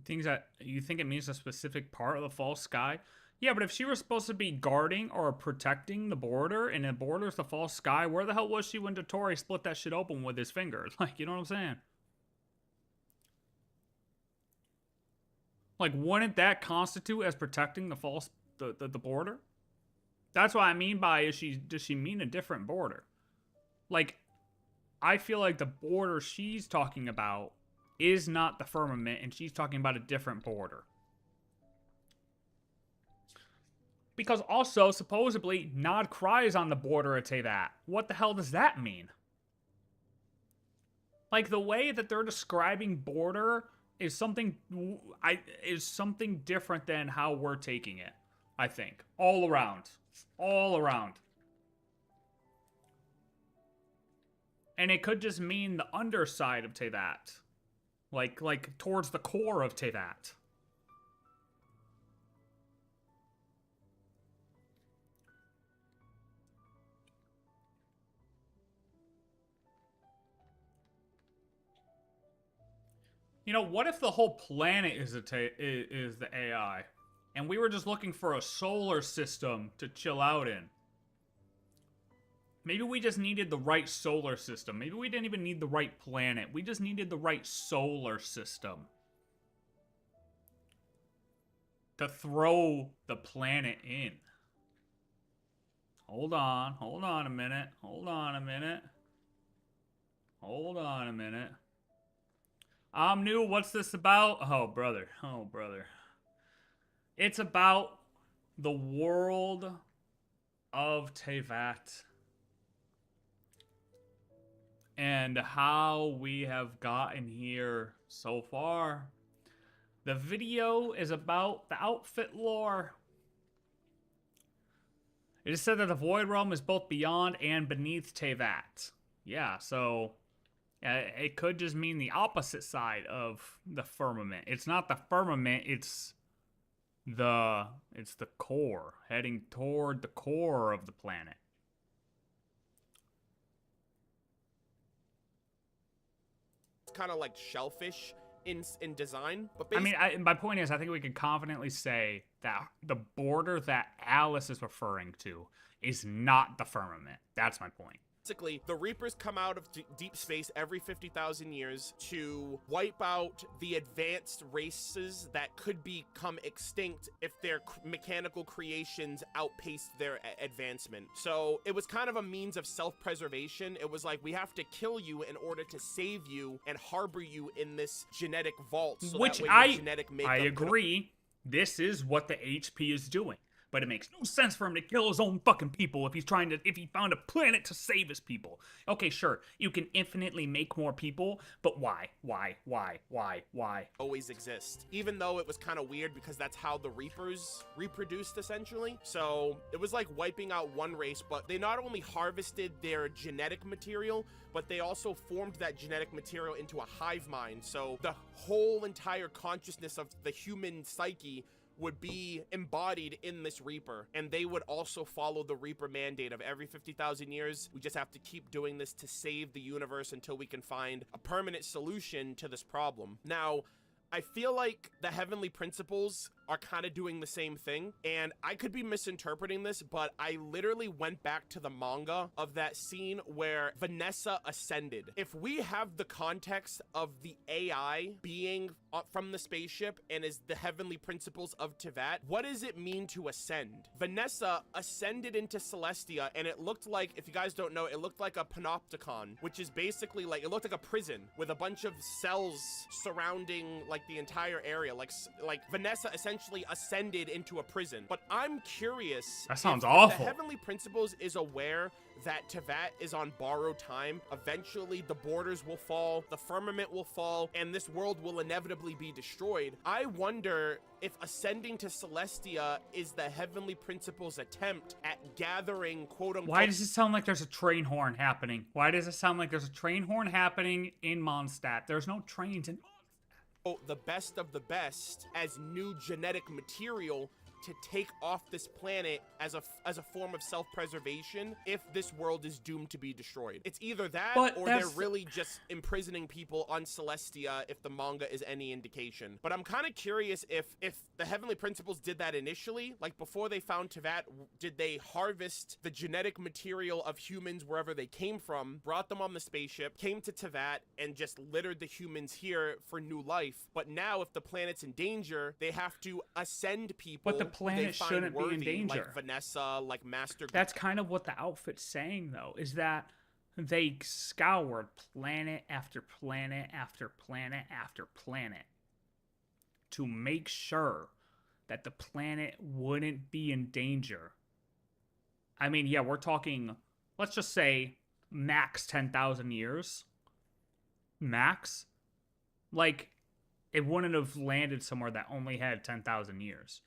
Things that you think it means a specific part of the false sky? Yeah, but if she was supposed to be guarding or protecting the border, and the border's the false sky, where the hell was she when Dottore split that shit open with his finger? Like, you know what I'm saying? Like, wouldn't that constitute as protecting the false, the border? That's what I mean by, does she mean a different border? Like, I feel like the border she's talking about is not the firmament, and she's talking about a different border. Because also, supposedly, Nod Krai is on the border of Teyvat. What the hell does that mean? Like, the way that they're describing border is something different than how we're taking it, I think. All around. All around. And it could just mean the underside of Teyvat. Like towards the core of Teyvat. You know, what if the whole planet is is the AI, and we were just looking for a solar system to chill out in? Maybe we just needed the right solar system. Maybe we didn't even need the right planet. We just needed the right solar system to throw the planet in. Hold on a minute. Hold on a minute. Hold on a minute. I'm new. What's this about? Oh, brother. Oh, brother. It's about the world of Teyvat and how we have gotten here so far. The video is about the outfit lore. It is said that the Void Realm is both beyond and beneath Teyvat. Yeah, so it could just mean the opposite side of the firmament. It's not the firmament, it's the core, heading toward the core of the planet. It's kind of like shellfish in design, but I mean, my point is, I think we can confidently say that the border that Alice is referring to is not the firmament. That's my point. basically, the Reapers come out of deep space every 50,000 years to wipe out the advanced races that could become extinct if their mechanical creations outpaced their advancement. So it was kind of a means of self-preservation. It was like, we have to kill you in order to save you and harbor you in this genetic vault. So which that way your genetic makeup I agree. This is what the HP is doing. But it makes no sense for him to kill his own fucking people if he found a planet to save his people. Okay, sure, you can infinitely make more people, but why? Why? Always exist. Even though it was kind of weird because that's how the Reapers reproduced, essentially. So it was like wiping out one race, but they not only harvested their genetic material, but they also formed that genetic material into a hive mind. So the whole entire consciousness of the human psyche would be embodied in this Reaper, and they would also follow the Reaper mandate of every 50,000 years. We just have to keep doing this to save the universe until we can find a permanent solution to this problem. Now, I feel like the Heavenly Principles are kind of doing the same thing, and I could be misinterpreting this, but I literally went back to the manga of that scene where Vanessa ascended. If we have the context of the AI being from the spaceship and is the Heavenly Principles of Teyvat, what does it mean to ascend? Vanessa ascended into Celestia, and it looked like, if you guys don't know, it looked like a panopticon, which is basically like, it looked like a prison with a bunch of cells surrounding like the entire area. Like Vanessa essentially ascended into a prison. But I'm curious. That sounds if awful. The Heavenly Principles is aware that Teyvat is on borrowed time. Eventually, the borders will fall, the firmament will fall, and this world will inevitably be destroyed. I wonder if ascending to Celestia is the Heavenly Principles' attempt at gathering, quote-unquote... Why does it sound like there's a train horn happening? Why does it sound like there's a train horn happening in Mondstadt? There's no trains in... the best of the best as new genetic material to take off this planet as a form of self-preservation if this world is doomed to be destroyed. It's either that or they're really just imprisoning people on Celestia if the manga is any indication. But I'm kind of curious if the Heavenly Principles did that initially, like before they found Teyvat, did they harvest the genetic material of humans wherever they came from, brought them on the spaceship, came to Teyvat, and just littered the humans here for new life? But now if the planet's in danger, they have to ascend people. But the planet shouldn't be in danger. Like Vanessa, like Master... That's kind of what the outfit's saying, though, is that they scoured planet after planet after planet after planet to make sure that the planet wouldn't be in danger. I mean, yeah, we're talking, let's just say, max 10,000 years. Max. Like, it wouldn't have landed somewhere that only had 10,000 years.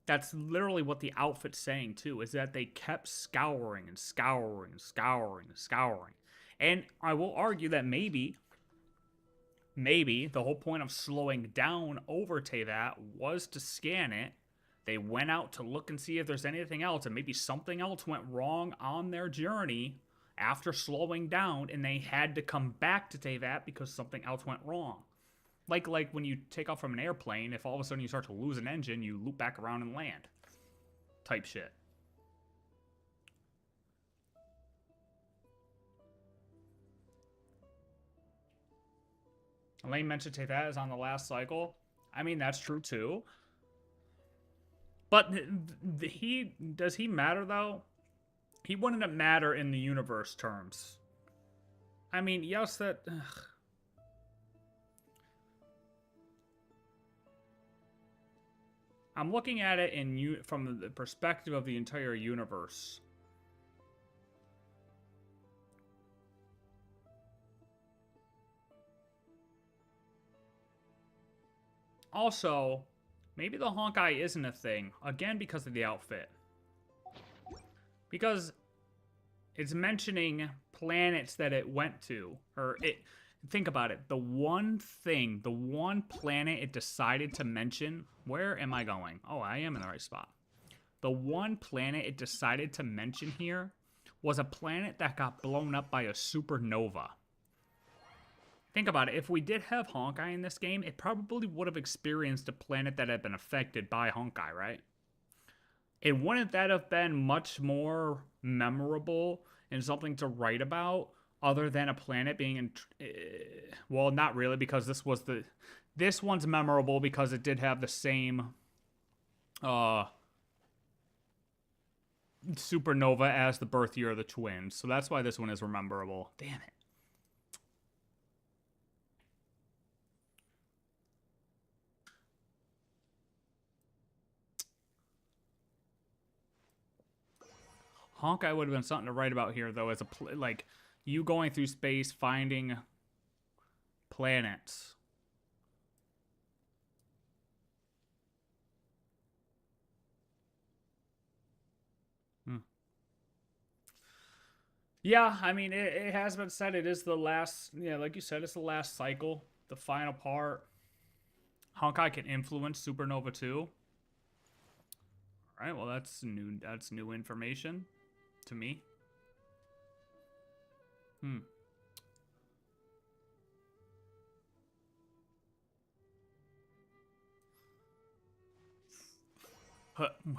That's literally what the outfit's saying, too, is that they kept scouring and scouring and scouring and scouring. And I will argue that maybe the whole point of slowing down over Teyvat was to scan it. They went out to look and see if there's anything else, and maybe something else went wrong on their journey after slowing down, and they had to come back to Teyvat because something else went wrong. Like when you take off from an airplane, if all of a sudden you start to lose an engine, you loop back around and land. Type shit. Elaine mentioned Teyvat is on the last cycle. I mean, that's true too. But does he matter though? He wouldn't matter in the universe terms. I mean, yes, that. Ugh. I'm looking at it from the perspective of the entire universe. Also, maybe the Honkai isn't a thing. Again, because of the outfit. Because it's mentioning planets that it went to. Think about it. The one planet it decided to mention. Where am I going? Oh, I am in the right spot. The one planet it decided to mention here was a planet that got blown up by a supernova. Think about it. If we did have Honkai in this game, it probably would have experienced a planet that had been affected by Honkai, right? And wouldn't that have been much more memorable and something to write about other than a planet being well, not really, because this one's memorable because it did have the same supernova as the birth year of the twins. So that's why this one is memorable. Damn it. Honkai would have been something to write about here, though, as like you going through space, finding planets. Yeah, I mean, it has been said it is the last, yeah, like you said, it's the last cycle, the final part. Honkai can influence Supernova 2. All right, well, that's new information to me.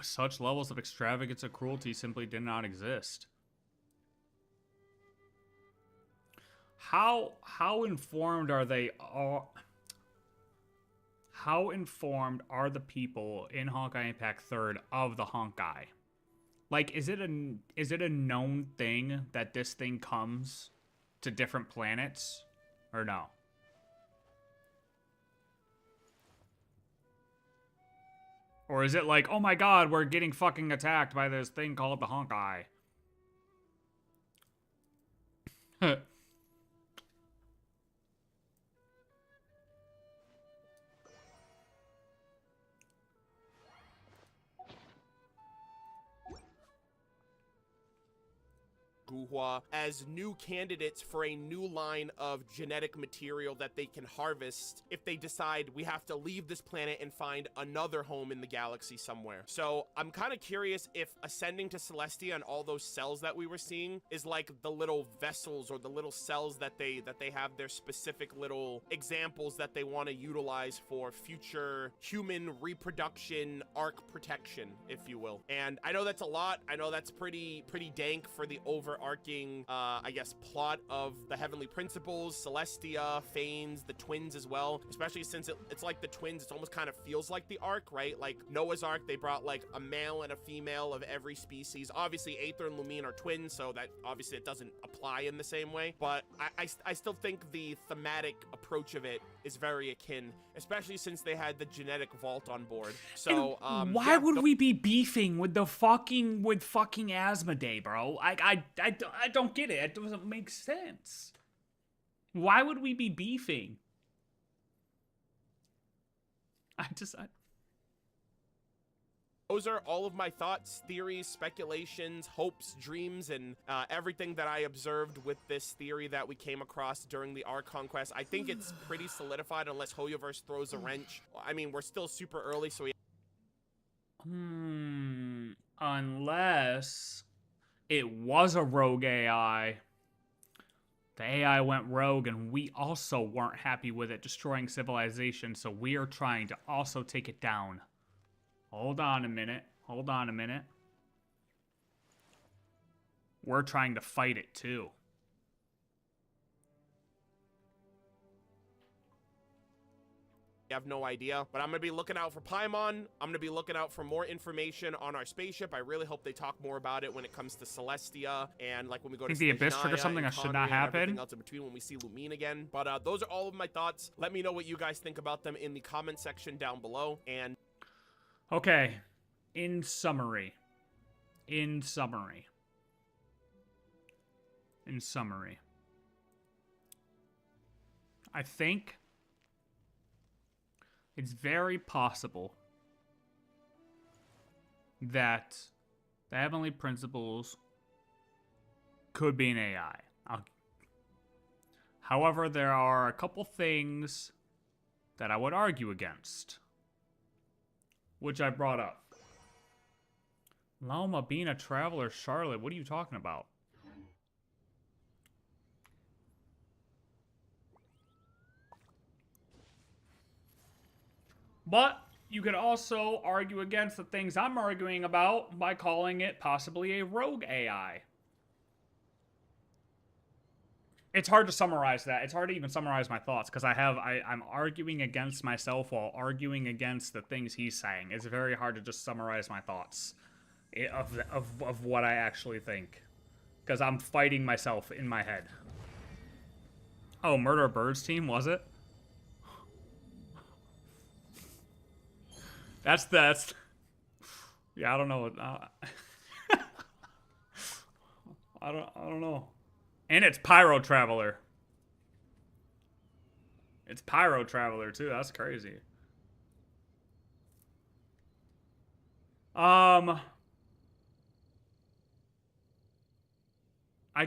Such levels of extravagance and cruelty simply did not exist. How informed are they? How informed are the people in Honkai Impact 3rd of the Honkai? Like, is it a known thing that this thing comes to different planets, or no? Or is it like, oh my god, we're getting fucking attacked by this thing called the Honkai? Guhua as new candidates for a new line of genetic material that they can harvest if they decide we have to leave this planet and find another home in the galaxy somewhere. So I'm kind of curious if ascending to Celestia and all those cells that we were seeing is like the little vessels or the little cells that they have their specific little examples that they want to utilize for future human reproduction, arc protection, if you will. And I know that's a lot. I know that's pretty dank for the overarching, I guess, plot of the Heavenly Principles, Celestia, Phanes, the twins as well. Especially since it's like the twins, it almost kind of feels like the Ark, right? Like Noah's Ark, they brought like a male and a female of every species. Obviously, Aether and Lumine are twins, so that obviously it doesn't apply in the same way. But I still think the thematic approach of it is very akin, especially since they had the genetic vault on board. So why would we be beefing with fucking Asmodee, bro? I don't get it. It doesn't make sense. Why would we be beefing? Those are all of my thoughts, theories, speculations, hopes, dreams, and everything that I observed with this theory that we came across during the Ark Conquest. I think it's pretty solidified unless Hoyoverse throws a wrench. I mean, we're still super early, so we... Unless it was a rogue AI The AI went rogue, and we also weren't happy with it destroying civilization, so we are trying to also take it down. Hold on a minute. Hold on a minute. We're trying to fight it, too. I have no idea, but I'm gonna be looking out for Paimon. I'm gonna be looking out for more information on our spaceship. I really hope they talk more about it when it comes to Celestia and like when we go to The Abyss trigger Snezhnaya something and that should not Khaenri'ah and everything happen. else in between when we see Lumine again. But those are all of my thoughts. Let me know what you guys think about them in the comment section down below. And Okay, in summary, I think it's very possible that the Heavenly Principles could be an AI. However, there are a couple things that I would argue against, which I brought up. Loma being a traveler, Charlotte, what are you talking about? But you could also argue against the things I'm arguing about by calling it possibly a rogue AI. It's hard to summarize that. It's hard to even summarize my thoughts because I'm arguing against myself while arguing against the things he's saying. It's very hard to just summarize my thoughts of what I actually think because I'm fighting myself in my head. Oh, Murder Birds team, was it? That's yeah, I don't know. I don't know. And it's Pyro Traveler. It's Pyro Traveler too. That's crazy. I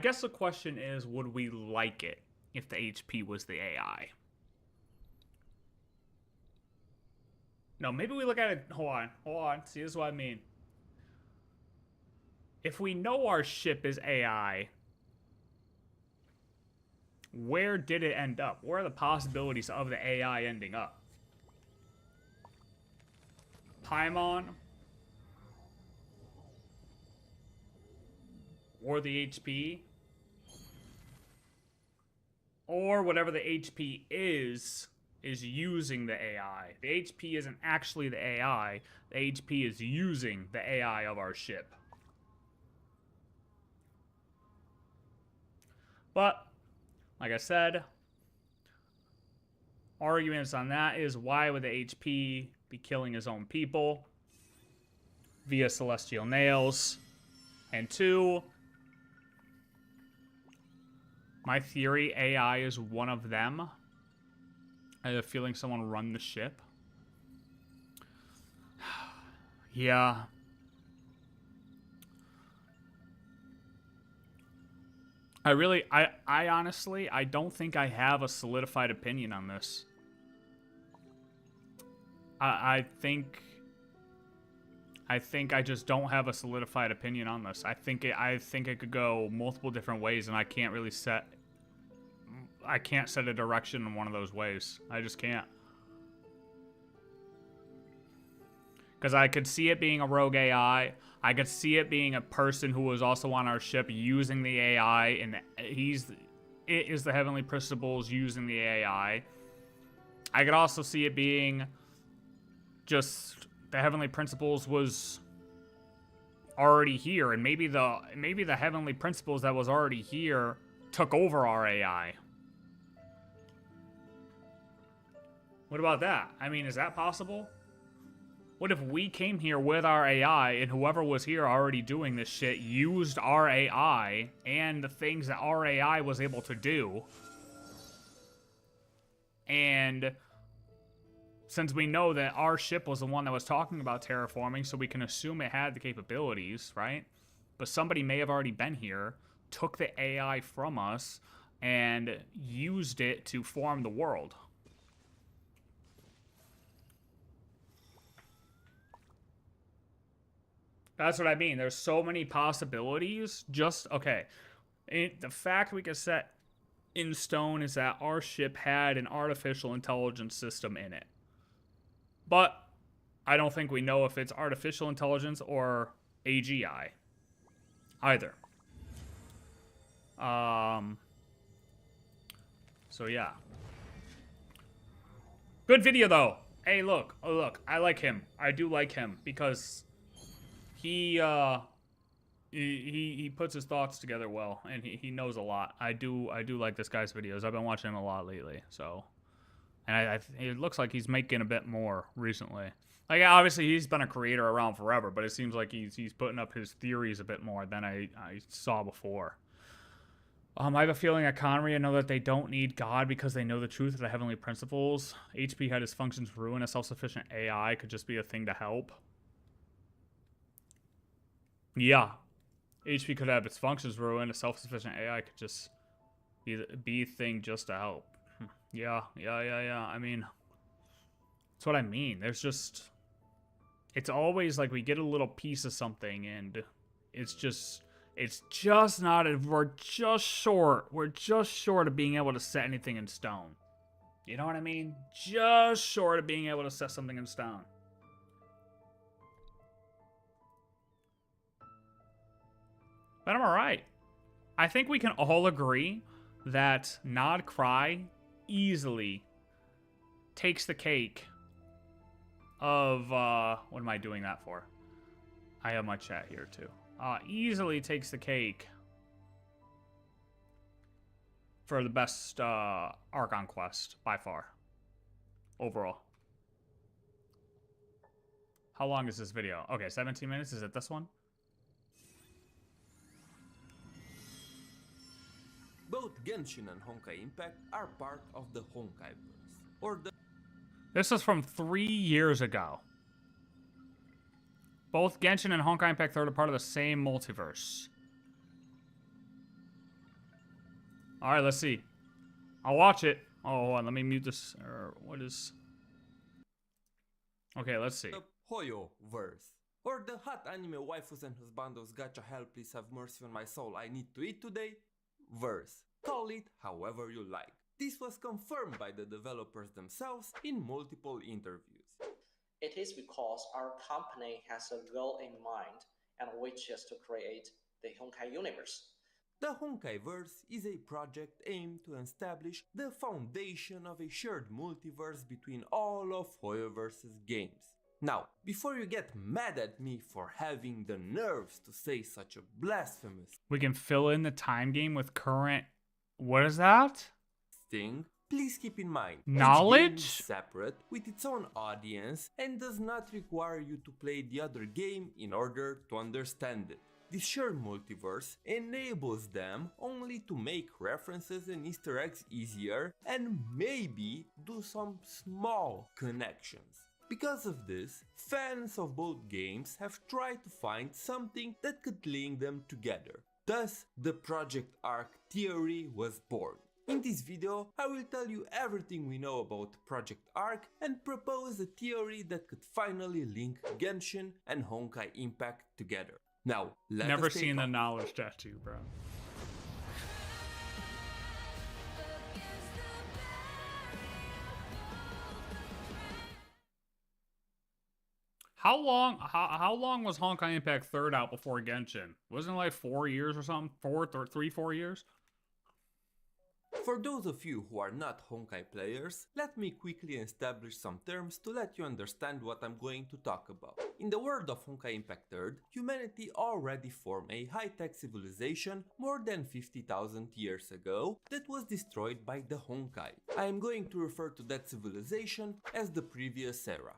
guess the question is, would we like it if the HP was the AI? No, maybe we look at it. Hold on. See, this is what I mean. If we know our ship is AI, where did it end up? Where are the possibilities of the AI ending up? Paimon? Or the HP? Or whatever the HP is using the AI. The HP isn't actually the AI. The HP is using the AI of our ship. But, like I said, arguments on that is why would the HP be killing his own people via celestial nails? And two, my theory, AI is one of them. I have a feeling someone run the ship. Yeah. I honestly, I don't think I have a solidified opinion on this. I think I just don't have a solidified opinion on this. I think it could go multiple different ways, and I can't set a direction in one of those ways. I just can't. Because I could see it being a rogue AI. I could see it being a person who was also on our ship using the AI, and it is the Heavenly Principles using the AI. I could also see it being just the Heavenly Principles was already here, and maybe the Heavenly Principles that was already here took over our AI. What about that? I mean, is that possible? What if we came here with our AI and whoever was here already doing this shit used our AI and the things that our AI was able to do? And since we know that our ship was the one that was talking about terraforming, so we can assume it had the capabilities, right? But somebody may have already been here, took the AI from us, and used it to form the world. That's what I mean. There's so many possibilities. Just, okay. The fact we could set in stone is that our ship had an artificial intelligence system in it. But I don't think we know if it's artificial intelligence or AGI either. So yeah. Good video though. Hey, look. Oh, look. I like him. I do like him because he puts his thoughts together well, and he knows a lot. I do like this guy's videos. I've been watching him a lot lately, so. And it looks like he's making a bit more recently. Like, obviously, he's been a creator around forever, but it seems like he's putting up his theories a bit more than I saw before. I have a feeling at Conry, I know that they don't need God because they know the truth of the heavenly principles. HP had his functions ruined. A self-sufficient AI could just be a thing to help. Yeah. HP could have its functions ruined. A self-sufficient AI could just be a thing just to help. Yeah. I mean, that's what I mean. There's just... It's always like we get a little piece of something and it's just not... We're just short of being able to set anything in stone. You know what I mean? Just short of being able to set something in stone. But I'm alright. I think we can all agree that Nod Krai easily takes the cake of, what am I doing that for? I have my chat here too. Easily takes the cake for the best, Archon quest, by far. Overall. How long is this video? Okay, 17 minutes, is it this one? Both Genshin and Honkai Impact are part of the Honkaiverse, or the... This is from 3 years ago. Both Genshin and Honkai Impact 3 are part of the same multiverse. Alright, let's see. I'll watch it. Oh, hold on, let me mute this. What is... Okay, let's see. The Hoyo-verse, or the hot anime waifus and husbandos gacha hell please have mercy on my soul I need to eat today verse. Call it however you like. This was confirmed by the developers themselves in multiple interviews. It is because our company has a goal in mind, and which is to create the Honkai universe. The Honkaiverse is a project aimed to establish the foundation of a shared multiverse between all of Hoyoverse's games. Now, before you get mad at me for having the nerves to say such a blasphemous We can fill in the time game with current... What is that? thing, please keep in mind, Knowledge? each game is separate with its own audience and does not require you to play the other game in order to understand it. This shared multiverse enables them only to make references and Easter eggs easier and maybe do some small connections. Because of this, fans of both games have tried to find something that could link them together. Thus, the Project Arc theory was born. In this video, I will tell you everything we know about Project Arc and propose a theory that could finally link Genshin and Honkai Impact together. Now, let Never us take seen the off. knowledge tattoo, bro. How long was Honkai Impact 3 out before Genshin? Wasn't it like 4 years or something? 4 years? For those of you who are not Honkai players, let me quickly establish some terms to let you understand what I'm going to talk about. In the world of Honkai Impact 3, humanity already formed a high-tech civilization more than 50,000 years ago that was destroyed by the Honkai. I am going to refer to that civilization as the previous era.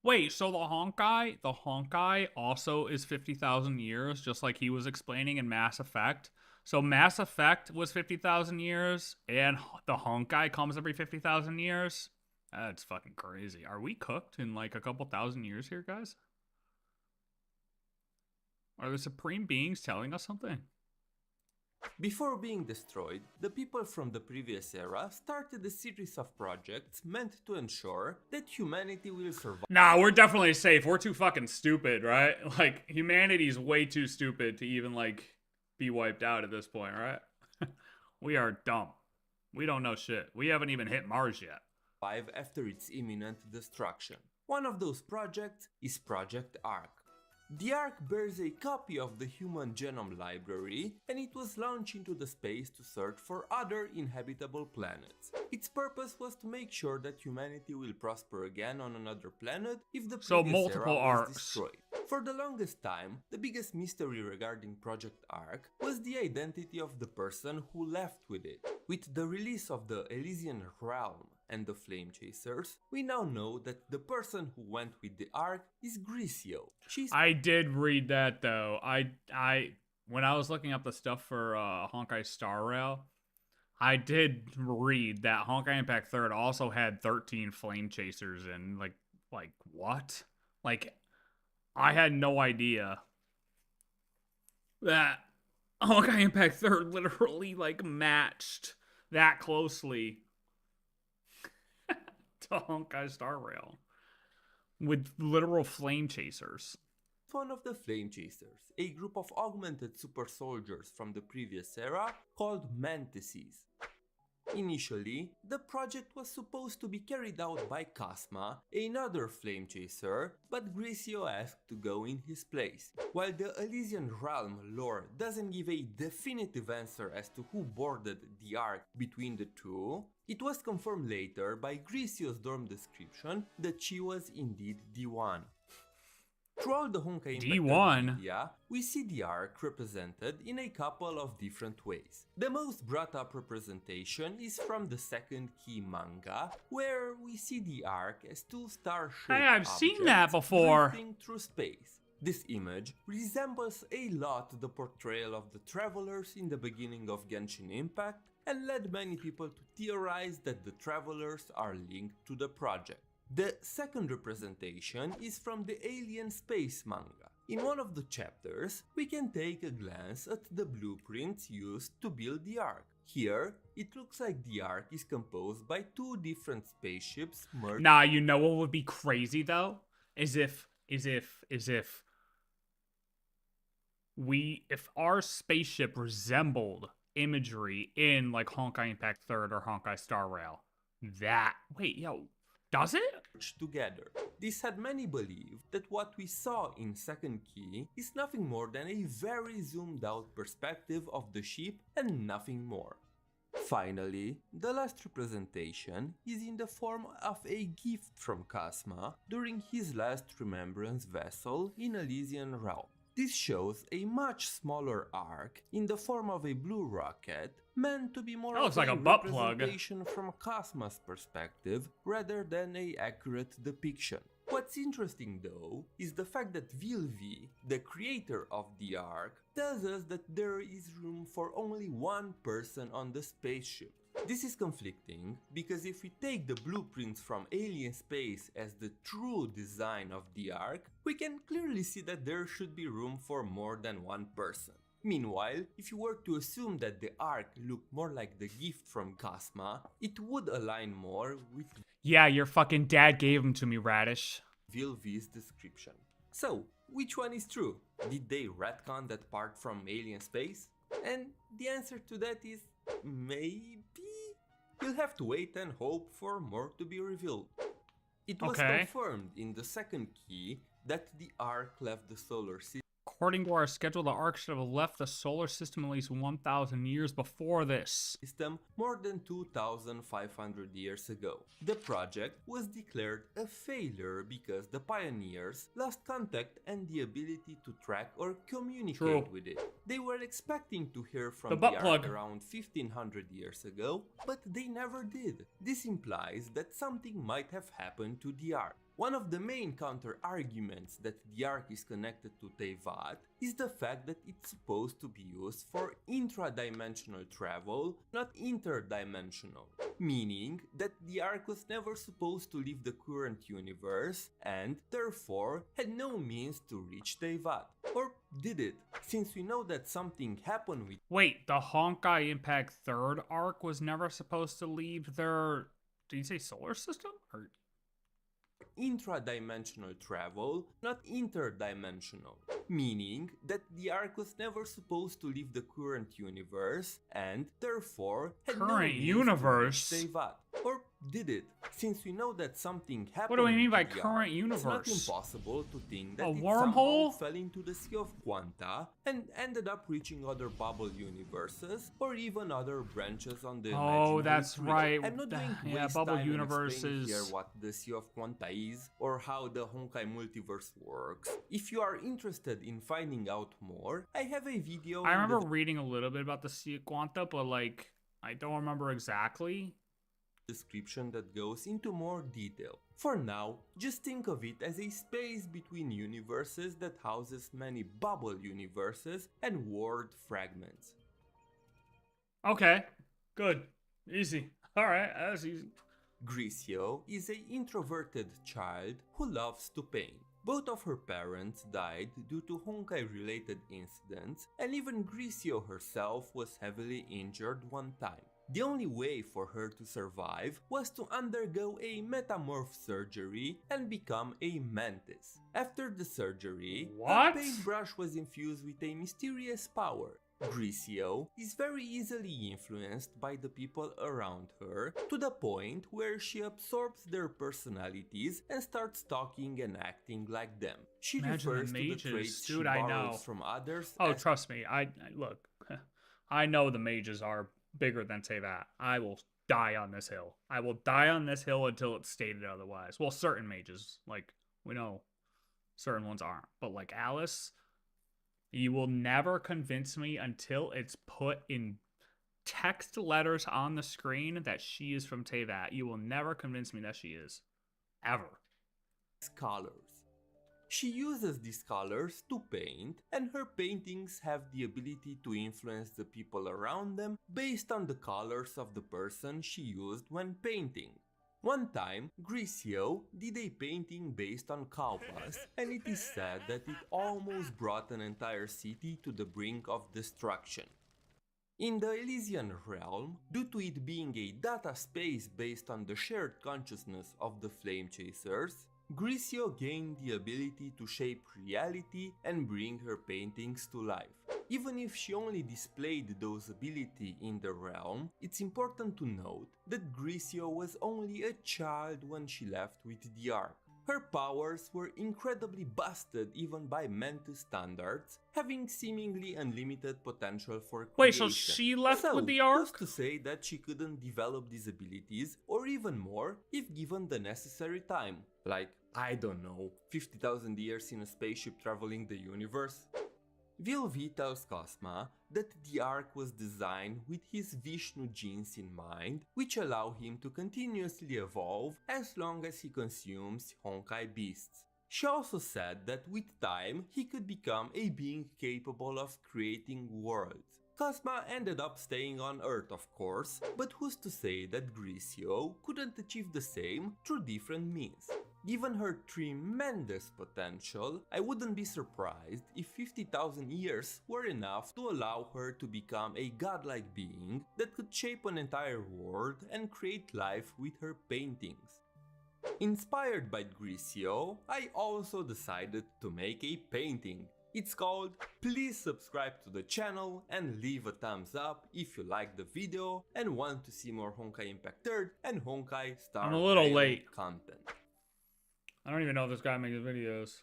Wait, so the Honkai also is 50,000 years, just like he was explaining in Mass Effect. So Mass Effect was 50,000 years, and the Honkai comes every 50,000 years? That's fucking crazy. Are we cooked in like a couple thousand years here, guys? Are the Supreme Beings telling us something? Before being destroyed, the people from the previous era started a series of projects meant to ensure that humanity will survive. Nah, we're definitely safe. We're too fucking stupid, right? Like, humanity's way too stupid to even, like, be wiped out at this point, right? We are dumb. We don't know shit. We haven't even hit Mars yet. After its imminent destruction. One of those projects is Project Ark. The Ark bears a copy of the Human Genome Library, and it was launched into the space to search for other inhabitable planets. Its purpose was to make sure that humanity will prosper again on another planet if the previous multiple era was arcs. destroyed. For the longest time, the biggest mystery regarding Project Ark was the identity of the person who left with it. With the release of the Elysian Realm and the Flame Chasers, we now know that the person who went with the Ark is Grisio. I did read that though. I when I was looking up the stuff for Honkai Star Rail, I did read that Honkai Impact 3rd also had 13 Flame Chasers and like what? Like I had no idea that Honkai Impact 3rd literally like matched that closely to Honkai Star Rail with literal Flame Chasers. One of the Flame Chasers, a group of augmented super soldiers from the previous era called Mantises. Initially, the project was supposed to be carried out by Kasma, another Flame Chaser, but Grisio asked to go in his place. While the Elysian Realm lore doesn't give a definitive answer as to who boarded the Ark between the two, it was confirmed later by Grisio's dorm description that she was indeed D1. Throughout the Honkai Impact media, we see the Ark represented in a couple of different ways. The most brought up representation is from the second key manga, where we see the Ark as two star-shaped Hey, I've seen that before. drifting through space. This image resembles a lot the portrayal of the travelers in the beginning of Genshin Impact and led many people to theorize that the travelers are linked to the project. The second representation is from the Alien Space manga. In one of the chapters, we can take a glance at the blueprints used to build the Ark. Here, it looks like the Ark is composed by two different spaceships merged. Nah, you know what would be crazy though? Is if our spaceship resembled imagery in like Honkai Impact 3rd or Honkai Star Rail. Does it? Together. This had many believe that what we saw in second key is nothing more than a very zoomed out perspective of the ship and nothing more. Finally, the last representation is in the form of a gift from Kasma during his last remembrance vessel in Elysian Realm. This shows a much smaller Ark in the form of a blue rocket, meant to be more of like a a butt plug. representation from Kasma's perspective rather than an accurate depiction. What's interesting though is the fact that Vilvi, the creator of the Ark, tells us that there is room for only one person on the spaceship. This is conflicting because if we take the blueprints from Alien Space as the true design of the Ark, we can clearly see that there should be room for more than one person. Meanwhile, if you were to assume that the Ark looked more like the gift from Kasma, it would align more with Yeah, your fucking dad gave them to me, Radish. Vilvi's description. So, which one is true? Did they retcon that part from Alien Space? And the answer to that is maybe? You'll have to wait and hope for more to be revealed. It was confirmed in the second key that the Ark left the solar system. According to our schedule, the Ark should have left the solar system at least 1,000 years before this. More than 2,500 years ago. The project was declared a failure because the pioneers lost contact and the ability to track or communicate with it. They were expecting to hear from the Ark around 1,500 years ago, but they never did. This implies that something might have happened to the Ark. One of the main counter-arguments that the Ark is connected to Teyvat is the fact that it's supposed to be used for intra-dimensional travel, not interdimensional, meaning that the Ark was never supposed to leave the current universe and, therefore, had no means to reach Teyvat. Or did it? Since we know that something happened with— Wait, the Honkai Impact 3rd Ark was never supposed to leave their... Did you say solar system? Or... intra-dimensional travel, not interdimensional, meaning that the Ark was never supposed to leave the current universe and therefore had no Current means universe? to reach Teyvat. Or did it? Since we know that something happened What do we mean to by the current Ark, it's universe? not impossible to think that A it wormhole? somehow fell into the Sea of Quanta and ended up reaching other bubble universes or even other branches on the Oh, imaginary that's tree. right. I'm not going to Yeah, waste bubble time and explain universes. here what the Sea of Quanta is or how the Honkai multiverse works. If you are interested in finding out more, I have a video. I remember reading a little bit about the Sea of Quanta, but like, I don't remember exactly. Description that goes into more detail. For now, just think of it as a space between universes that houses many bubble universes and world fragments. Okay, good. Easy. Alright, that's easy. Grisio is an introverted child who loves to paint. Both of her parents died due to Honkai-related incidents, and even Grisio herself was heavily injured one time. The only way for her to survive was to undergo a metamorph surgery and become a mantis. After the surgery, What? her paintbrush was infused with a mysterious power. Grisio is very easily influenced by the people around her to the point where she absorbs their personalities and starts talking and acting like them. She Imagine the refers to the mages. traits Dude, she I borrows know. from others Oh, as trust me. I look. I know the mages are bigger than Teyvat. I will die on this hill. I will die on this hill until it's stated otherwise. Well, certain mages, like we know, certain ones aren't. But like Alice, you will never convince me until it's put in text letters on the screen that she is from Teyvat. You will never convince me that she is. Ever. colors. She uses these colors to paint, and her paintings have the ability to influence the people around them based on the colors of the person she used when painting. One time, Grisio did a painting based on Kaupas, and it is said that it almost brought an entire city to the brink of destruction. In the Elysian realm, due to it being a data space based on the shared consciousness of the Flame Chasers, Grisio gained the ability to shape reality and bring her paintings to life. Even if she only displayed those abilities in the realm, it's important to note that Grisio was only a child when she left with the Ark. Her powers were incredibly busted even by Mantis standards, having seemingly unlimited potential for creation. Wait, so she left with the Ark? Who's to say that she couldn't develop these abilities, or even more, if given the necessary time? Like, I don't know, 50,000 years in a spaceship traveling the universe? Vilvi tells Cosma that the Ark was designed with his Vishnu genes in mind, which allow him to continuously evolve as long as he consumes Honkai beasts. She also said that with time he could become a being capable of creating worlds. Cosma ended up staying on Earth, of course, but who's to say that Grisio couldn't achieve the same through different means? Given her tremendous potential, I wouldn't be surprised if 50,000 years were enough to allow her to become a godlike being that could shape an entire world and create life with her paintings. Inspired by Grisio, I also decided to make a painting. It's called Please subscribe to the channel and leave a thumbs up if you like the video and want to see more Honkai Impact 3rd and Honkai Star I'm a little Rail late. content. I don't even know if this guy makes videos.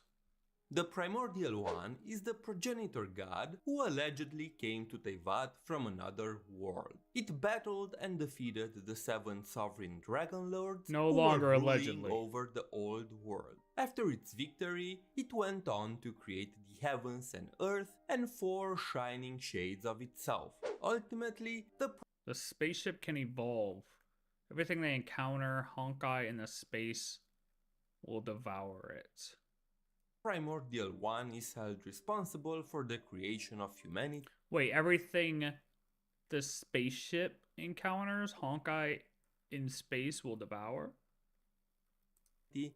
The Primordial One is the progenitor god who allegedly came to Teyvat from another world. It battled and defeated the 7 sovereign dragon lords No who longer were ruling allegedly. over the old world. After its victory, it went on to create the heavens and earth and 4 shining shades of itself. Ultimately, The spaceship can evolve. Everything they encounter, Honkai in the space will devour it. Primordial One is held responsible for the creation of humanity. Wait, everything the spaceship encounters, Honkai in space will devour?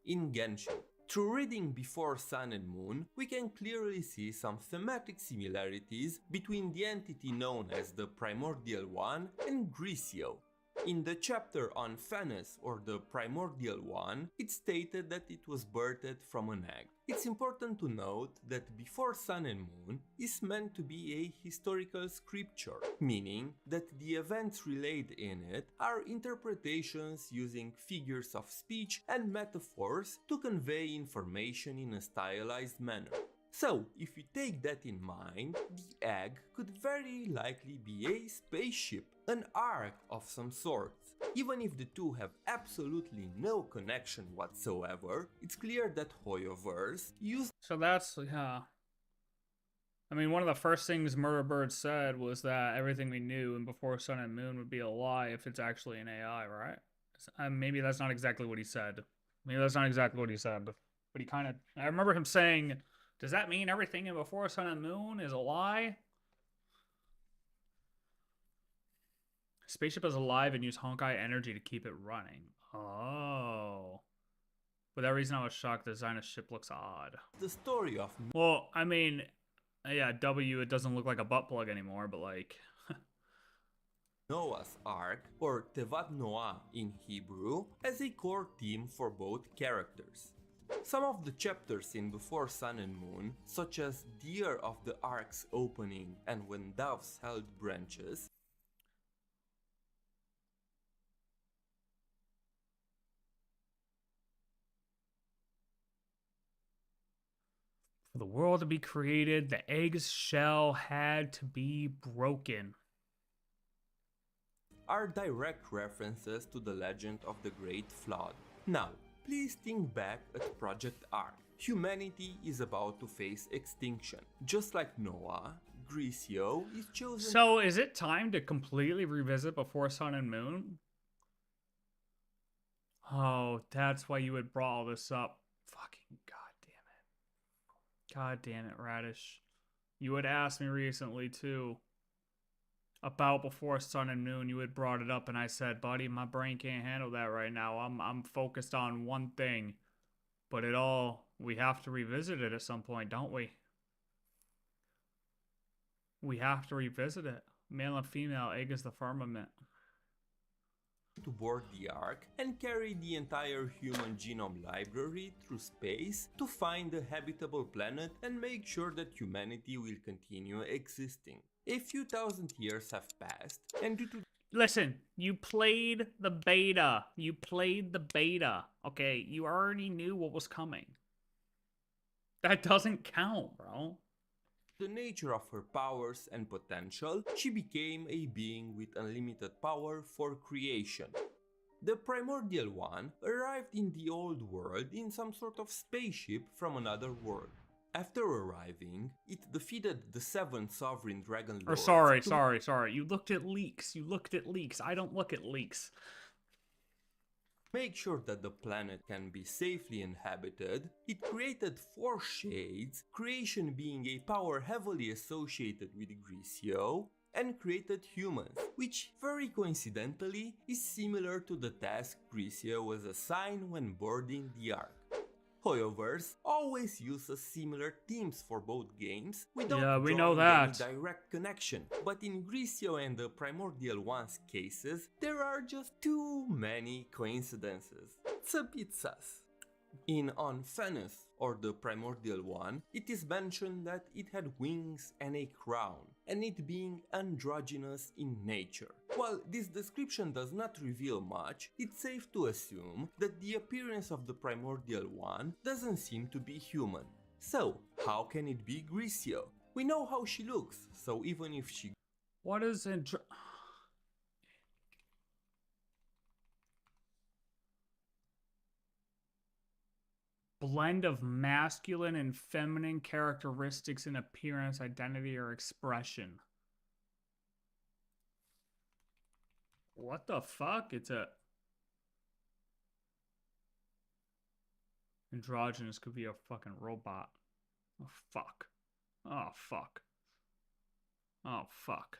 In Genshin. Through reading Before Sun and Moon, we can clearly see some thematic similarities between the entity known as the Primordial One and Grisio. In the chapter on Phanes, or the primordial one, it stated that it was birthed from an egg. It's important to note that Before Sun and Moon is meant to be a historical scripture, meaning that the events relayed in it are interpretations using figures of speech and metaphors to convey information in a stylized manner. So, if you take that in mind, the egg could very likely be a spaceship, an ark of some sort. Even if the two have absolutely no connection whatsoever, it's clear that Hoyoverse used. So that's, yeah. I mean, one of the first things Murderbird said was that everything we knew in Before Sun and Moon would be a lie if it's actually an AI, right? Maybe that's not exactly what he said. Maybe that's not exactly what he said, but he kind of... I remember him saying, does that mean everything in Before Sun and Moon is a lie? Spaceship is alive and use Honkai energy to keep it running. Oh. For that reason, I was shocked the design of ship looks odd. The story of. Well, I mean, yeah, it doesn't look like a butt plug anymore, but like... Noah's Ark, or Tevat Noah in Hebrew, as a core theme for both characters. Some of the chapters in Before Sun and Moon, such as the year of the Ark's opening and when doves held branches, for the world to be created, the egg's shell had to be broken. are direct references to the legend of the Great Flood. Now, please think back at Project Ark. Humanity is about to face extinction. Just like Noah, Grisio is chosen. So, is it time to completely revisit Before Sun and Moon? Oh, that's why you had brought all this up. Fucking god damn it, Radish. You had asked me recently, too, about Before Sun and Moon. You had brought it up, and I said, buddy, my brain can't handle that right now. I'm focused on one thing. But we have to revisit it at some point, don't we? We have to revisit it. Male and female, egg is the firmament. To board the Ark and carry the entire human genome library through space to find a habitable planet and make sure that humanity will continue existing. A few thousand years have passed, and due to... Listen, you played the beta. You played the beta. Okay, you already knew what was coming. That doesn't count, bro. The nature of her powers and potential, she became a being with unlimited power for creation. The primordial one arrived in the old world in some sort of spaceship from another world. After arriving, it defeated the 7 sovereign dragon lords. Sorry. You looked at leaks. I don't look at leaks. Make sure that the planet can be safely inhabited, it created 4 shades, creation being a power heavily associated with Grisio, and created humans, which very coincidentally is similar to the task Grisio was assigned when boarding the Ark. Hoyoverse always uses similar themes for both games without we know drawing that. any direct connection, but in Grisio and the Primordial One's cases, there are just too many coincidences. It's a bit sus. In On Phanes, or the Primordial One, it is mentioned that it had wings and a crown, and it being androgynous in nature. While this description does not reveal much, it's safe to assume that the appearance of the Primordial One doesn't seem to be human. So, how can it be Grisio? We know how she looks, so even if she... What is blend of masculine and feminine characteristics in appearance, identity, or expression. What the fuck? It's a... Androgynous could be a fucking robot. Oh, fuck. Oh, fuck. Oh, fuck.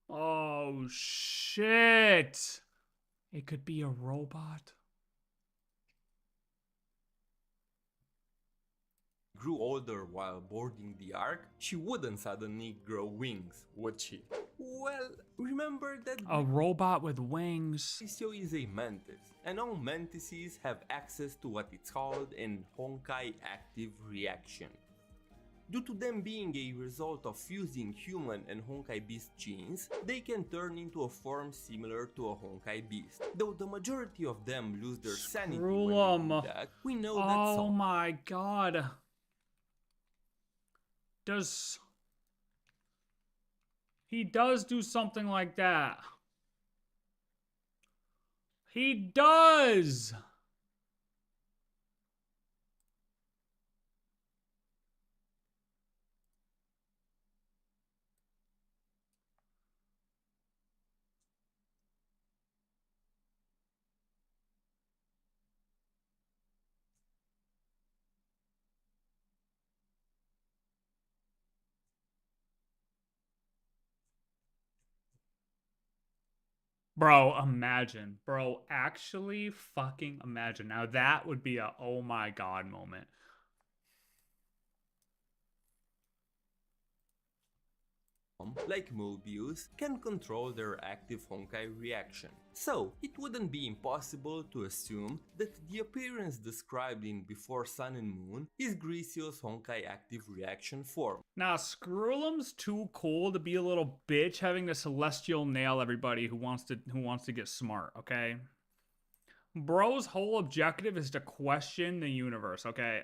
Oh, shit! It could be a robot. grew older while boarding the Ark, she wouldn't suddenly grow wings, would she? Well, remember that A robot with wings. Grisio is a mantis, and all mantises have access to what is called an Honkai active reaction. Due to them being a result of fusing human and Honkai beast genes, they can turn into a form similar to a Honkai beast. Though the majority of them lose their sanity when they do that, we know that's all. Oh my god. He does do something like that. He does! Bro, imagine. Bro, actually fucking imagine. Now that would be a oh my god moment. Like Mobius, can control their active Honkai reaction. So, it wouldn't be impossible to assume that the appearance described in Before Sun and Moon is Grisio's Honkai active reaction form. Nah, Screwlum's too cool to be a little bitch having to celestial nail everybody who wants to get smart, okay? Bro's whole objective is to question the universe, okay?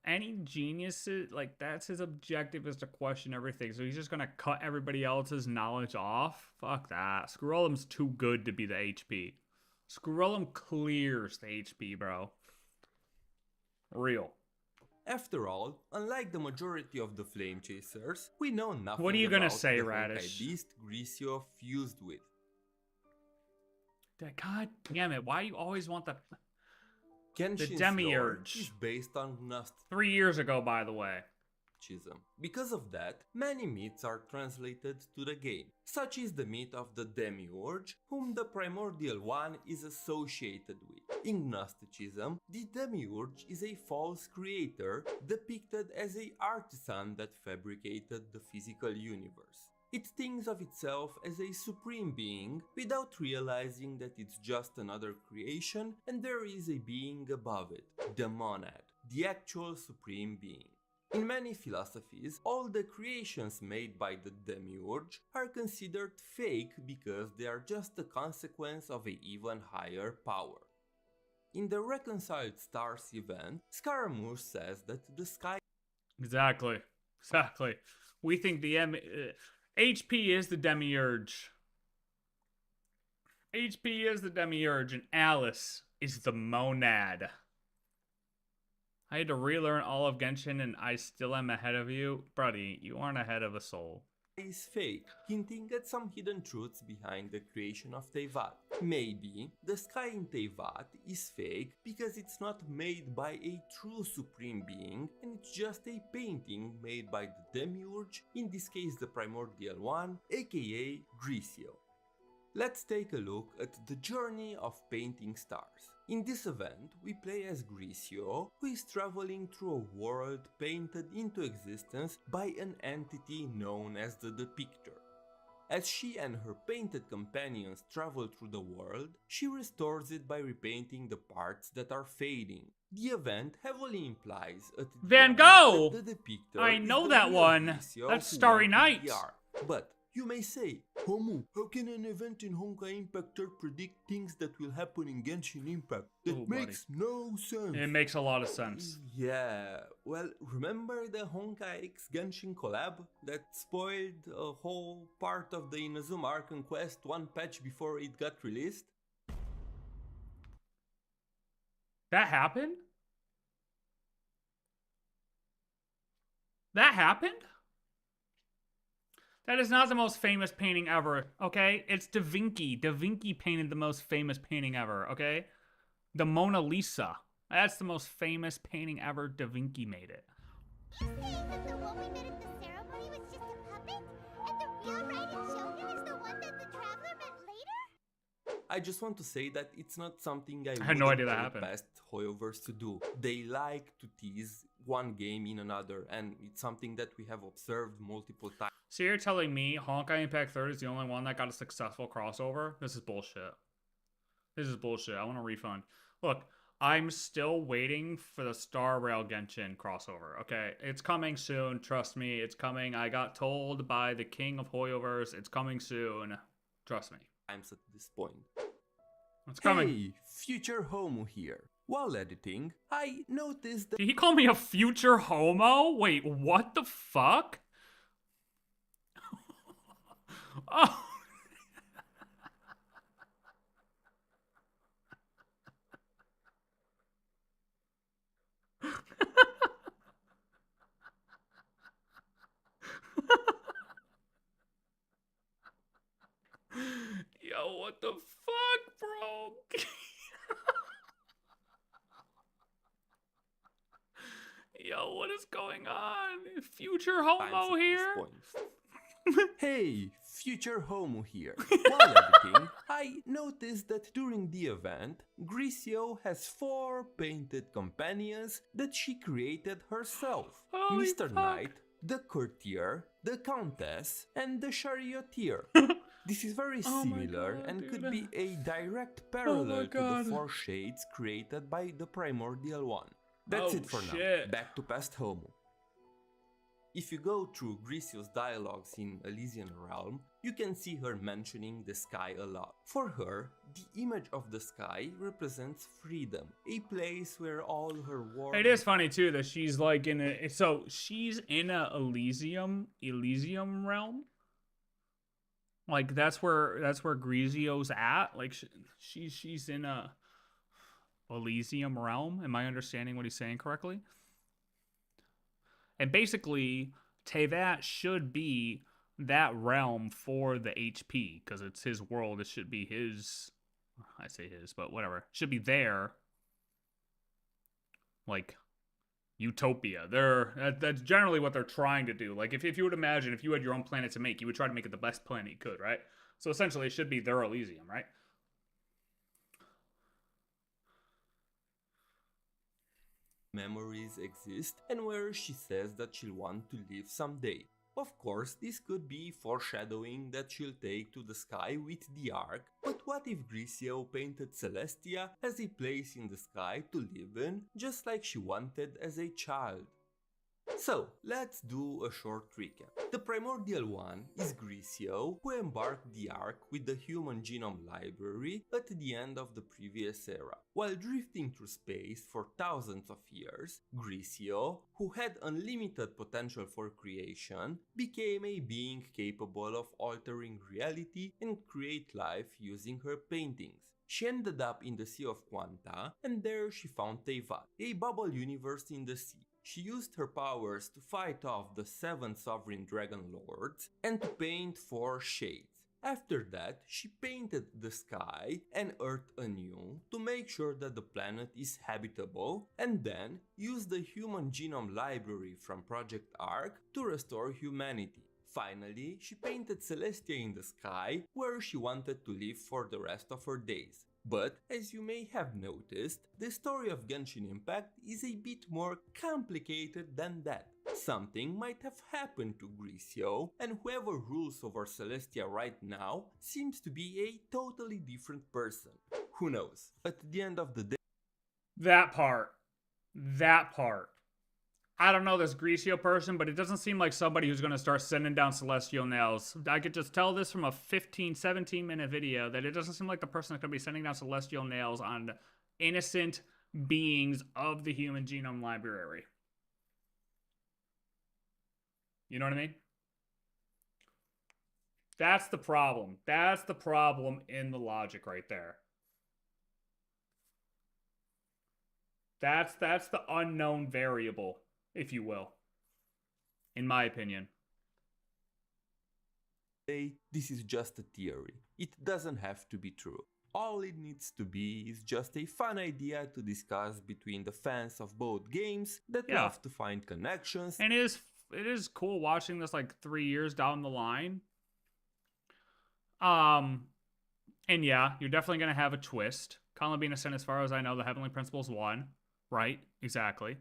Any geniuses, like, that's his objective, is to question everything. So he's just gonna cut everybody else's knowledge off? Fuck that. Screwlum's too good to be the HP. Screwlum clears the HP, bro. Real. After all, unlike the majority of the Flame Chasers, we know nothing What are you gonna about say, the Radish? Honkai beast Grisio fused with. God damn it, why do you always want the Genshin's Demiurge lore is based on Gnosticism. 3 years ago, by the way. Because of that, many myths are translated to the game. Such is the myth of the Demiurge, whom the Primordial One is associated with. In Gnosticism, the Demiurge is a false creator depicted as an artisan that fabricated the physical universe. It thinks of itself as a supreme being without realizing that it's just another creation and there is a being above it, the monad, the actual supreme being. In many philosophies, all the creations made by the Demiurge are considered fake because they are just a consequence of an even higher power. In the Reconciled Stars event, Scaramouche says that the sky... Exactly. We think the HP is the Demiurge. HP is the Demiurge, and Alice is the monad. I had to relearn all of Genshin, and I still am ahead of you. Buddy, you aren't ahead of a soul. Is fake, hinting at some hidden truths behind the creation of Teyvat. Maybe the sky in Teyvat is fake because it's not made by a true supreme being and it's just a painting made by the Demiurge, in this case the Primordial One, aka Grisio. Let's take a look at the journey of painting stars. In this event, we play as Grisio, who is traveling through a world painted into existence by an entity known as the Depictor. As she and her painted companions travel through the world, she restores it by repainting the parts that are fading. The event heavily implies at the Van end Gogh! that the Depictor I is know the that real one. Grisio That's who Starry went to Night. the Ark. But you may say, Homu, how can an event in Honkai Impact predict things that will happen in Genshin Impact? That makes no sense. It makes a lot of sense. Yeah, well, remember the Honkai X Genshin collab that spoiled a whole part of the Inazuma Archon Quest one patch before it got released? That happened? That happened? That is not the most famous painting ever, okay? It's Da Vinci. Da Vinci painted the most famous painting ever, okay? The Mona Lisa. That's the most famous painting ever. Da Vinci made it. You're saying that the one we met at the ceremony was just a puppet? And the real Raiden Shogun is the one that the Traveler met later? I just want to say that it's not something I had no wouldn't idea that put happened. past Hoyoverse to do. They like to tease one game in another, and it's something that we have observed multiple times. So you're telling me Honkai Impact 3 is the only one that got a successful crossover? This is bullshit. This is bullshit. I want a refund. Look, I'm still waiting for the Star Rail Genshin crossover, okay? It's coming soon. Trust me, it's coming. I got told by the king of Hoyoverse, it's coming soon. Trust me. At this point. It's coming. Hey, future homo here. While editing, I noticed that... Did he call me a future homo? Wait, what the fuck? Oh. Yo, what the fuck, bro? Yo, what is going on? Future homo here? Hey, future homo here. While editing, I noticed that during the event, Grisio has 4 painted companions that she created herself. Holy Mr. fuck. Knight, the courtier, the countess, and the charioteer. This is very similar God, and dude. could be a direct parallel to God. the 4 shades created by the primordial one. That's Oh, it for shit. now. Back to past homo. If you go through Grisio's dialogues in Elysian Realm, you can see her mentioning the sky a lot. For her, the image of the sky represents freedom, a place where all her work... It is funny too that she's like in a, so she's in a Elysium realm. Like that's where Grisio's at. Like she's in a Elysium realm. Am I understanding what he's saying correctly? And basically, Teyvat should be that realm for the HP because it's his world. It should be his. I say his, but whatever. It should be there. Like utopia. That's generally what they're trying to do. Like if you would imagine if you had your own planet to make, you would try to make it the best planet you could, right? So essentially, it should be their Elysium, right? memories exist and where she says that she'll want to live someday. Of course, this could be foreshadowing that she'll take to the sky with the Ark, but what if Grisio painted Celestia as a place in the sky to live in, just like she wanted as a child? So, let's do a short recap. The primordial one is Grisio, who embarked the Ark with the Human Genome Library at the end of the previous era. While drifting through space for thousands of years, Grisio, who had unlimited potential for creation, became a being capable of altering reality and create life using her paintings. She ended up in the Sea of Quanta, and there she found Teyvat, a bubble universe in the sea. She used her powers to fight off the 7 sovereign dragon lords and to paint 4 shades. After that, she painted the sky and earth anew to make sure that the planet is habitable, and then used the Human Genome Library from Project Ark to restore humanity. Finally, she painted Celestia in the sky, where she wanted to live for the rest of her days. But, as you may have noticed, the story of Genshin Impact is a bit more complicated than that. Something might have happened to Grisio, and whoever rules over Celestia right now seems to be a totally different person. Who knows? At the end of the day... That part. I don't know this Grisio person, but it doesn't seem like somebody who's going to start sending down celestial nails. I could just tell this from a 15, 17-minute video that it doesn't seem like the person that's going to be sending down celestial nails on innocent beings of the Human Genome Library. You know what I mean? That's the problem. That's the problem in the logic right there. That's the unknown variable, if you will, in my opinion. This is just a theory. It doesn't have to be true. All it needs to be is just a fun idea to discuss between the fans of both games that love to find connections. And it is cool watching this like 3 years down the line. And yeah, you're definitely gonna have a twist. Colin being sent, as far as I know, the Heavenly Principles won. Right? Exactly.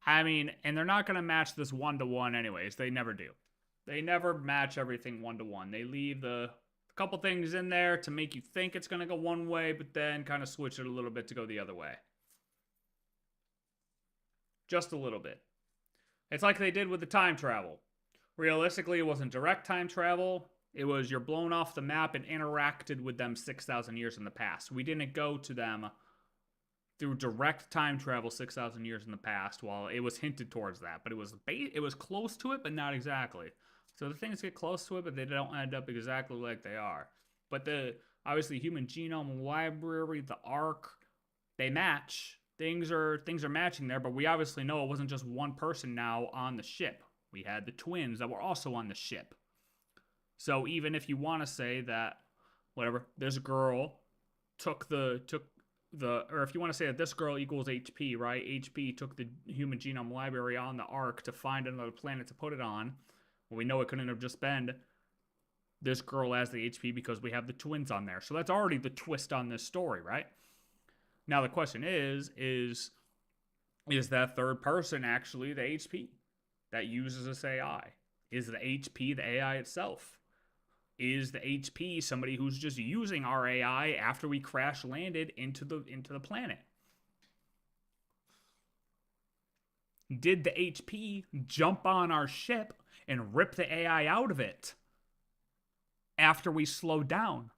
I mean, and they're not going to match this 1-to-1 anyways. They never do. They never match everything 1-to-1. They leave a couple things in there to make you think it's going to go one way, but then kind of switch it a little bit to go the other way. Just a little bit. It's like they did with the time travel. Realistically, it wasn't direct time travel. It was you're blown off the map and interacted with them 6,000 years in the past. We didn't go to them through direct time travel 6,000 years in the past. While it was hinted towards that, but it was close to it, but not exactly. So the things get close to it, but they don't end up exactly like they are. But the obviously Human Genome Library, the Ark, they match. Things are matching there, but we obviously know it wasn't just one person now on the ship. We had the twins that were also on the ship. So even if you want to say that, whatever, this girl or if you want to say that this girl equals HP, right? HP took the Human Genome Library on the Ark to find another planet to put it on. Well, we know it couldn't have just been this girl as the HP because we have the twins on there. So that's already the twist on this story, right? Now the question is that third person actually the HP that uses this AI? Is the HP the AI itself? Is the HP somebody who's just using our AI after we crash landed into the planet? Did the HP jump on our ship and rip the AI out of it after we slowed down?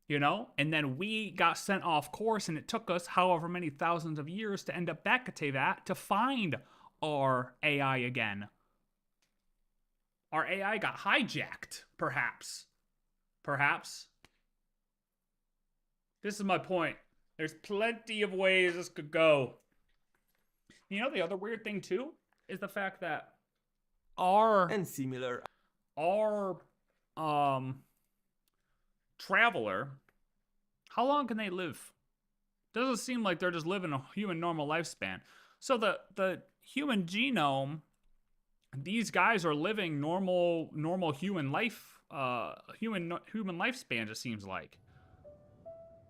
You know? And then we got sent off course and it took us however many thousands of years to end up back at Teyvat to find our AI again. Our AI got hijacked, perhaps. Perhaps. This is my point. There's plenty of ways this could go. You know, the other weird thing, too, is the fact that our traveler, how long can they live? Doesn't seem like they're just living a human normal lifespan. So the human genome, these guys are living normal human life, human lifespans, it seems like.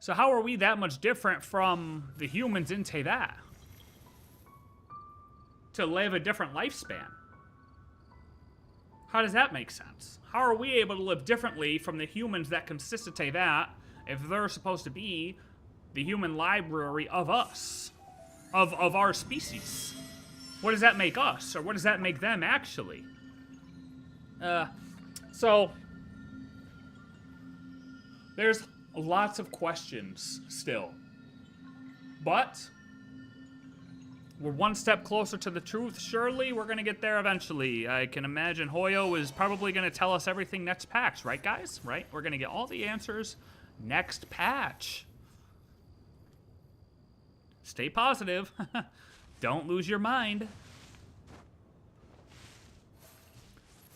So how are we that much different from the humans in Teyvat to live a different lifespan? How does that make sense? How are we able to live differently from the humans that consist of Teyvat if they're supposed to be the human library of us, of our species? What does that make us, or what does that make them actually? So there's lots of questions still, but we're one step closer to the truth. Surely we're gonna get there eventually. I can imagine Hoyo is probably gonna tell us everything next patch, right guys? Right? We're gonna get all the answers next patch. Stay positive. Don't lose your mind.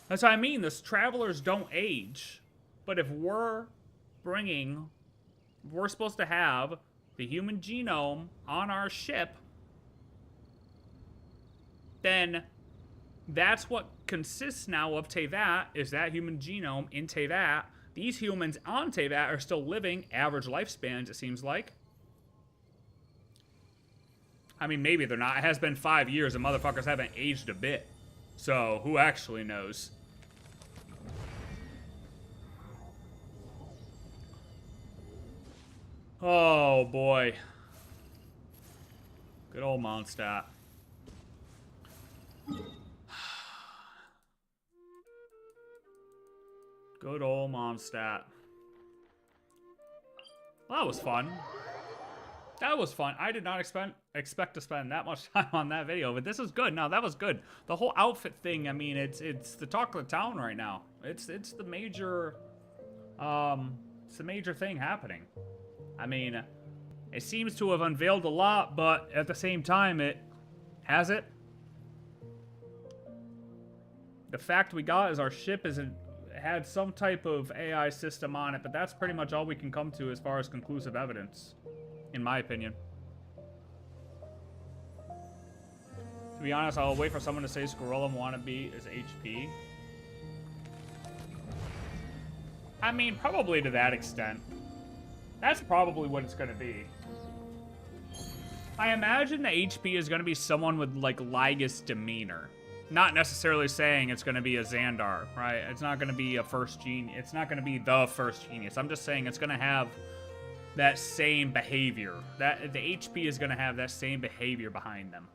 That's what I mean. Those travelers don't age. But if we're supposed to have the human genome on our ship, then that's what consists now of Teyvat, is that human genome in Teyvat. These humans on Teyvat are still living average lifespans, it seems like. I mean, maybe they're not. It has been 5 years and motherfuckers haven't aged a bit. So, who actually knows? Oh, boy. Good old Mondstadt. Good old Mondstadt. Well, that was fun. That was fun. I did not expect to spend that much time on that video, but this is good. No, that was good. The whole outfit thing, I mean, it's the talk of the town right now. It's the major thing happening. I mean, it seems to have unveiled a lot, but at the same time, has it? The fact we got is our ship had some type of AI system on it, but that's pretty much all we can come to as far as conclusive evidence, in my opinion. To be honest, I'll wait for someone to say Squirrel Wannabe is HP. I mean, probably to that extent. That's probably what it's gonna be. I imagine the HP is going to be someone with, like, Lygus demeanor. Not necessarily saying it's going to be a Xandar, right? It's not going to be a first genius. It's not going to be the first genius. I'm just saying it's going to have that same behavior. That the HP is going to have that same behavior behind them.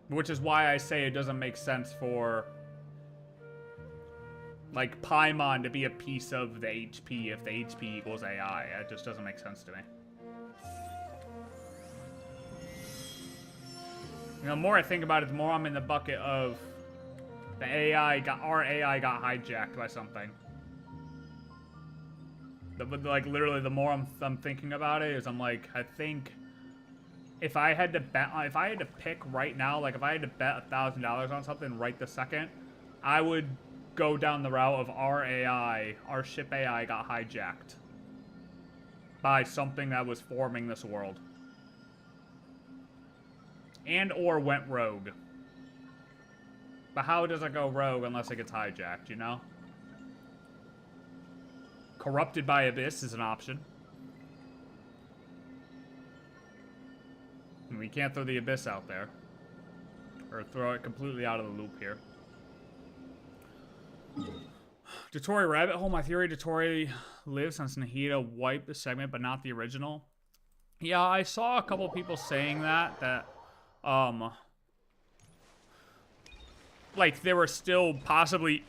Which is why I say it doesn't make sense for, like, Paimon to be a piece of the HP if the HP equals AI. It just doesn't make sense to me. You know, the more I think about it, the more I'm in the bucket of our AI got hijacked by something. Like, literally, the more I'm thinking about it, is I'm like, I think if I had to pick right now, like if I had to bet $1,000 on something right this second, I would go down the route of our ship AI got hijacked by something that was forming this world. And or went rogue. But how does it go rogue unless it gets hijacked, you know? Corrupted by Abyss is an option. And we can't throw the Abyss out there. Or throw it completely out of the loop here. Dotori Rabbit Hole. My theory, Dotori lives since Nahida wiped the segment, but not the original. Yeah, I saw a couple people saying that like there were still possibly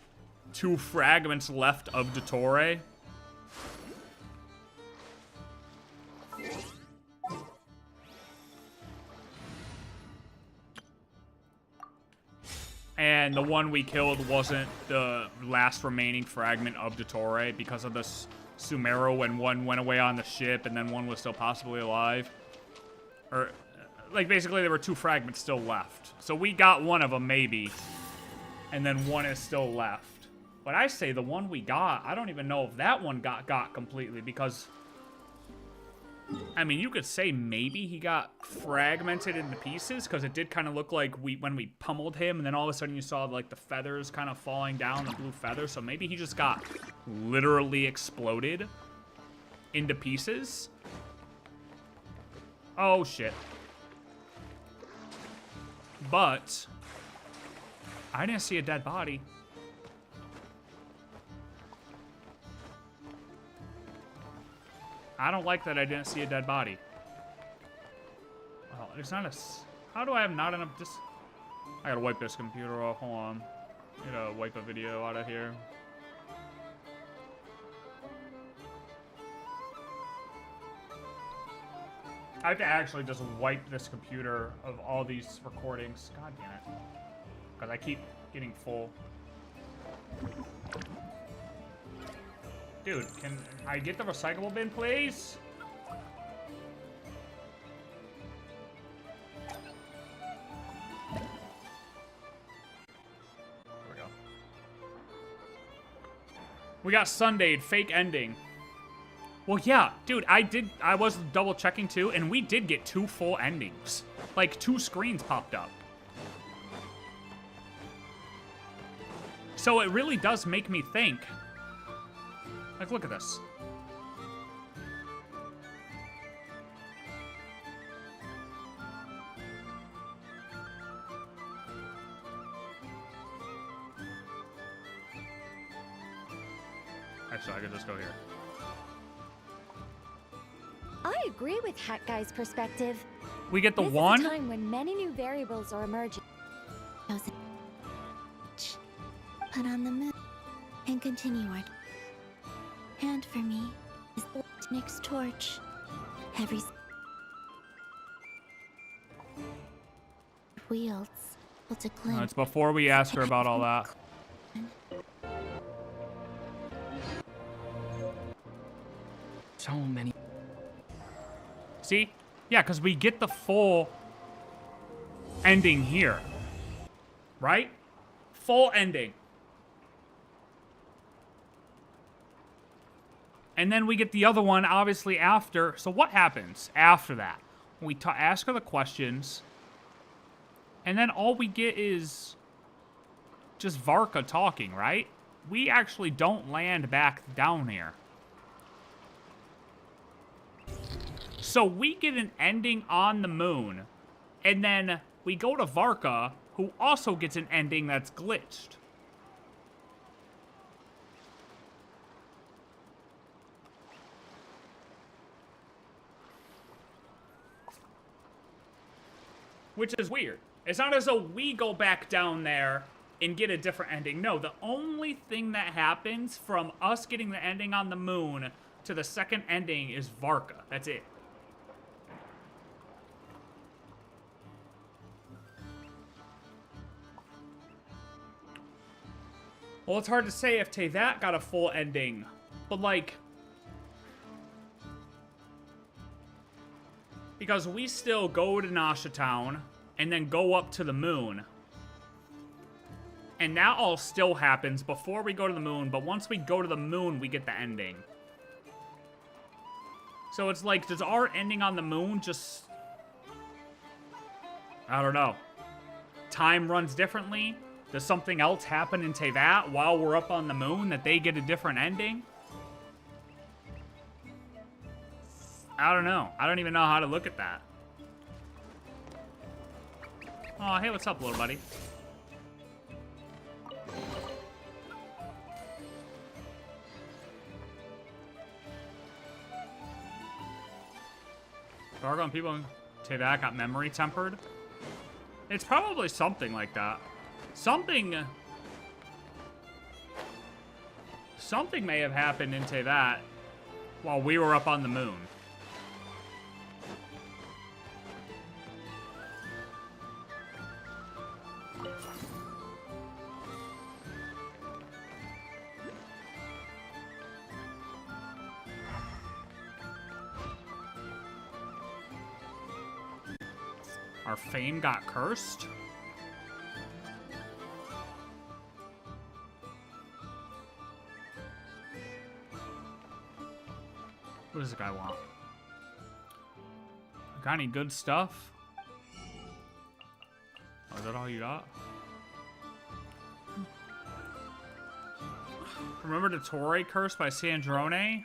2 fragments left of Dotori. And the one we killed wasn't the last remaining fragment of Dotori because of the Sumeru when one went away on the ship and then one was still possibly alive. Or, like, basically there were 2 fragments still left. So we got one of them, maybe. And then one is still left. But I say the one we got, I don't even know if that one got completely because... I mean, you could say maybe he got fragmented into pieces because it did kind of look like when we pummeled him and then all of a sudden you saw like the feathers kind of falling down, the blue feathers. So maybe he just got literally exploded into pieces. Oh, shit. But I didn't see a dead body. I don't like that I didn't see a dead body. Oh, there's not a... How do I have not enough... I gotta wipe this computer off. Hold on. I gotta wipe a video out of here. I have to actually just wipe this computer of all these recordings. God damn it. Because I keep getting full. Dude, can I get the recyclable bin, please? There we go. We got Sundayed, fake ending. Well, yeah, dude, I was double checking too, and we did get 2 full endings. Like, 2 screens popped up. So it really does make me think. Like, look at this. Actually, I could just go here. I agree with Hat Guy's perspective. We get the this one? Is a time when many new variables are emerging. Put on the moon and continue our... And for me is Nick's torch. Every wields will declare. No, it's before we ask her about all that. So many. See? Yeah, because we get the full ending here. Right? Full ending. And then we get the other one, obviously, after. So what happens after that? We ask her the questions. And then all we get is just Varka talking, right? we actually don't land back down here. So we get an ending on the moon, and then we go to Varka, who also gets an ending that's glitched. Which is weird. It's not as though we go back down there and get a different ending. No, the only thing that happens from us getting the ending on the moon to the second ending is Varka. That's it. Well, it's hard to say if Teyvat got a full ending, but like... Because we still go to Nasha Town and then go up to the moon. And that all still happens before we go to the moon, but once we go to the moon, we get the ending. So it's like, does our ending on the moon just... I don't know. Time runs differently? Does something else happen in Teyvat while we're up on the moon that they get a different ending? I don't know. I don't even know how to look at that. Oh, hey, what's up, little buddy? Gargon people in Teyvat got memory tempered? It's probably something like that. Something may have happened in Teyvat while we were up on the moon. Our fame got cursed? What does this guy want? Got any good stuff? Oh, is that all you got? Remember the Torre curse by Sandrone?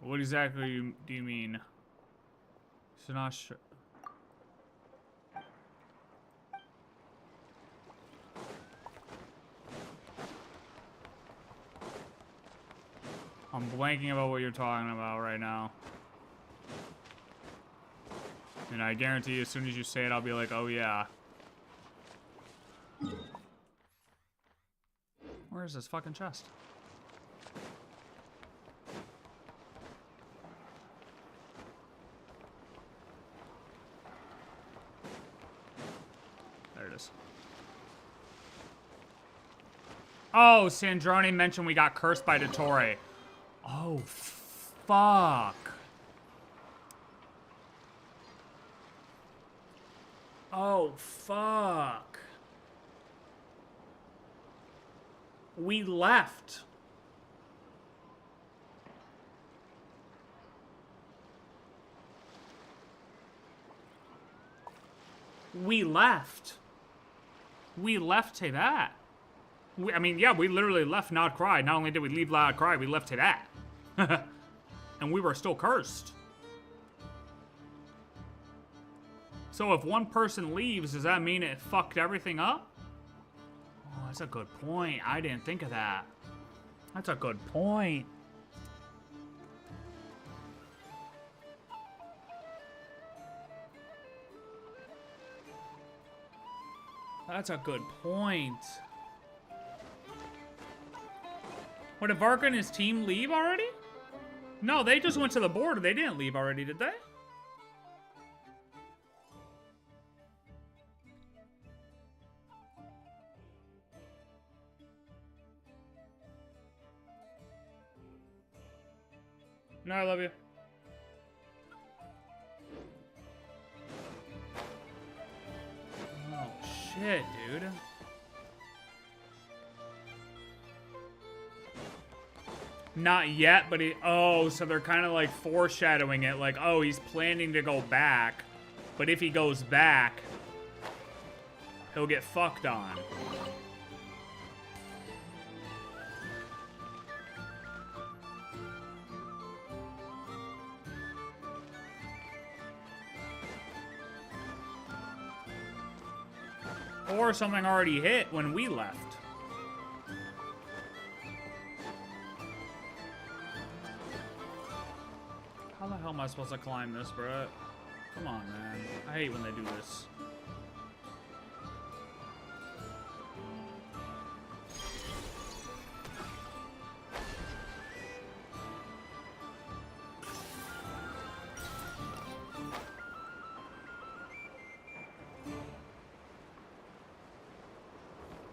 What exactly do you mean? So not sure. I'm blanking about what you're talking about right now. And I guarantee you, as soon as you say it, I'll be like, oh yeah. Where is this fucking chest? There it is. Oh, Sandrone mentioned we got cursed by the Torre. Oh, fuck. Oh, fuck. We left. We left. We left to that. I mean, yeah, we literally left Not Cry. Not only did we leave Not Cry, we left to that. And we were still cursed. So if one person leaves, does that mean it fucked everything up? Oh, that's a good point. I didn't think of that. That's a good point. That's a good point. What, did Varka and his team leave already? No, they just went to the border. They didn't leave already, did they? No, I love you. Oh, shit, dude. Not yet, but oh, so they're kind of like foreshadowing it. Like, oh, he's planning to go back. But if he goes back... he'll get fucked on. Or something already hit when we left. How the hell am I supposed to climb this, bro? Come on, man. I hate when they do this.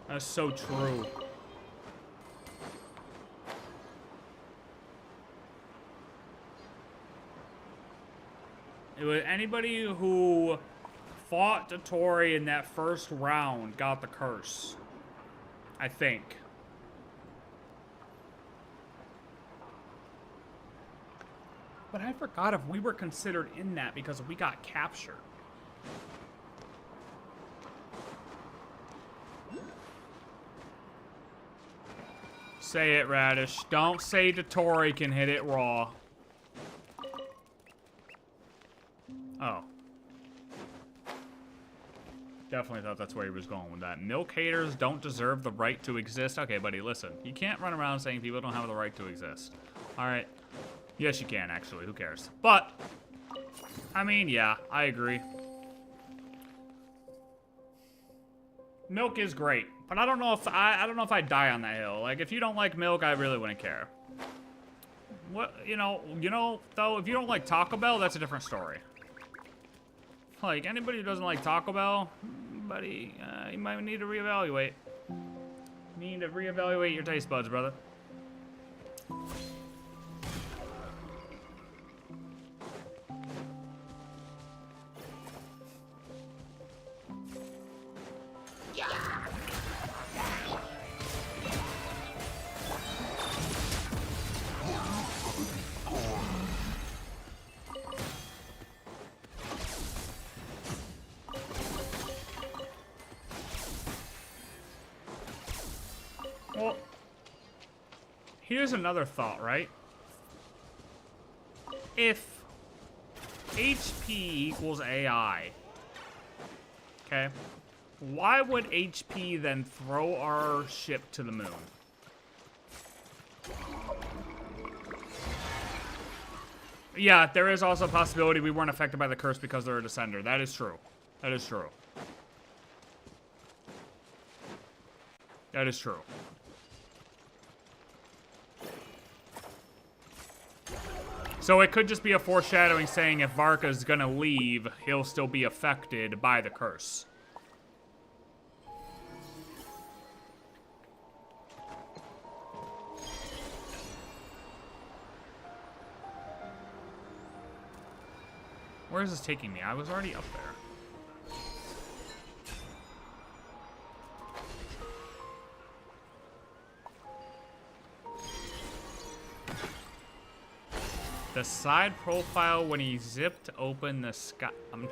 That's so true. It was anybody who fought Dotori in that first round got the curse. I think. But I forgot if we were considered in that because we got captured. Say it, Radish. Don't say Dotori can hit it raw. Oh. Definitely thought that's where he was going with that. Milk haters don't deserve the right to exist. Okay, buddy, listen. You can't run around saying people don't have the right to exist. Alright. Yes, you can, actually. Who cares? But, I mean, yeah, I agree. Milk is great, but I don't know if I don't know if I'd die on that hill. Like, if you don't like milk, I really wouldn't care. What, you know, though, if you don't like Taco Bell, that's a different story. Like, anybody who doesn't like Taco Bell, buddy, you might need to reevaluate. You need to reevaluate your taste buds, brother. Well, here's another thought, right? If HP equals AI, okay, why would HP then throw our ship to the moon? Yeah, there is also a possibility we weren't affected by the curse because they're a descender. That is true. That is true. That is true. So it could just be a foreshadowing saying if Varka's gonna leave, he'll still be affected by the curse. Where is this taking me? I was already up there. The side profile when he zipped open the sky. I'm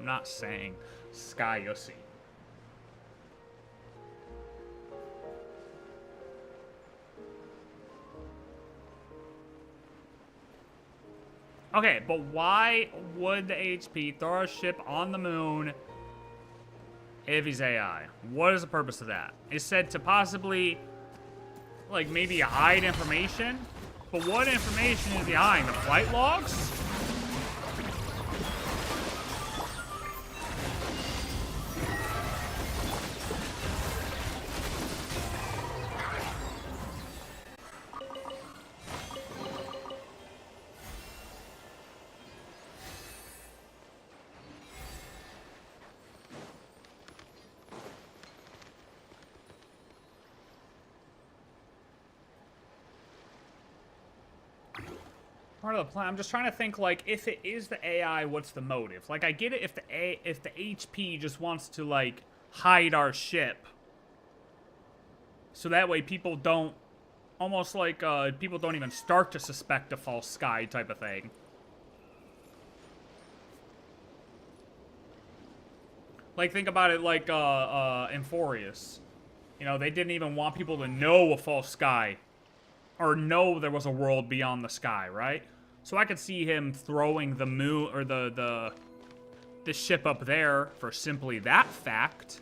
not saying sky Yossi. Okay, but why would the HP throw a ship on the moon if he's AI? What is the purpose of that? It's said to possibly, like, maybe hide information? But what information is he hiding? The flight logs? Part of the plan. I'm just trying to think, like, if it is the AI, what's the motive? Like, I get it if the HP just wants to, like, hide our ship, so that way people don't, almost like people don't even start to suspect a false sky type of thing. Like, think about it like, Emphorius. You know, they didn't even want people to know a false sky. Or know there was a world beyond the sky, right? So I could see him throwing the moon, or the ship up there for simply that fact.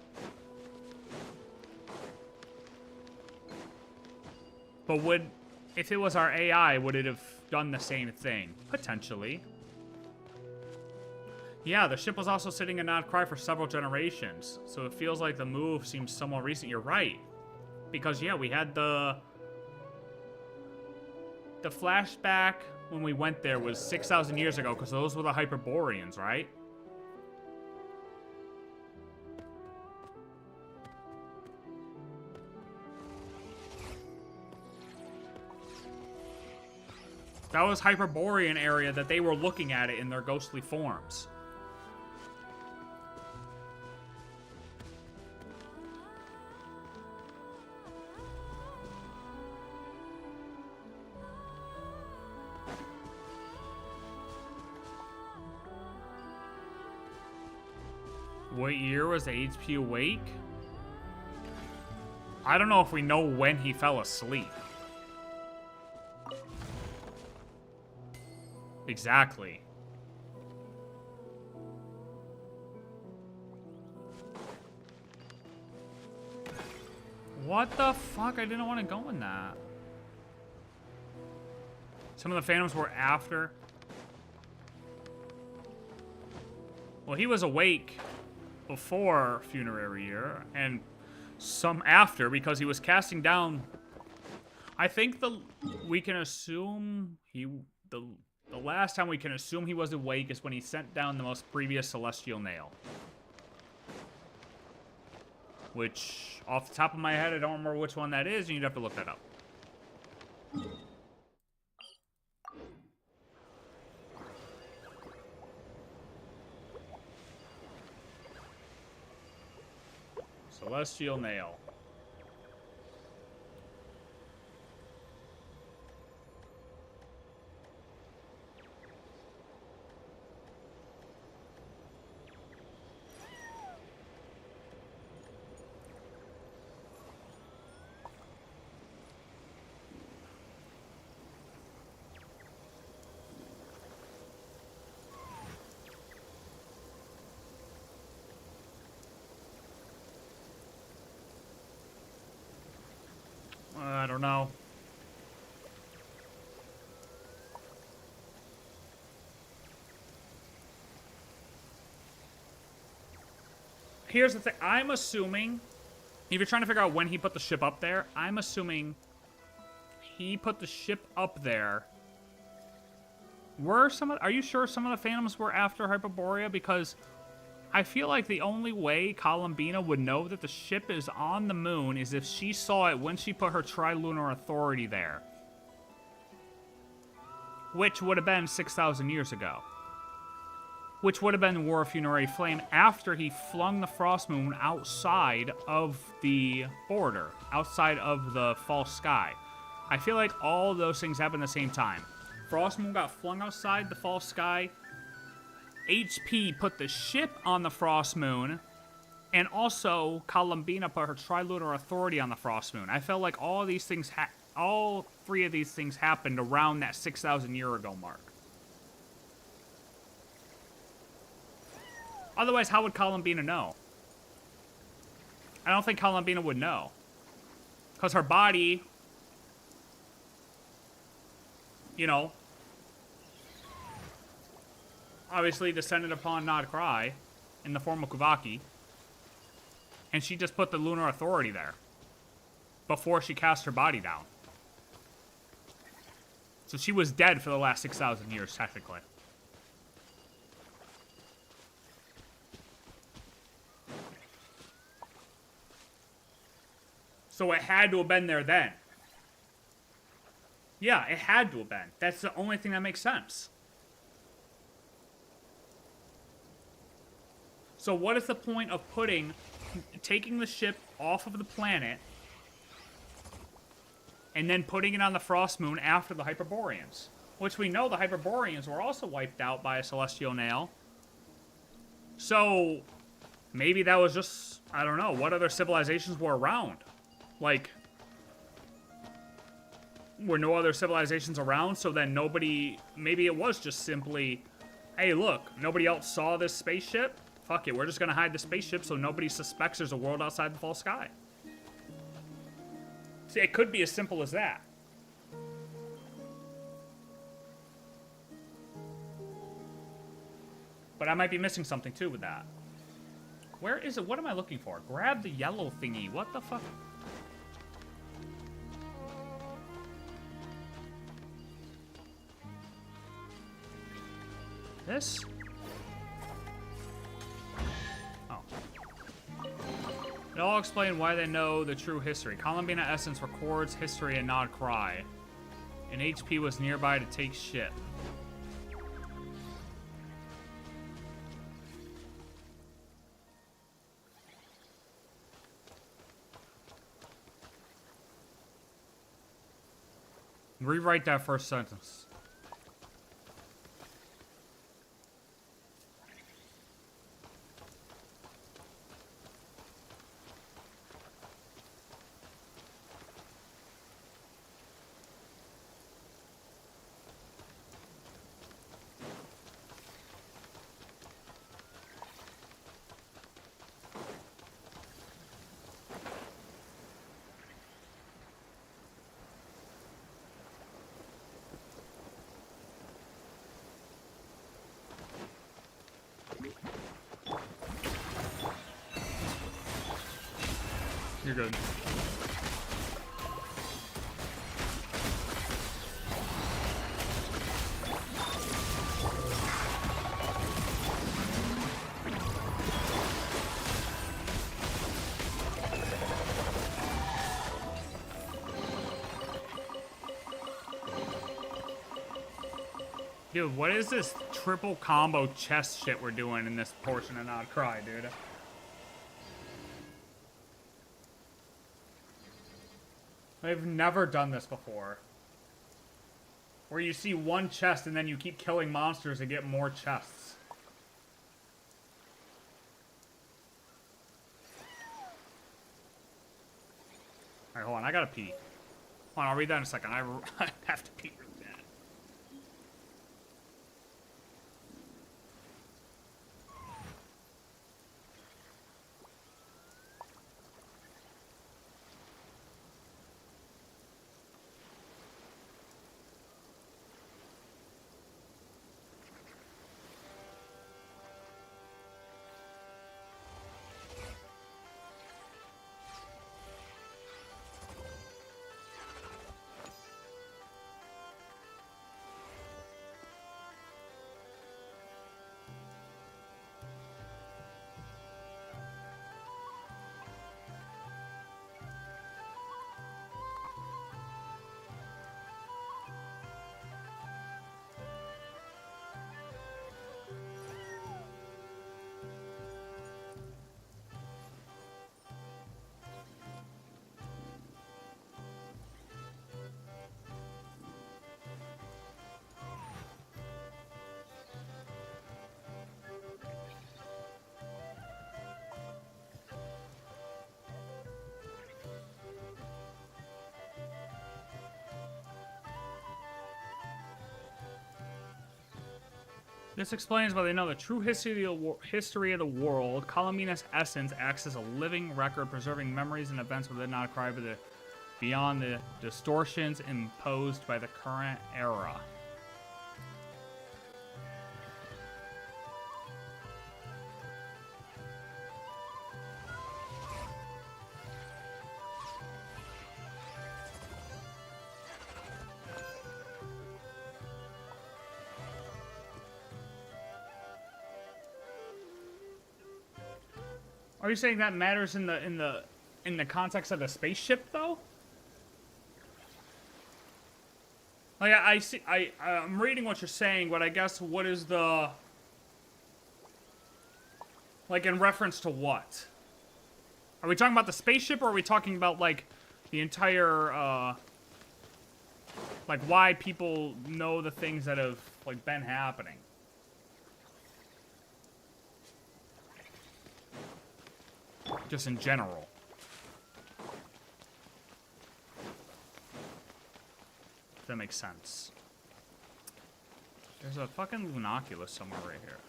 But if it was our AI, would it have done the same thing? Potentially. Yeah, the ship was also sitting in Not Krai for several generations, so it feels like the move seems somewhat recent. You're right. Because, yeah, we had the flashback when we went there was 6,000 years ago, because those were the Hyperboreans, right? That was Hyperborean area that they were looking at it in their ghostly forms. What year was the HP awake? I don't know if we know when he fell asleep. Exactly. What the fuck? I didn't want to go in that. Some of the Phantoms were after. Well, he was awake before Funerary Year, and some after, because he was casting down. I think we can assume the last time we can assume he was awake is when he sent down the most previous Celestial Nail. Which, off the top of my head, I don't remember which one that is, and you'd have to look that up. Celestial Nail. I don't know. Here's the thing. I'm assuming, if you're trying to figure out when he put the ship up there, I'm assuming he put the ship up there. Are you sure some of the Phantoms were after Hyperborea? Because I feel like the only way Columbina would know that the ship is on the moon is if she saw it when she put her Trilunar Authority there. Which would have been 6,000 years ago. Which would have been War of Funerary Flame after he flung the Frost Moon outside of the border. Outside of the false sky. I feel like all those things happened at the same time. Frost Moon got flung outside the false sky. HP put the ship on the Frost Moon, and also Columbina put her Trilunar Authority on the Frost Moon. I felt like all these things, all three of these things happened around that 6,000 year ago mark. Otherwise, how would Columbina know? I don't think Columbina would know. Because her body, you know, obviously descended upon Not Krai in the form of Kuvaki. And she just put the Lunar Authority there before she cast her body down. So she was dead for the last 6,000 years, technically. So it had to have been there then. Yeah, it had to have been. That's the only thing that makes sense. So what is the point of taking the ship off of the planet and then putting it on the Frost Moon after the Hyperboreans? Which we know the Hyperboreans were also wiped out by a Celestial Nail. So Maybe that was just, I don't know, what other civilizations were around? Like, were no other civilizations around, so then nobody, maybe it was just simply, hey, look, nobody else saw this spaceship? Fuck it, we're just gonna hide the spaceship so nobody suspects there's a world outside the false sky. See, it could be as simple as that. But I might be missing something too with that. Where is it? What am I looking for? Grab the yellow thingy. What the fuck? This? Oh. It'll all explain why they know the true history. Columbina Essence records history and not Krai. And HP was nearby to take shit. Rewrite that first sentence. You're good. Dude, what is this triple combo chest shit we're doing in this portion of Not Cry, dude? I've never done this before. Where you see one chest and then you keep killing monsters to get more chests. Alright, hold on, I gotta pee. Hold on, I'll read that in a second. I have to pee really bad. This explains why they know the true history of the world. Columbina's essence acts as a living record, preserving memories and events within Not Cry beyond the distortions imposed by the current era. Are you saying that matters in the context of the spaceship, though? Like I see, I'm reading what you're saying, but I guess what is the, like, in reference to what? Are we talking about the spaceship, or are we talking about like the entire like why people know the things that have like been happening? Just in general. If that makes sense. There's a fucking Lunoculus somewhere right here.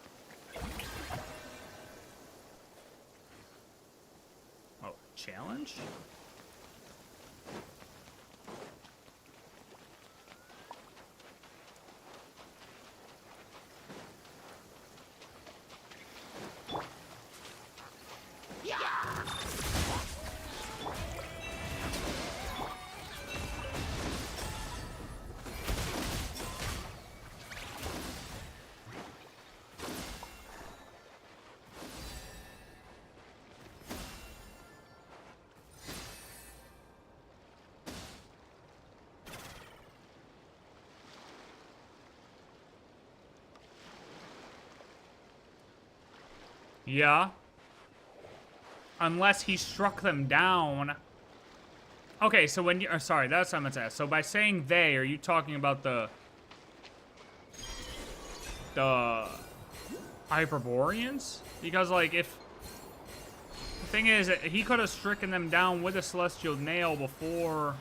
Oh, challenge? Yeah. Unless he struck them down. Okay, so when you... sorry, that's what I meant to ask. So by saying they, are you talking about the Hyperboreans? Because, like, if... The thing is, he could have stricken them down with a Celestial Nail before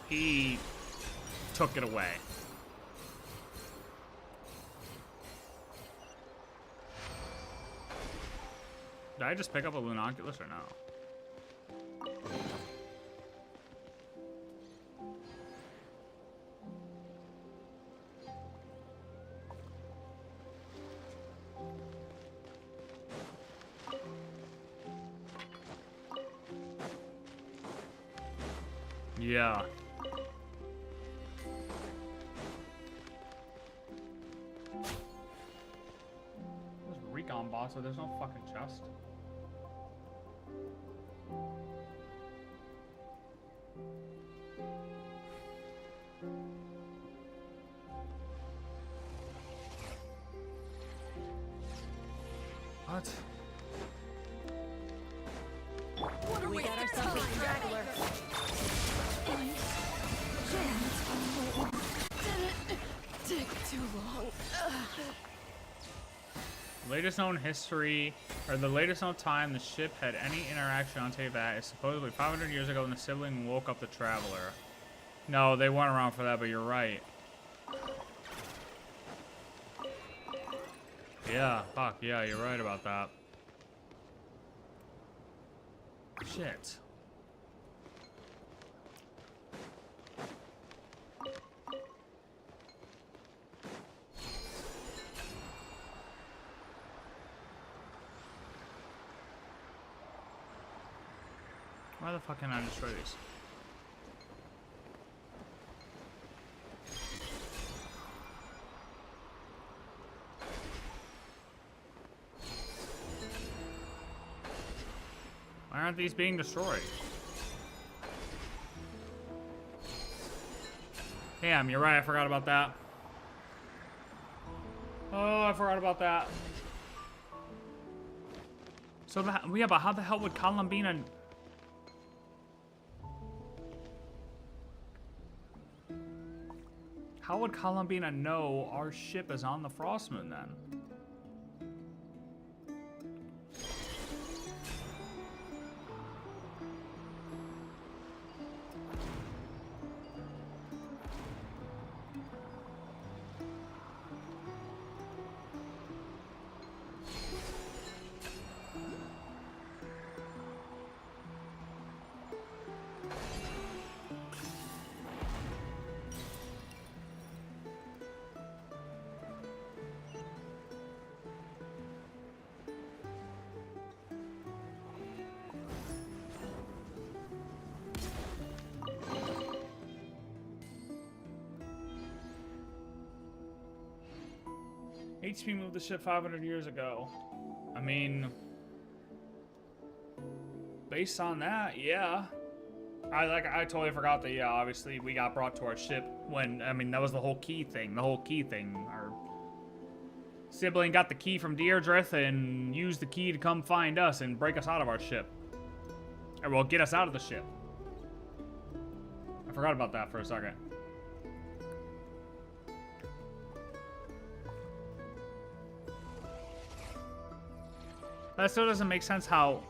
he took it away. Did I just pick up a Lunoculus or no? Yeah. There's a recon boss, so there's no fucking chest. What? What are we got ourselves a straggler. Didn't take too long. Latest known history, or the latest known time the ship had any interaction on Teyvat is supposedly 500 years ago when the sibling woke up the traveler. No, they weren't around for that, but you're right. Yeah, fuck, yeah, you're right about that. Shit. Why the fuck can I destroy these? Why aren't these being destroyed? Damn, you're right, I forgot about that. Oh, I forgot about that. So, yeah, but how the hell would Columbina... How would Columbina know our ship is on the Frost Moon then? HP moved the ship 500 years ago. I mean, based on that, yeah. I totally forgot that, yeah, obviously we got brought to our ship when, I mean, that was the whole key thing. Our sibling got the key from Deirdre and used the key to come find us and break us out of our ship. Or, well, get us out of the ship. I forgot about that for a second. That still doesn't make sense how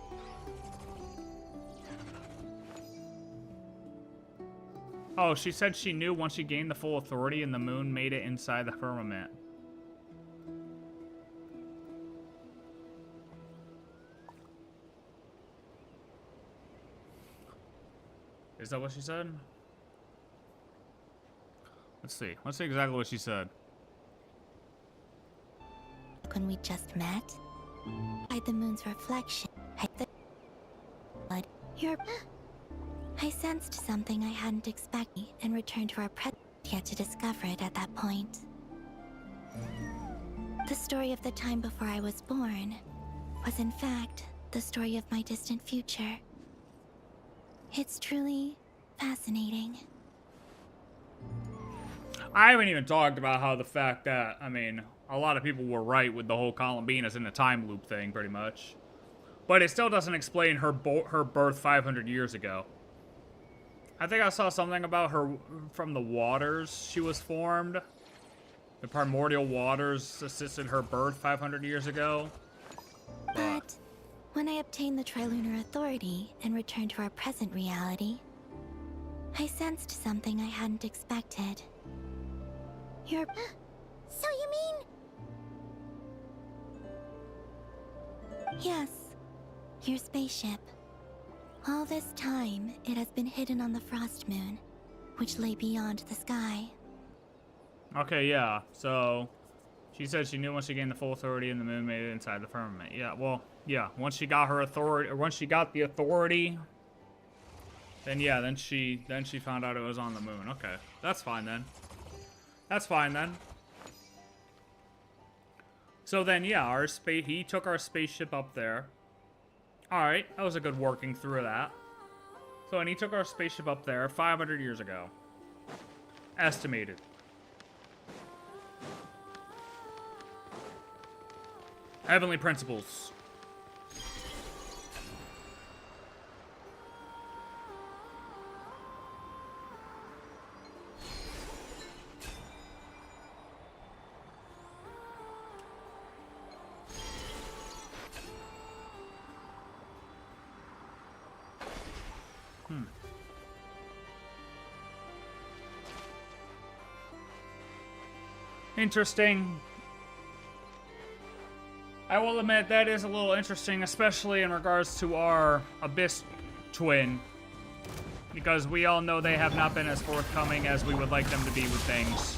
Oh, she said she knew once she gained the full authority and the moon made it inside the firmament. Is that what she said? Let's see. Let's see exactly what she said. When we just met, by the moon's reflection, I sensed something I hadn't expected and returned to our present, yet to discover it at that point. The story of the time before I was born was in fact the story of my distant future. It's truly fascinating. I haven't even talked about how the fact that, I mean, a lot of people were right with the whole column being as in a time loop thing, pretty much. But it still doesn't explain her birth 500 years ago. I think I saw something about her from the waters she was formed. The primordial waters assisted her birth 500 years ago. But when I obtained the Trilunar Authority and returned to our present reality, I sensed something I hadn't expected. Your... So you mean... Yes, your spaceship. All this time, it has been hidden on the Frost Moon, which lay beyond the sky. Okay, yeah, so... She said she knew once she gained the full authority and the moon made it inside the firmament. Yeah, well, yeah, once she got her authority, or once she got the authority, then yeah, then she found out it was on the moon. Okay, that's fine then. That's fine then. So then, yeah, he took our spaceship up there. Alright, that was a good working through of that. So, and he took our spaceship up there 500 years ago. Estimated. Heavenly Principles. Interesting. I will admit that is a little interesting, especially in regards to our Abyss twin. Because we all know they have not been as forthcoming as we would like them to be with things.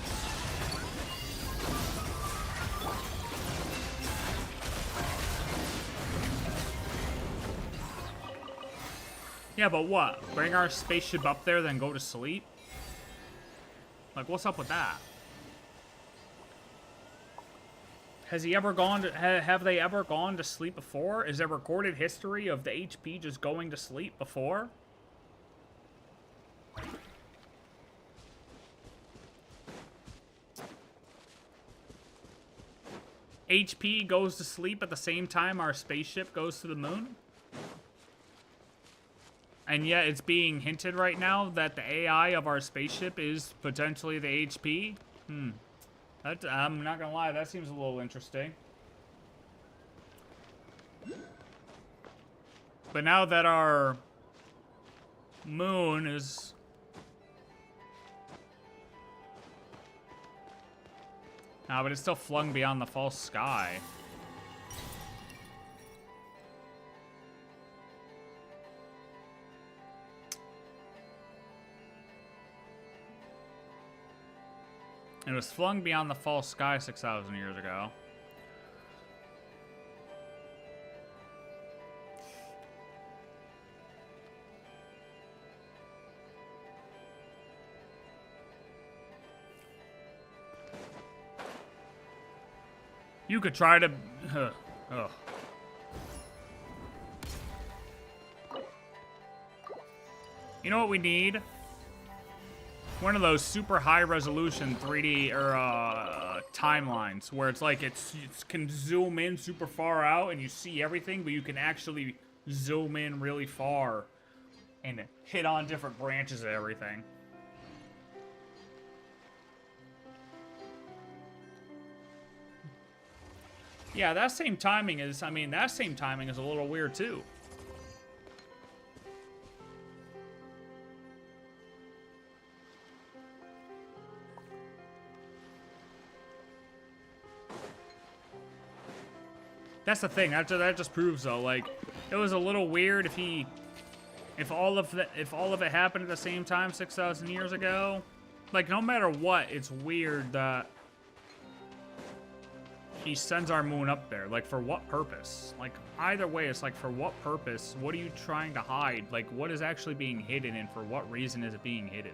Yeah, but what? Bring our spaceship up there, then go to sleep? Like, what's up with that? Has he ever gone to, have they ever gone to sleep before? Is there recorded history of the HP just going to sleep before? HP goes to sleep at the same time our spaceship goes to the moon? And yet it's being hinted right now that the AI of our spaceship is potentially the HP? That, I'm not gonna lie, that seems a little interesting. But now that our moon is... but it's still flung beyond the false sky. It was flung beyond the false sky 6,000 years ago. You could try to... You know what we need? One of those super high resolution 3D or timelines where it's like it can zoom in super far out and you see everything, but you can actually zoom in really far and hit on different branches of everything. Yeah, that same timing is, I mean, that same timing is a little weird too. That's the thing. That just proves though, like, it was a little weird if all of it happened at the same time 6,000 years ago. Like, no matter what, it's weird that he sends our moon up there. Like, for what purpose? Like, either way, it's like, for what purpose? What are you trying to hide? Like, what is actually being hidden, and for what reason is it being hidden?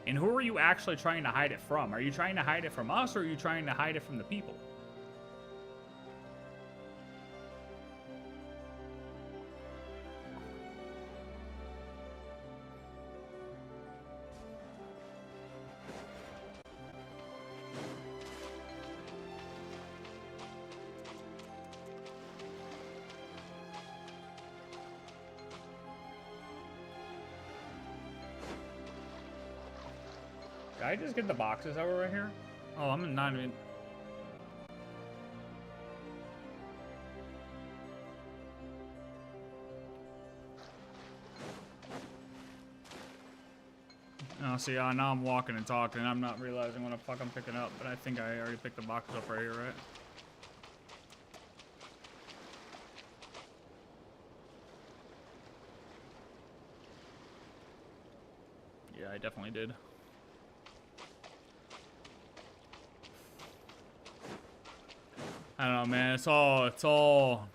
And who are you actually trying to hide it from? Are you trying to hide it from us, or are you trying to hide it from the people? Did I just get the boxes over right here? Oh, I'm not even... Oh, see, now I'm walking and talking, and I'm not realizing what the fuck I'm picking up, but I think I already picked the boxes up right here, right? Yeah, I definitely did. I don't know, man. It's all...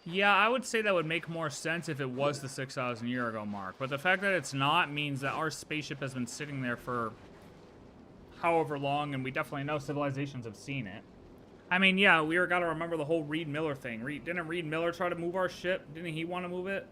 Yeah, I would say that would make more sense if it was the 6,000 year ago mark. But the fact that it's not means that our spaceship has been sitting there for however long, and we definitely know civilizations have seen it. I mean, yeah, we gotta remember the whole Reed Miller thing. Didn't Reed Miller try to move our ship? Didn't he want to move it?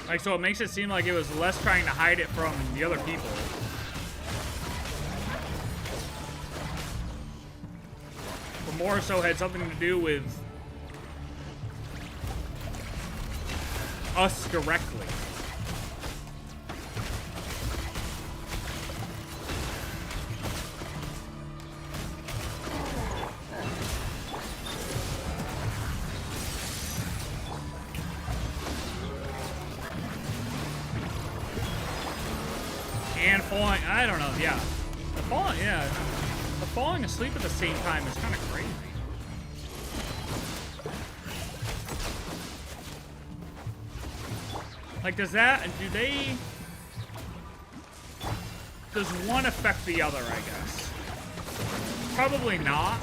Like, so it makes it seem like it was less trying to hide it from the other people. But more so had something to do with us directly. And falling, I don't know, yeah. The falling asleep at the same time is kind of crazy. Like, does one affect the other, I guess? Probably not.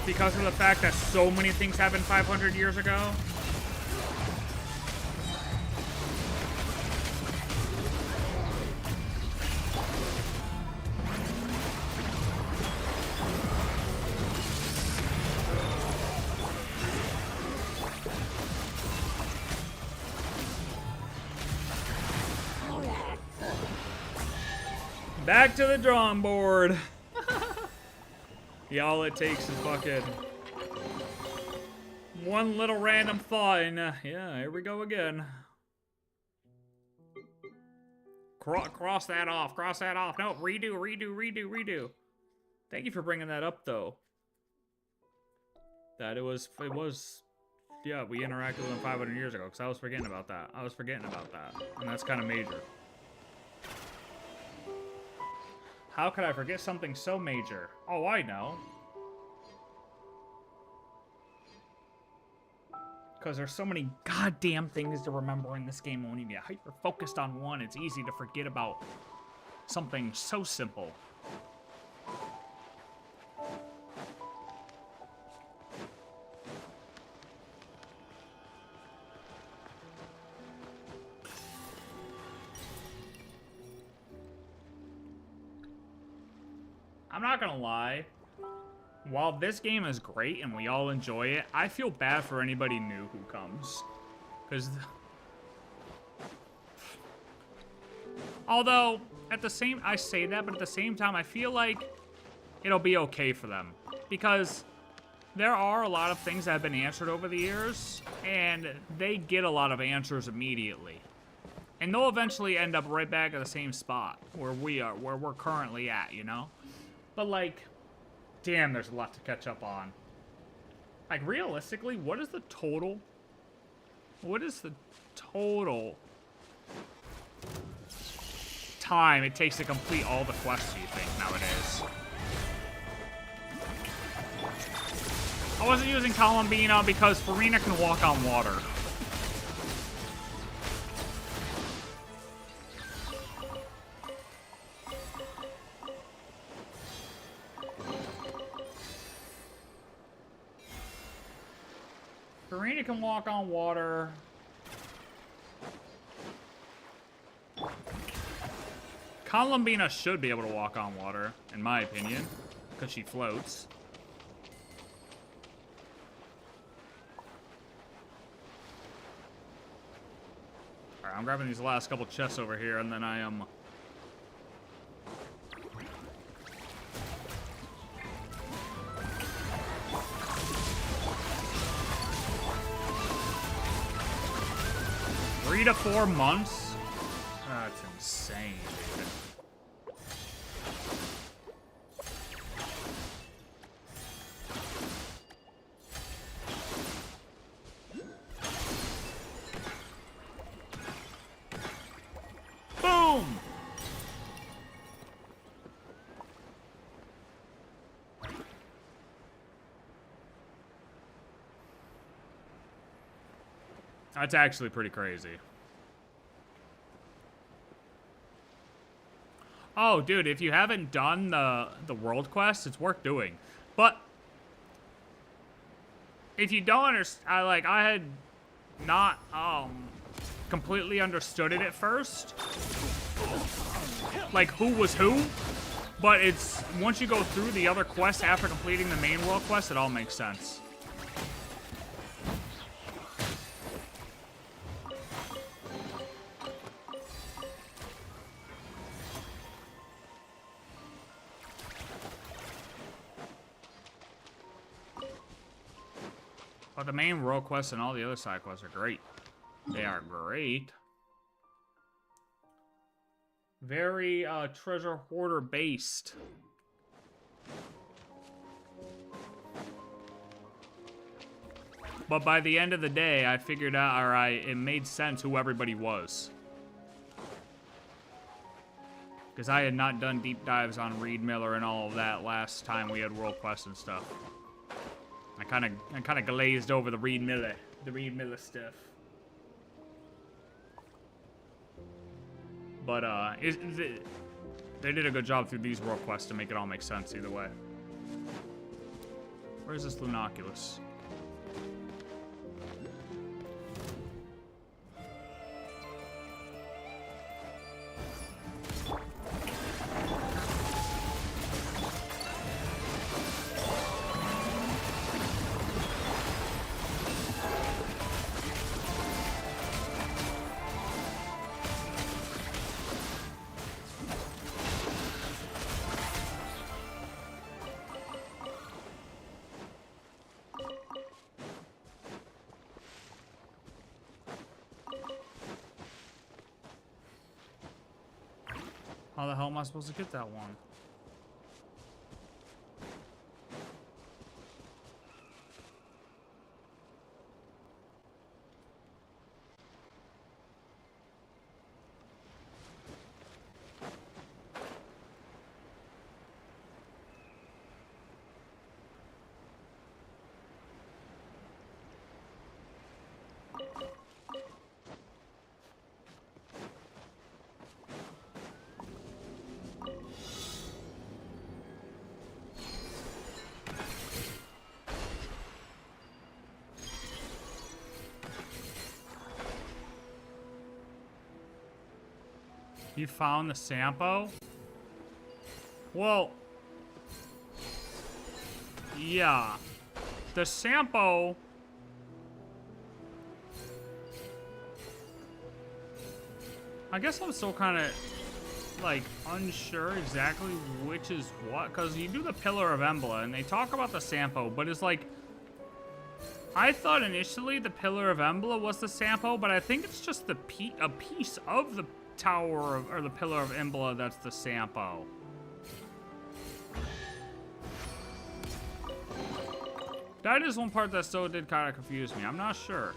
Because of the fact that so many things happened 500 years ago. Back to the drawing board. Yeah, all it takes is fucking one little random thought, and yeah, here we go again. Cross that off. Cross that off. No, redo, redo, redo, redo. Thank you for bringing that up, though. That it was. Yeah, we interacted with them 500 years ago, because I was forgetting about that. And that's kind of major. How could I forget something so major? Oh, I know. Because there's so many goddamn things to remember in this game. When you get hyper-focused on one, it's easy to forget about something so simple. I'm not gonna lie. While this game is great and we all enjoy it, I feel bad for anybody new who comes. Because... Although, at the same... I say that, but at the same time, I feel like it'll be okay for them. Because there are a lot of things that have been answered over the years, and they get a lot of answers immediately. And they'll eventually end up right back at the same spot where we are, where we're currently at, you know? But, like... Damn, there's a lot to catch up on. Like, realistically, what is the total? What is the total time it takes to complete all the quests, do you think, nowadays? I wasn't using Columbina because Farina can walk on water. Farina can walk on water. Columbina should be able to walk on water, in my opinion, because she floats. Alright, I'm grabbing these last couple chests over here, and then I am... Three to 4 months? That's insane, dude. Boom! That's actually pretty crazy. Oh, dude, if you haven't done the world quest, it's worth doing. But if you don't understand, I had not completely understood it at first. Like who was who? But it's once you go through the other quests after completing the main world quest, it all makes sense. But the main world quests and all the other side quests are great. They are great. Very treasure hoarder based. But by the end of the day, I figured out, it made sense who everybody was. Because I had not done deep dives on Reed Miller and all of that last time we had world quests and stuff. I kind of glazed over the Reed Miller stuff. But they did a good job through these world quests to make it all make sense either way. Where's this Lunoculus? How the hell am I supposed to get that one? You found the Sampo? Well, Yeah. The Sampo... I guess I'm still kind of, like, unsure exactly which is what. Because you do the Pillar of Embla, and they talk about the Sampo, but it's like... I thought initially the Pillar of Embla was the Sampo, but I think it's just a piece of the Tower of, or the Pillar of Embla that's the Sampo. That is one part that still did kind of confuse me. I'm not sure.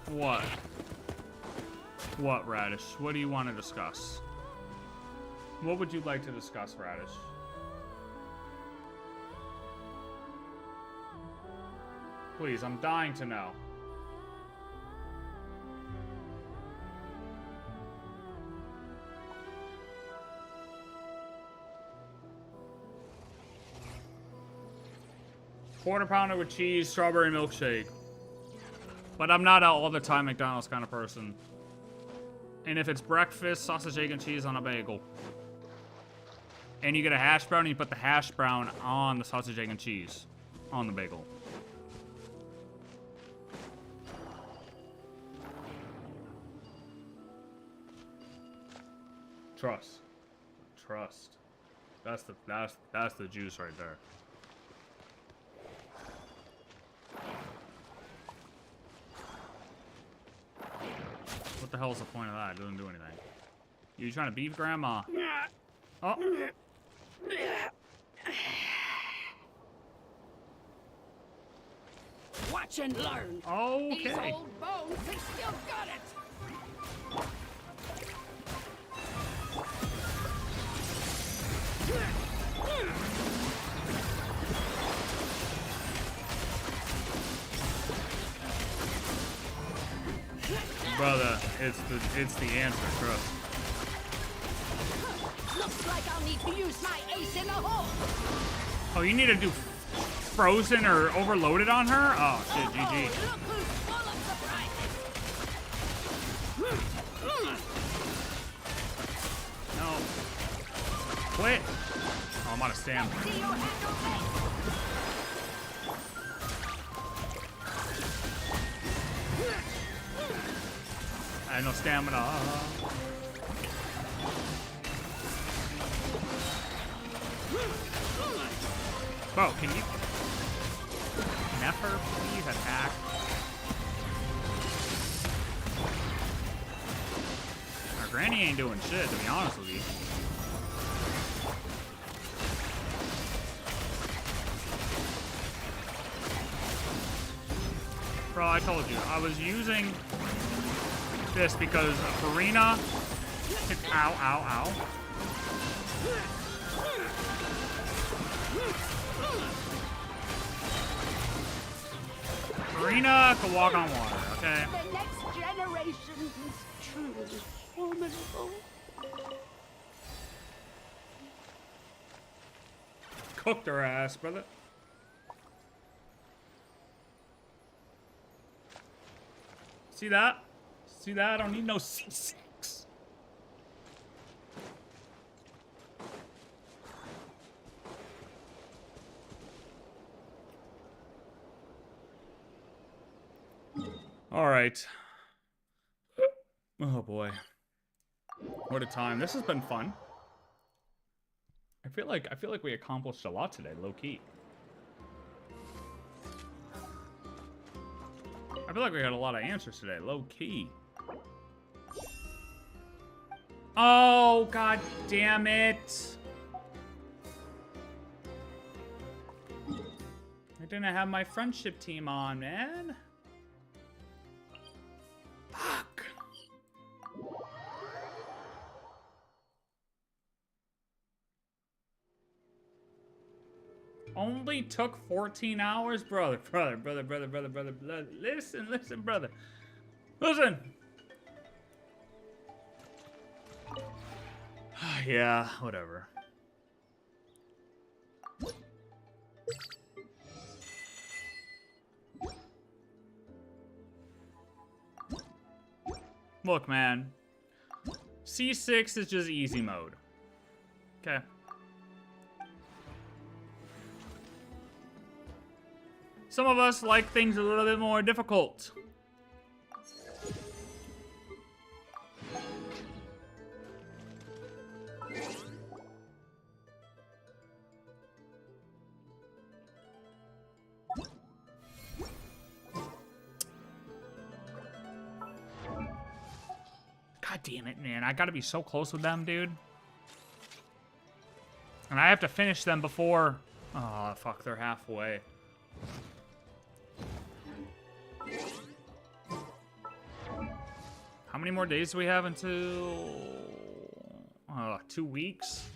What? What, Radish? What do you want to discuss? What would you like to discuss, Radish? Please, I'm dying to know. Quarter pounder with cheese, strawberry milkshake. But I'm not an all the time McDonald's kind of person. And if it's breakfast, sausage, egg, and cheese on a bagel. And you get a hash brown, and you put the hash brown on the sausage, egg, and cheese on the bagel. Trust. Trust. That's the juice right there. What the hell is the point of that? It doesn't do anything. You trying to beef Grandma? Oh. Watch and learn. Okay. These old bones, they still got it. Brother, it's the answer, trust. Looks like I'll need to use my ace in the hole. Oh, you need to do frozen or overloaded on her? Oh shit, GG. Look who's full of surprises. No. Quit. Oh, I'm out of stamina. See you handle this. I have no stamina. Bro, can you never please attack? Our granny ain't doing shit, to be honest with you. Bro, I told you, I was using this because Farina can, ow, ow, ow. Farina can walk on water, okay? The next generation is truly formidable. Cooked her ass, brother. See that? See that? I don't need no C6. All right. Oh boy. What a time. This has been fun. I feel like we accomplished a lot today, low key. I feel like we got a lot of answers today, low key. Oh, god damn it. I didn't have my friendship team on, man. Fuck. Only took 14 hours? Brother. Listen, brother. Listen. Yeah, whatever. Look, man. C6 is just easy mode. Okay. Some of us like things a little bit more difficult. God damn it, man. I gotta be so close with them, dude. And I have to finish them before... Oh, fuck, they're halfway. How many more days do we have until... 2 weeks?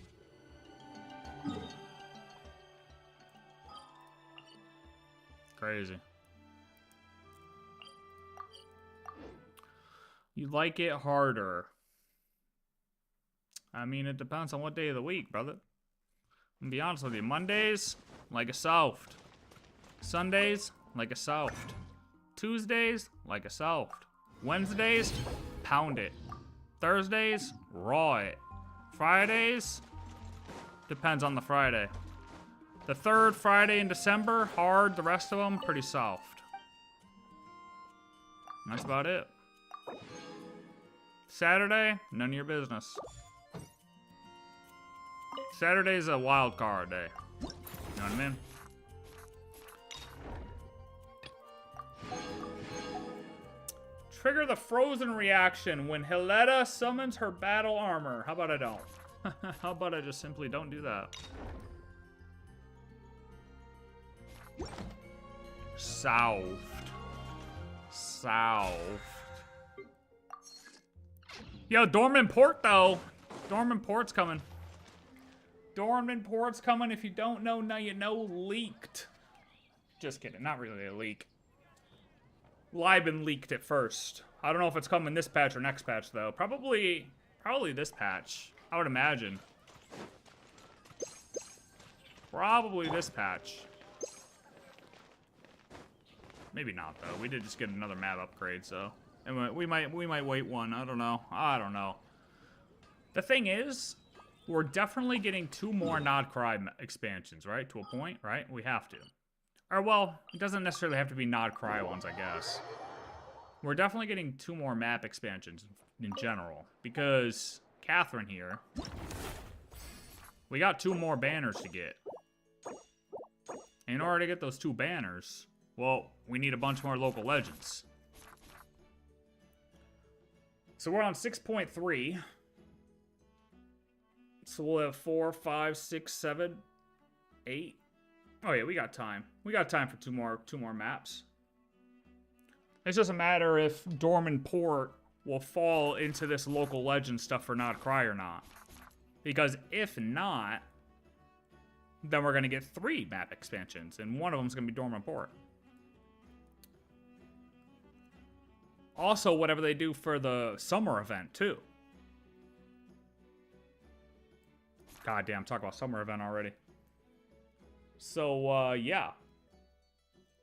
Crazy. You like it harder. I mean, it depends on what day of the week, brother. And be honest with you, Mondays, like a soft. Sundays, like a soft. Tuesdays, like a soft. Wednesdays, pound it. Thursdays, raw it. Fridays, depends on the Friday. The third Friday in December, hard. The rest of them, pretty soft. And that's about it. Saturday, none of your business. Saturday's a wild card day. You know what I mean? Trigger the frozen reaction when Hiletta summons her battle armor. How about I don't? How about I just simply don't do that? Soft. Soft. Yo, Dormant Port, though. Dormant Port's coming. Dormant Port's coming. If you don't know, now you know. Leaked. Just kidding. Not really a leak. Liben leaked it first. I don't know if it's coming this patch or next patch, though. Probably this patch. I would imagine. Probably this patch. Maybe not, though. We did just get another map upgrade, so... And we might wait one. I don't know. I don't know. The thing is, we're definitely getting 2 more Nod Krai expansions, right? To a point, right? We have to. Or, well, it doesn't necessarily have to be Nod Krai ones, I guess. We're definitely getting 2 more map expansions in general. Because Catherine here, we got 2 more banners to get. And in order to get those 2 banners, well, we need a bunch more local legends. So we're on 6.3. So we'll have 4, 5, 6, 7, 8. Oh yeah, we got time. We got time for two more maps. It's just a matter if Dormant Port will fall into this local legend stuff for Nod Krai or not. Because if not, then we're gonna get 3 map expansions, and one of them's gonna be Dormant Port. Also, whatever they do for the summer event, too. God damn, talk about summer event already. So, yeah.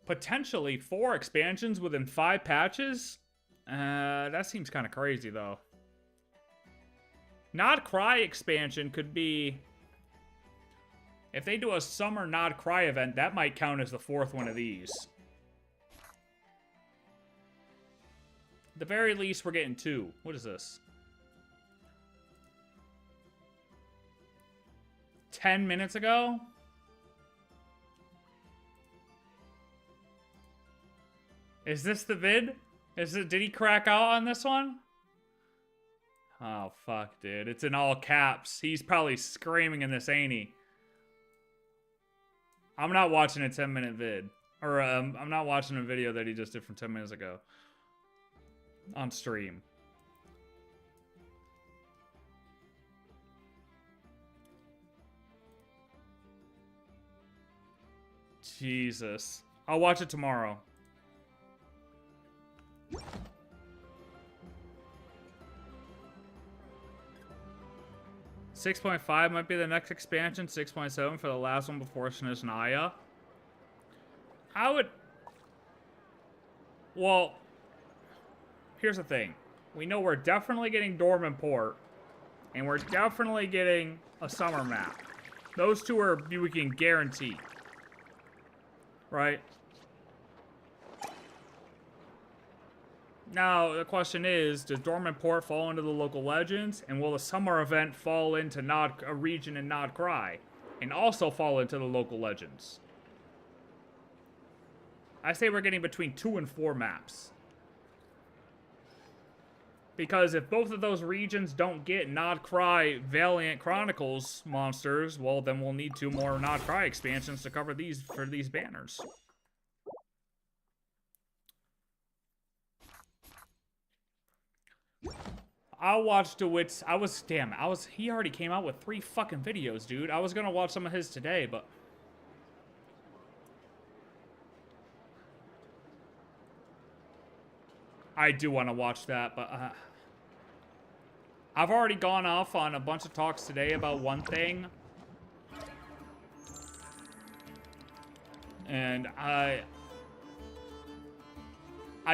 Potentially 4 expansions within 5 patches? That seems kind of crazy, though. Nod Krai expansion could be... If they do a summer Nod Krai event, that might count as the 4th one of these. At the very least, we're getting 2. What is this? 10 minutes ago? Is this the vid? Did he crack out on this one? Oh, fuck, dude. It's in all caps. He's probably screaming in this, ain't he? I'm not watching a 10-minute vid. Or, I'm not watching a video that he just did from 10 minutes ago. On stream. Jesus. I'll watch it tomorrow. 6.5 might be the next expansion. 6.7 for the last one before Snezhnaya. I would... Well, here's the thing. We know we're definitely getting Dormant Port, and we're definitely getting a summer map. Those 2 are we can guarantee. Right? Now, the question is, does Dormant Port fall into the local legends? And will the summer event fall into a region in Nod Krai? And also fall into the local legends? I say we're getting between 2 and 4 maps. Because if both of those regions don't get Nod Krai Valiant Chronicles monsters, well, then we'll need 2 more Nod Krai expansions to cover these for these banners. I'll watch DeWitt's. He already came out with 3 fucking videos, dude. I was gonna watch some of his today, but I do want to watch that, but I've already gone off on a bunch of talks today about one thing. And I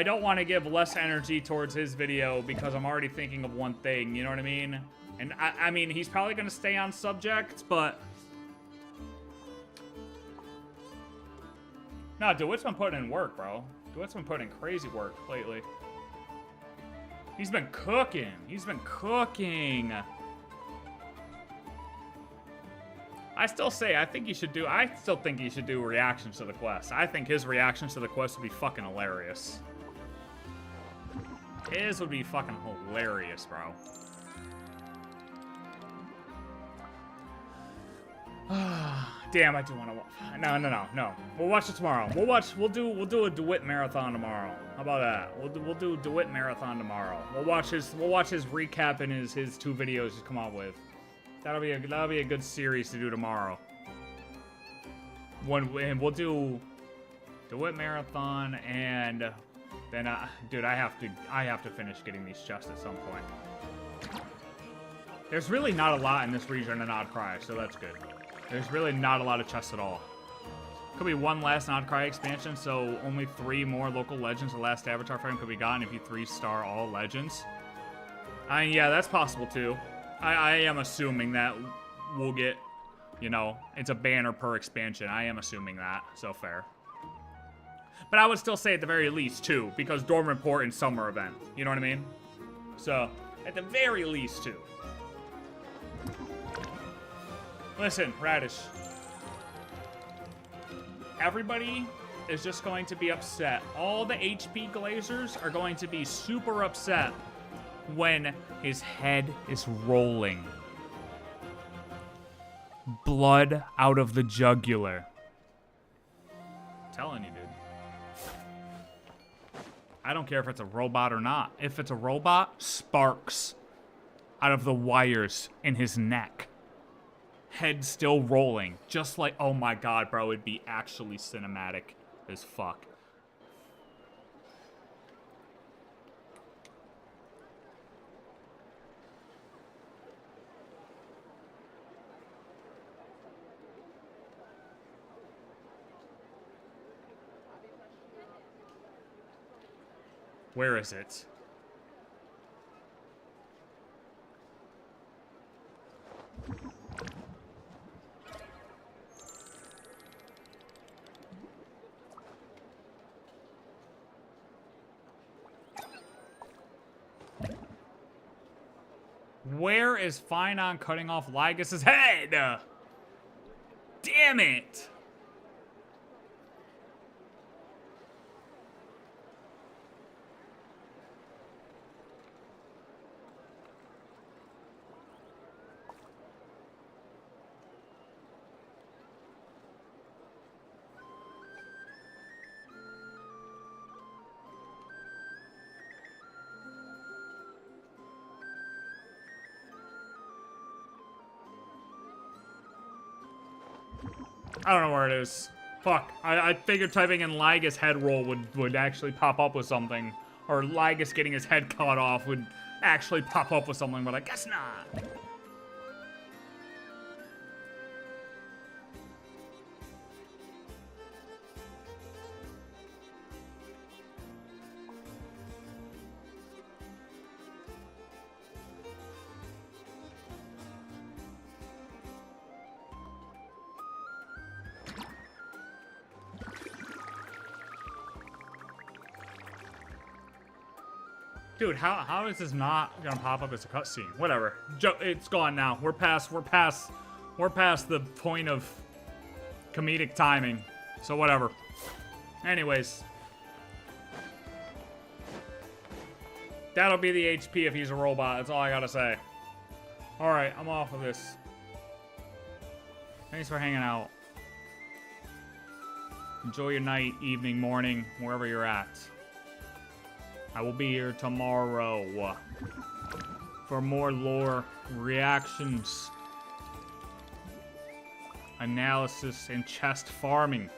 don't want to give less energy towards his video because I'm already thinking of one thing, you know what I mean? And I mean, he's probably going to stay on subject, but... No, DeWitt's been putting in work, bro. DeWitt's been putting in crazy work lately. He's been cooking. He's been cooking. I still say, I still think he should do reactions to the quest. I think his reactions to the quest would be fucking hilarious. His would be fucking hilarious, bro. Damn, I do want to watch. No. We'll watch it tomorrow. We'll do a DeWitt marathon tomorrow. How about that? We'll do DeWitt marathon tomorrow. We'll watch his recap and his 2 videos he's come out with. That'll be a good series to do tomorrow. And we'll do DeWitt marathon, and then dude, I have to finish getting these chests at some point. There's really not a lot in this region of Nod Krai, so that's good. There's really not a lot of chests at all. Could be one last Nod Krai expansion, so only 3 more local legends. The last avatar frame could be gotten if you 3-star all legends. Yeah, that's possible too. I am assuming that we'll get, you know, it's a banner per expansion. I am assuming that, so fair. But I would still say at the very least 2, because Dormant Port and Summer Event. You know what I mean? So, at the very least 2. Listen, Radish. Everybody is just going to be upset. All the HP Glazers are going to be super upset when his head is rolling. Blood out of the jugular. I'm telling you, dude. I don't care if it's a robot or not. If it's a robot, sparks out of the wires in his neck. Head still rolling. Just like, oh my god, bro, it'd be actually cinematic as fuck. Where is it? Where is fine on cutting off Lygas's head? Damn it! I don't know where it is. Fuck. I figured typing in Lygus head roll would actually pop up with something. Or Lygus getting his head cut off would actually pop up with something, but I guess not. Dude, how is this not gonna pop up as a cutscene? Whatever. It's gone now. We're past the point of comedic timing. So whatever. Anyways. That'll be the HP if he's a robot. That's all I gotta say. Alright, I'm off of this. Thanks for hanging out. Enjoy your night, evening, morning, wherever you're at. I will be here tomorrow for more lore, reactions, analysis, and chest farming.